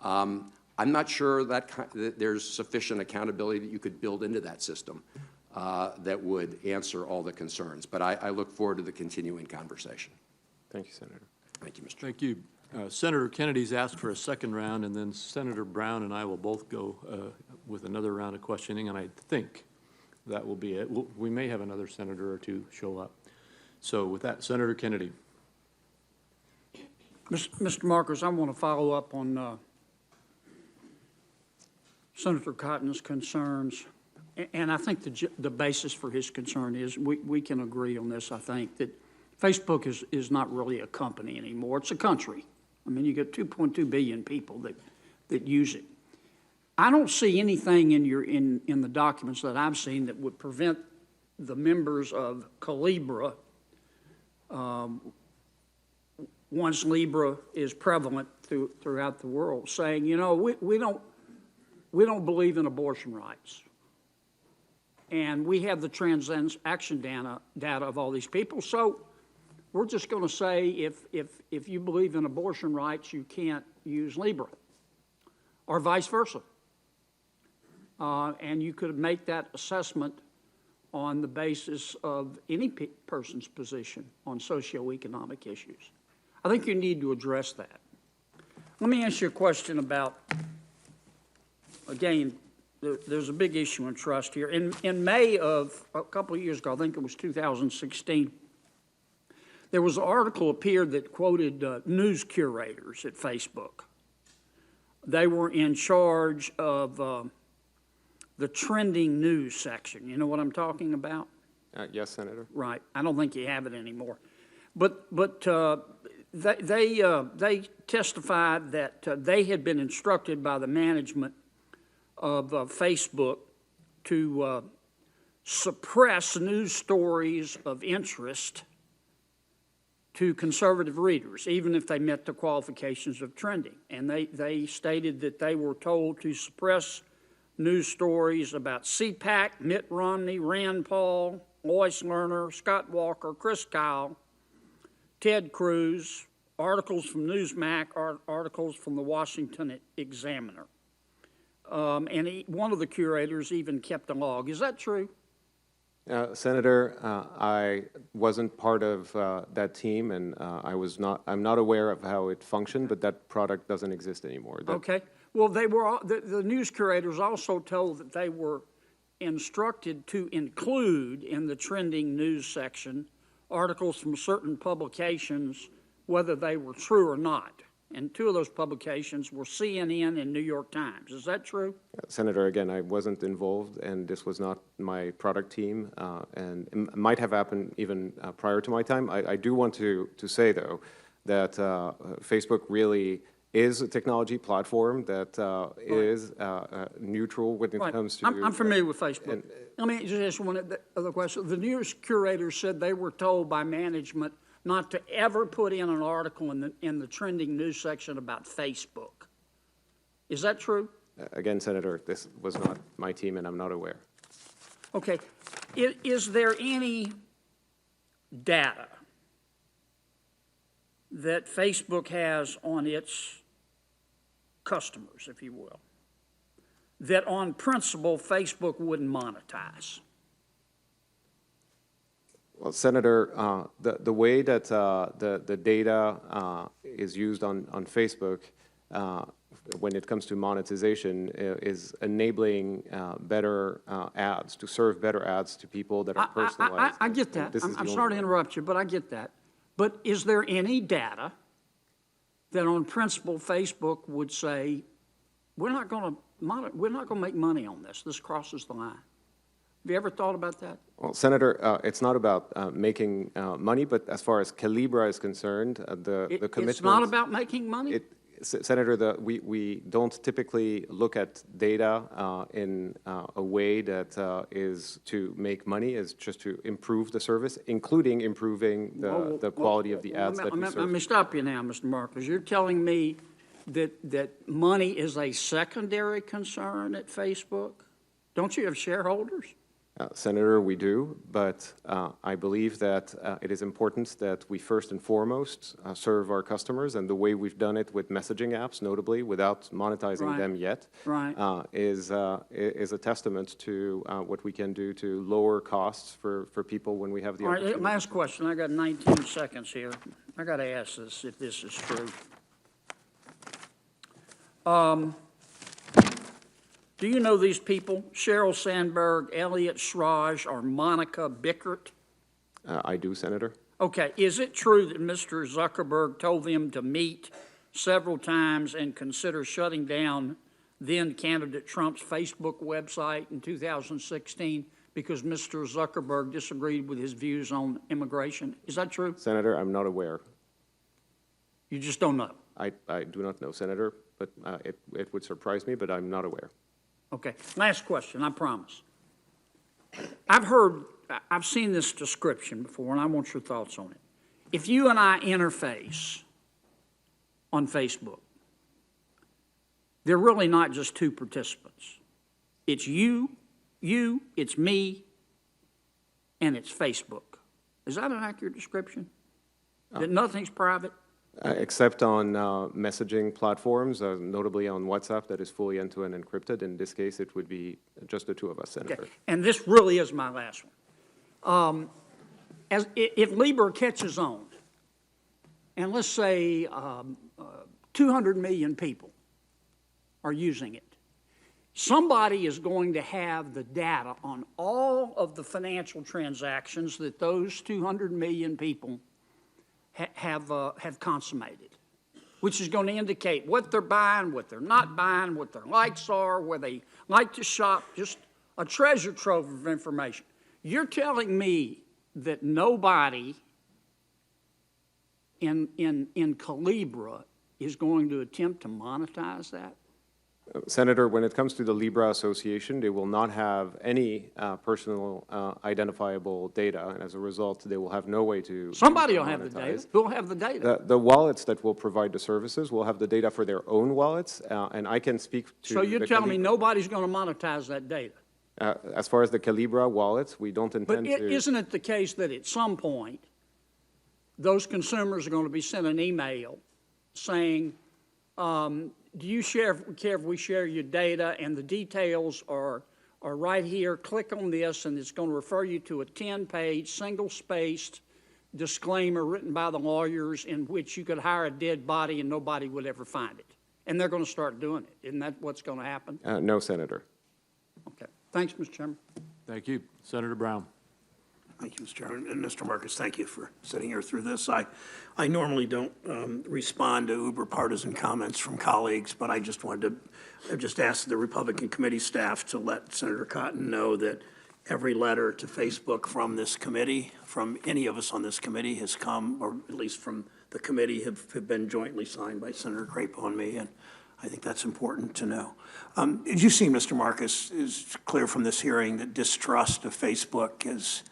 Speaker 18: I'm not sure that there's sufficient accountability that you could build into that system that would answer all the concerns. But I look forward to the continuing conversation.
Speaker 3: Thank you, Senator.
Speaker 18: Thank you, Mr.
Speaker 1: Thank you. Senator Kennedy's asked for a second round, and then Senator Brown and I will both go with another round of questioning, and I think that will be it. We may have another senator or two show up. So with that, Senator Kennedy.
Speaker 10: Mr. Marcus, I want to follow up on Senator Cotton's concerns. And I think the basis for his concern is we can agree on this, I think, that Facebook is not really a company anymore. It's a country. I mean, you get 2.2 billion people that use it. I don't see anything in the documents that I've seen that would prevent the members of Calibra, once Libra is prevalent throughout the world, saying, you know, we don't believe in abortion rights. And we have the transaction data of all these people, so we're just going to say if you believe in abortion rights, you can't use Libra, or vice versa. And you could make that assessment on the basis of any person's position on socioeconomic issues. I think you need to address that. Let me ask you a question about, again, there's a big issue in trust here. In May of a couple of years ago, I think it was 2016, there was an article appeared that quoted news curators at Facebook. They were in charge of the trending news section. You know what I'm talking about?
Speaker 3: Yes, Senator.
Speaker 10: Right. I don't think you have it anymore. But they testified that they had been instructed by the management of Facebook to suppress news stories of interest to conservative readers, even if they met the qualifications of trending. And they stated that they were told to suppress news stories about CPAC, Mitt Romney, Rand Paul, Lois Lerner, Scott Walker, Chris Kyle, Ted Cruz, articles from Newsmax, articles from the Washington Examiner. And one of the curators even kept a log. Is that true?
Speaker 3: Senator, I wasn't part of that team, and I'm not aware of how it functioned, but that product doesn't exist anymore.
Speaker 10: Okay. Well, the news curators also told that they were instructed to include in the trending news section articles from certain publications, whether they were true or not. And two of those publications were CNN and New York Times. Is that true?
Speaker 3: Senator, again, I wasn't involved, and this was not my product team, and it might have happened even prior to my time. I do want to say, though, that Facebook really is a technology platform that is neutral when it comes to...
Speaker 10: I'm familiar with Facebook. Let me just ask one other question. The news curators said they were told by management not to ever put in an article in the trending news section about Facebook. Is that true?
Speaker 3: Again, Senator, this was not my team, and I'm not aware.
Speaker 10: Okay. Is there any data that Facebook has on its customers, if you will, that on principle Facebook wouldn't monetize?
Speaker 3: Well, Senator, the way that the data is used on Facebook when it comes to monetization is enabling better ads, to serve better ads to people that are personalized.
Speaker 10: I get that. I'm sorry to interrupt you, but I get that. But is there any data that on principle Facebook would say, we're not going to make money on this. This crosses the line. Have you ever thought about that?
Speaker 3: Well, Senator, it's not about making money, but as far as Calibra is concerned, the commitment...
Speaker 10: It's not about making money?
Speaker 3: Senator, we don't typically look at data in a way that is to make money, is just to improve the service, including improving the quality of the ads that we serve.
Speaker 10: Let me stop you now, Mr. Marcus. You're telling me that money is a secondary concern at Facebook? Don't you have shareholders?
Speaker 3: Senator, we do, but I believe that it is important that we first and foremost serve our customers, and the way we've done it with messaging apps, notably, without monetizing them yet, is a testament to what we can do to lower costs for people when we have the opportunity.
Speaker 10: All right, last question. I got 19 seconds here. I got to ask this, if this is true. Do you know these people? Sheryl Sandberg, Elliot Schrage, or Monica Bickert?
Speaker 3: I do, Senator.
Speaker 10: Okay. Is it true that Mr. Zuckerberg told them to meet several times and consider shutting down then-candidate Trump's Facebook website in 2016 because Mr. Zuckerberg disagreed with his views on immigration? Is that true?
Speaker 3: Senator, I'm not aware.
Speaker 10: You just don't know?
Speaker 3: I do not know, Senator. but it would surprise me, but I'm not aware.
Speaker 10: Okay, last question, I promise. I've seen this description before, and I want your thoughts on it. If you and I interface on Facebook, they're really not just two participants. It's you, it's me, and it's Facebook. Is that an accurate description? That nothing's private?
Speaker 3: Except on messaging platforms, notably on WhatsApp, that is fully end-to-end encrypted. In this case, it would be just the two of us, Senator.
Speaker 10: Okay. And this really is my last one. If Libre catches on, and let's say 200 million people are using it, somebody is going to have the data on all of the financial transactions that those 200 million people have consummated, which is going to indicate what they're buying, what they're not buying, what their likes are, where they like to shop, just a treasure trove of information. You're telling me that nobody in Calibra is going to attempt to monetize that?
Speaker 3: Senator, when it comes to the Libra Association, they will not have any personal identifiable data, and as a result, they will have no way to
Speaker 10: Somebody will have the data. Who'll have the data?
Speaker 3: The wallets that will provide the services will have the data for their own wallets, and I can speak to.
Speaker 10: So you're telling me nobody's going to monetize that data?
Speaker 3: As far as the Calibra wallets, we don't intend
Speaker 10: But
Speaker 3: to.
Speaker 10: isn't it the case that at some point, those consumers are going to be sent an email saying, do you care if we share your data, and the details are right here, click on this, and it's going to refer you to a 10-page, single-spaced disclaimer written by the lawyers in which you could hire a dead body and nobody would ever find it. And they're going to start doing it. Isn't that what's going to happen?
Speaker 3: No, Senator.
Speaker 10: Okay. Thanks, Mr. Chairman.
Speaker 1: Thank you. Senator Brown.
Speaker 2: Thank you, Mr. Chairman. And Mr. Marcus, thank you for sitting here through this. I normally don't respond to uber partisan comments from colleagues, but I just wanted to just ask the Republican committee staff to let Senator Cotton know that every letter to Facebook from this committee, from any of us on this committee, has come, or at least from the committee, have been jointly signed by Senator Crapo and me, and I think that's important to know. As you see, Mr. Marcus, is clear from this hearing that distrust of Facebook is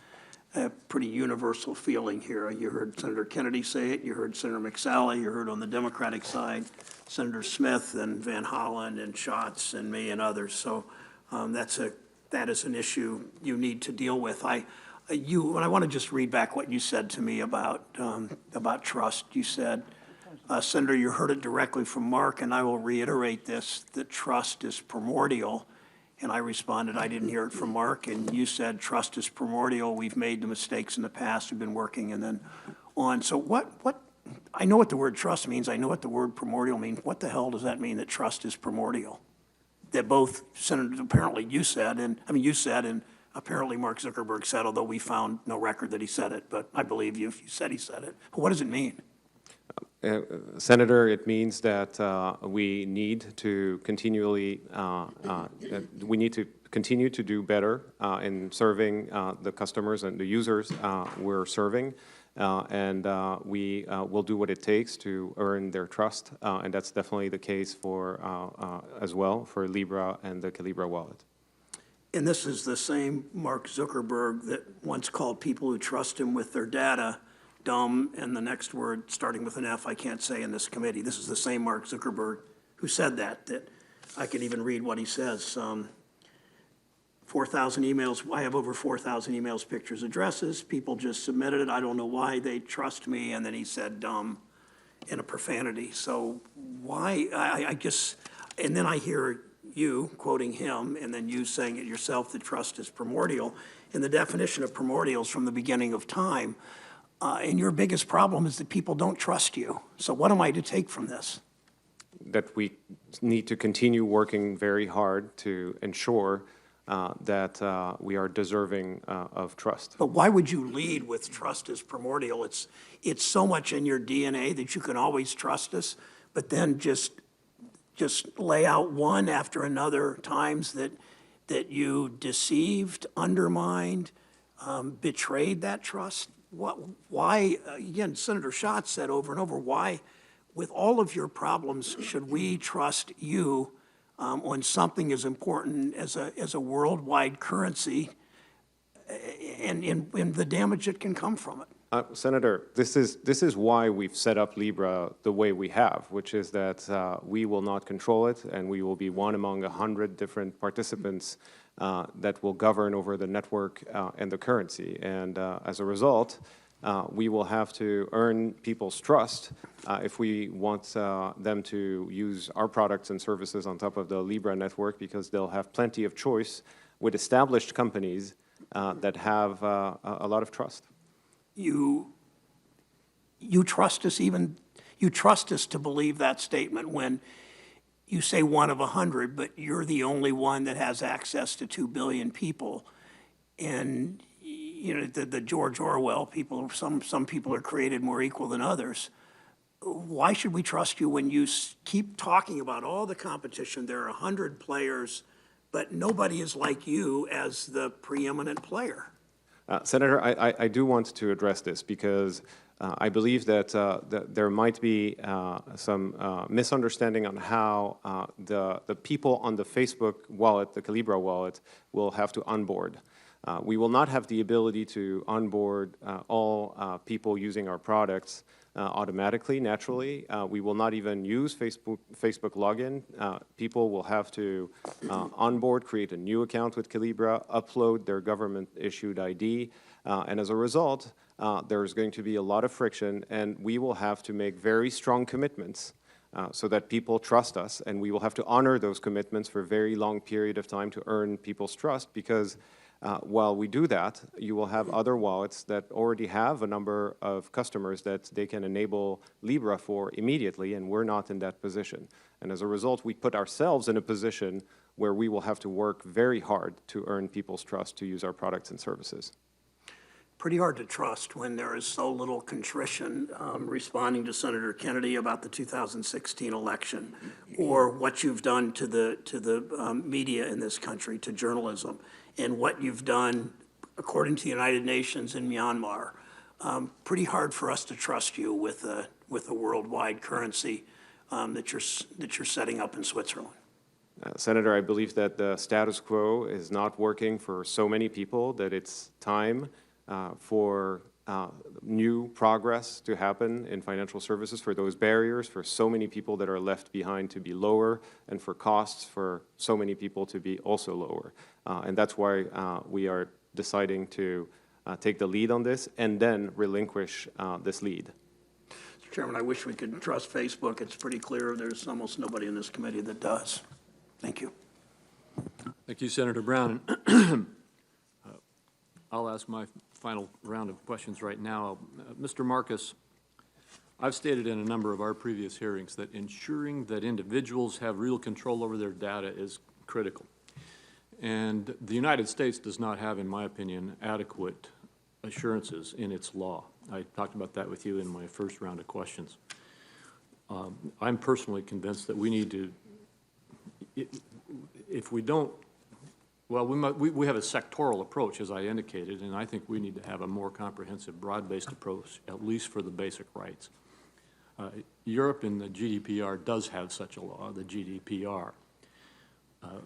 Speaker 2: a pretty universal feeling here. You heard Senator Kennedy say it, you heard Senator McSally, you heard on the Democratic side, Senator Smith and Van Hollen and Schatz and me and others. So that is an issue you need to deal with. And I want to just read back what you said to me about trust. You said, Senator, you heard it directly from Mark, and I will reiterate this, that trust is primordial. And I responded, I didn't hear it from Mark, and you said trust is primordial. We've made the mistakes in the past. We've been working, and then on. So I know what the word trust means. I know what the word primordial means. What the hell does that mean, that trust is primordial? That both senators, apparently you said, and apparently Mark Zuckerberg said, although we found no record that he said it, but I believe you if you said he said it. But what does it mean?
Speaker 3: Senator, it means that we need to continually, continue to do better in serving the customers and the users we're serving, and we will do what it takes to earn their trust, and that's definitely the case for as well for Libra and the Calibra wallet.
Speaker 2: And this is the same Mark Zuckerberg that once called people who trust him with their data dumb, and the next word starting with an F I can't say in this committee. This is the same Mark Zuckerberg who said that I could even read what he says. 4,000 emails, I have over 4,000 emails, pictures, addresses. People just submitted it. I don't know why they trust me. And then he said dumb in a profanity. So why, I guess, and then I hear you quoting him and then you saying it yourself that trust is primordial. And the definition of primordial is from the beginning of time. And your biggest problem is that people don't trust you. So what am I to take from this?
Speaker 3: That we need to continue working very hard to ensure that we are deserving of trust.
Speaker 2: But why would you lead with trust is primordial? It's so much in your DNA that you can always trust us, but then just lay out one after another times that you deceived, undermined, betrayed that trust. Why, again, Senator Schatz said over and over, why with all of your problems, should we trust you on something as important as a worldwide currency and the damage that can come from it?
Speaker 3: Senator, this is why we've set up Libra the way we have, which is that we will not control it, and we will be one among 100 different participants that will govern over the network and the currency. And as a result, we will have to earn people's trust if we want them to use our products and services on top of the Libra network, because they'll have plenty of choice with established companies that have a lot of trust.
Speaker 2: You trust us to believe that statement when you say one of 100, but you're the only one that has access to 2 billion people. And you know, the George Orwell people, some people are created more equal than others. Why should we trust you when you keep talking about all the competition? There are 100 players, but nobody is like you as the preeminent player.
Speaker 3: Senator, I do want to address this because I believe that there might be some misunderstanding on how the people on the Facebook wallet, the Calibra wallet, will have to onboard. We will not have the ability to onboard all people using our products automatically, naturally. We will not even use Facebook login. People will have to onboard, create a new account with Calibra, upload their government-issued ID, and as a result, there's going to be a lot of friction, and we will have to make very strong commitments so that people trust us, and we will have to honor those commitments for a very long period of time to earn people's trust, because while we do that, you will have other wallets that already have a number of customers that they can enable Libra for immediately, and we're not in that position. And as a result, we put ourselves in a position where we will have to work very hard to earn people's trust to use our products and services.
Speaker 2: Pretty hard to trust when there is so little contrition responding to Senator Kennedy about the 2016 election, or what you've done to the media in this country, to journalism, and what you've done, according to the United Nations, in Myanmar. Pretty hard for us to trust you with a worldwide currency that you're setting up in Switzerland.
Speaker 3: Senator, I believe that the status quo is not working for so many people that it's time for new progress to happen in financial services, for those barriers for so many people that are left behind to be lower, and for costs for so many people to be also lower. And that's why we are deciding to take the lead on this and then relinquish this lead.
Speaker 2: Mr. Chairman, I wish we could trust Facebook. It's pretty clear there's almost nobody in this committee that does. Thank you.
Speaker 1: Thank you, Senator Brown. I'll ask my final round of questions right now. Mr. Marcus, I've stated in a number of our previous hearings that ensuring that individuals have real control over their data is critical. And the United States does not have, in my opinion, adequate assurances in its law. I talked about that with you in my first round of questions. I'm personally convinced that we need to, if we don't, well, we have a sectoral approach, as I indicated, and I think we need to have a more comprehensive, broad-based approach, at least for the basic rights. Europe in the GDPR does have such a law, the GDPR.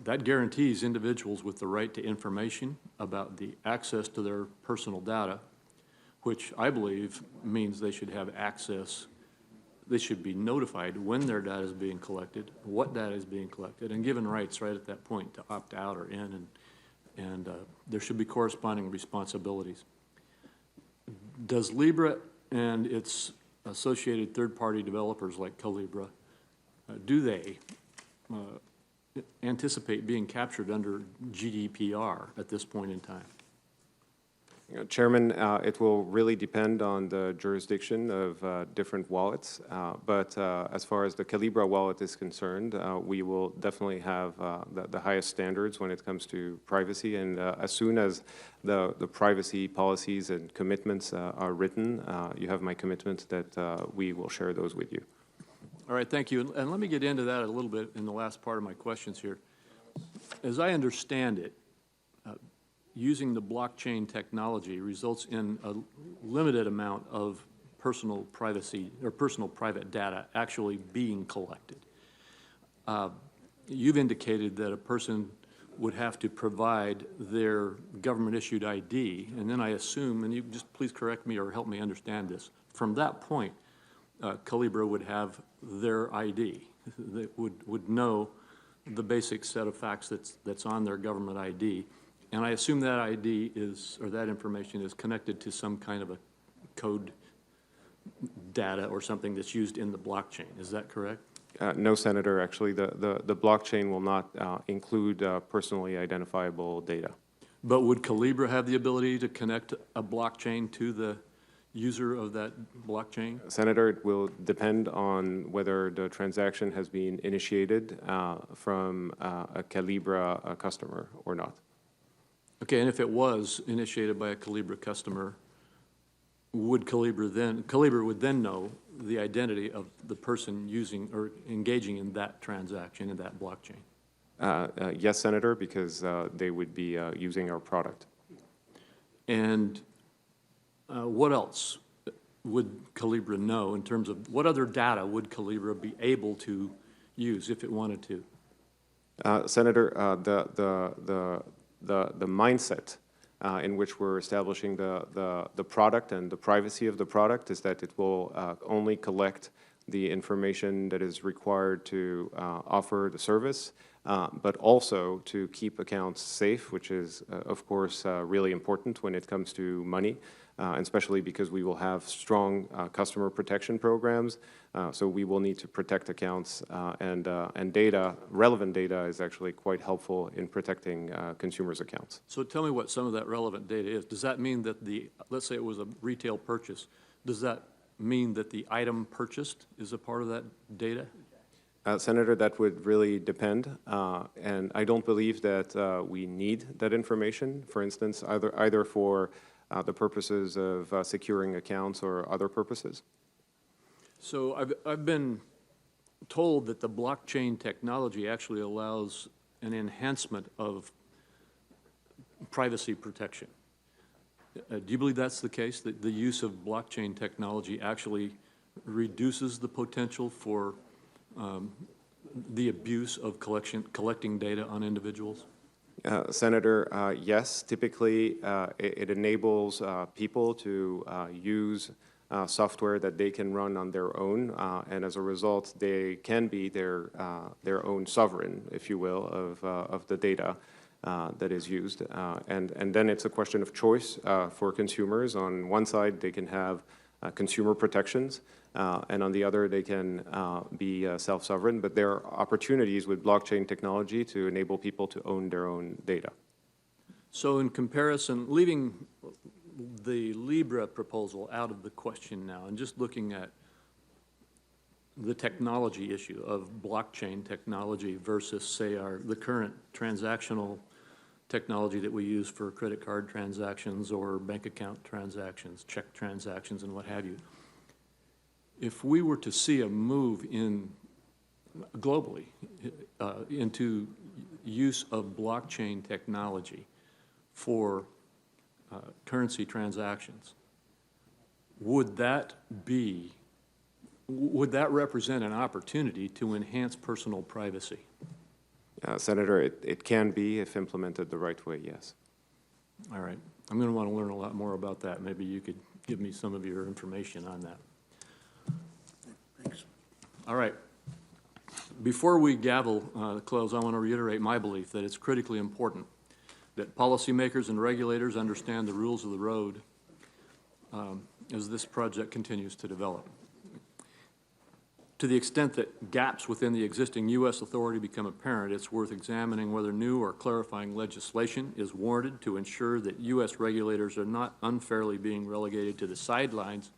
Speaker 1: That guarantees individuals with the right to information about the access to their personal data, which I believe means they should have access, they should be notified when their data is being collected, what data is being collected, and given rights right at that point to opt out or in, and there should be corresponding responsibilities. Does Libre and its associated third-party developers like Calibra, do they anticipate being captured under GDPR at this point in time?
Speaker 3: Chairman, it will really depend on the jurisdiction of different wallets, but as far as the Calibra wallet is concerned, we will definitely have the highest standards when it comes to privacy, and as soon as the privacy policies and commitments are written, you have my commitment that we will share those with you.
Speaker 1: All right, thank you. And let me get into that a little bit in the last part of my questions here. As I understand it, using the blockchain technology results in a limited amount of personal privacy or personal private data actually being collected. You've indicated that a person would have to provide their government-issued ID, and then I assume, and you just please correct me or help me understand this, from that point, Calibra would have their ID, that would know the basic set of facts that's on their government ID, and I assume that ID is, or that information is connected to some kind of a code data or something that's used in the blockchain. Is that correct?
Speaker 3: No, Senator. Actually, the blockchain will not include personally identifiable data.
Speaker 1: But would Calibra have the ability to connect a blockchain to the user of that blockchain?
Speaker 3: Senator, it will depend on whether the transaction has been initiated from a Calibra customer or not.
Speaker 1: Okay, and if it was initiated by a Calibra customer, would Calibra would then know the identity of the person using or engaging in that transaction in that blockchain?
Speaker 3: Yes, Senator, because they would be using our product.
Speaker 1: And what else would Calibra know in terms of what other data would Calibra be able to use if it wanted to?
Speaker 3: Senator, the mindset in which we're establishing the product and the privacy of the product is that it will only collect the information that is required to offer the service, but also to keep accounts safe, which is, of course, really important when it comes to money, and especially because we will have strong customer protection programs. So we will need to protect accounts, and data, relevant data, is actually quite helpful in protecting consumers' accounts.
Speaker 1: So tell me what some of that relevant data is. Does that mean that let's say it was a retail purchase, does that mean that the item purchased is a part of that data?
Speaker 3: Senator, that would really depend, and I don't believe that we need that information, for instance, either for the purposes of securing accounts or other purposes.
Speaker 1: So I've been told that the blockchain technology actually allows an enhancement of privacy protection. Do you believe that's the case, that the use of blockchain technology actually reduces the potential for the abuse of collecting data on individuals?
Speaker 3: Senator, yes. Typically, it enables people to use software that they can run on their own, and as a result, they can be their own sovereign, if you will, of the data that is used. And then it's a question of choice for consumers. On one side, they can have consumer protections, and on the other, they can be self-sovereign. But there are opportunities with blockchain technology to enable people to own their own data.
Speaker 1: So in comparison, leaving the Libra proposal out of the question now and just looking at the technology issue of blockchain technology versus, say, the current transactional technology that we use for credit card transactions or bank account transactions, check transactions, and what have you. If we were to see a move globally into use of blockchain technology for currency transactions, would that represent an opportunity to enhance personal privacy?
Speaker 3: Senator, it can be if implemented the right way, yes.
Speaker 1: All right. I'm going to want to learn a lot more about that. Maybe you could give me some of your information on that.
Speaker 2: Thanks.
Speaker 1: All right. Before we gavel close, I want to reiterate my belief that it's critically important that policymakers and regulators understand the rules of the road as this project continues to develop. To the extent that gaps within the existing U.S. authority become apparent, it's worth examining whether new or clarifying legislation is warranted to ensure that U.S. regulators are not unfairly being relegated to the sidelines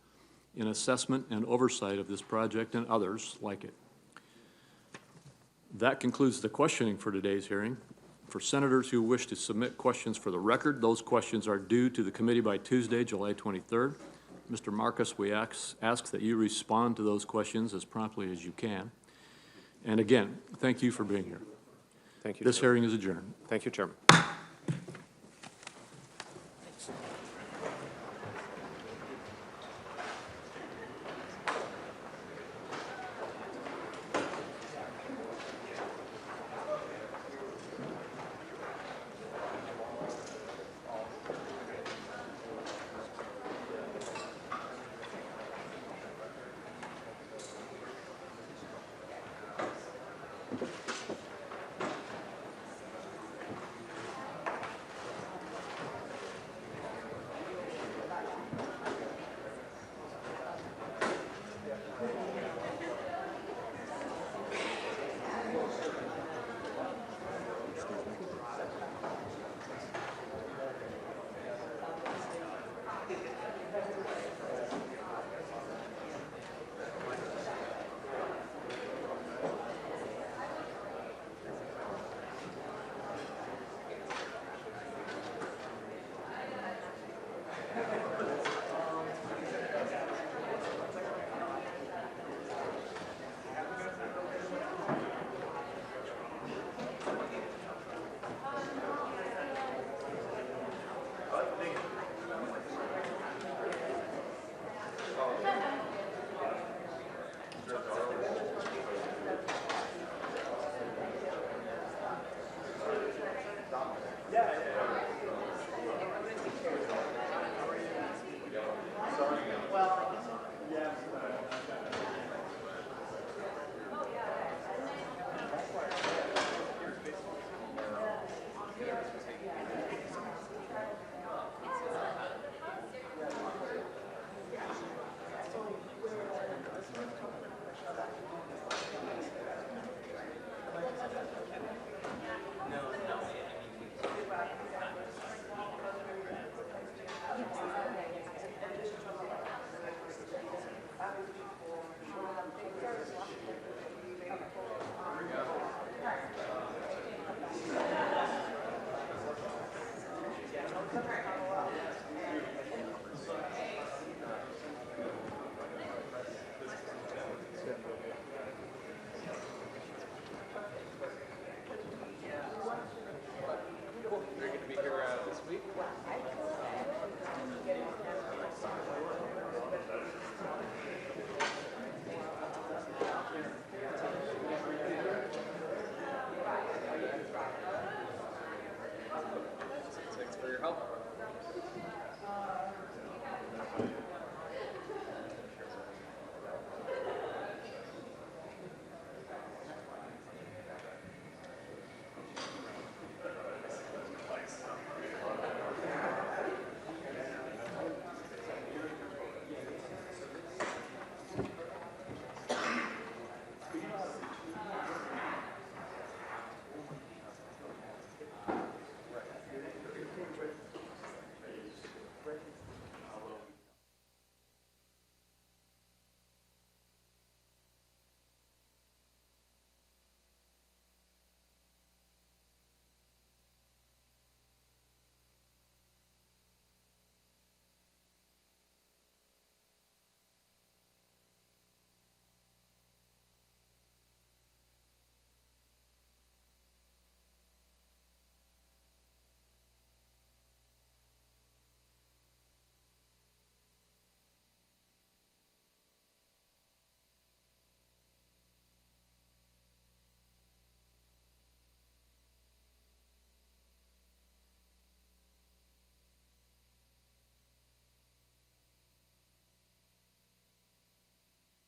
Speaker 1: in assessment and oversight of this project and others like it. That concludes the questioning for today's hearing. For senators who wish to submit questions for the record, those questions are due to the committee by Tuesday, July 23rd. Mr. Marcus, we ask that you respond to those questions as promptly as you can. And again, thank you for being here.
Speaker 3: Thank you.
Speaker 1: This hearing is adjourned.
Speaker 3: Thank you, Chairman.
Speaker 19: Thanks for your help.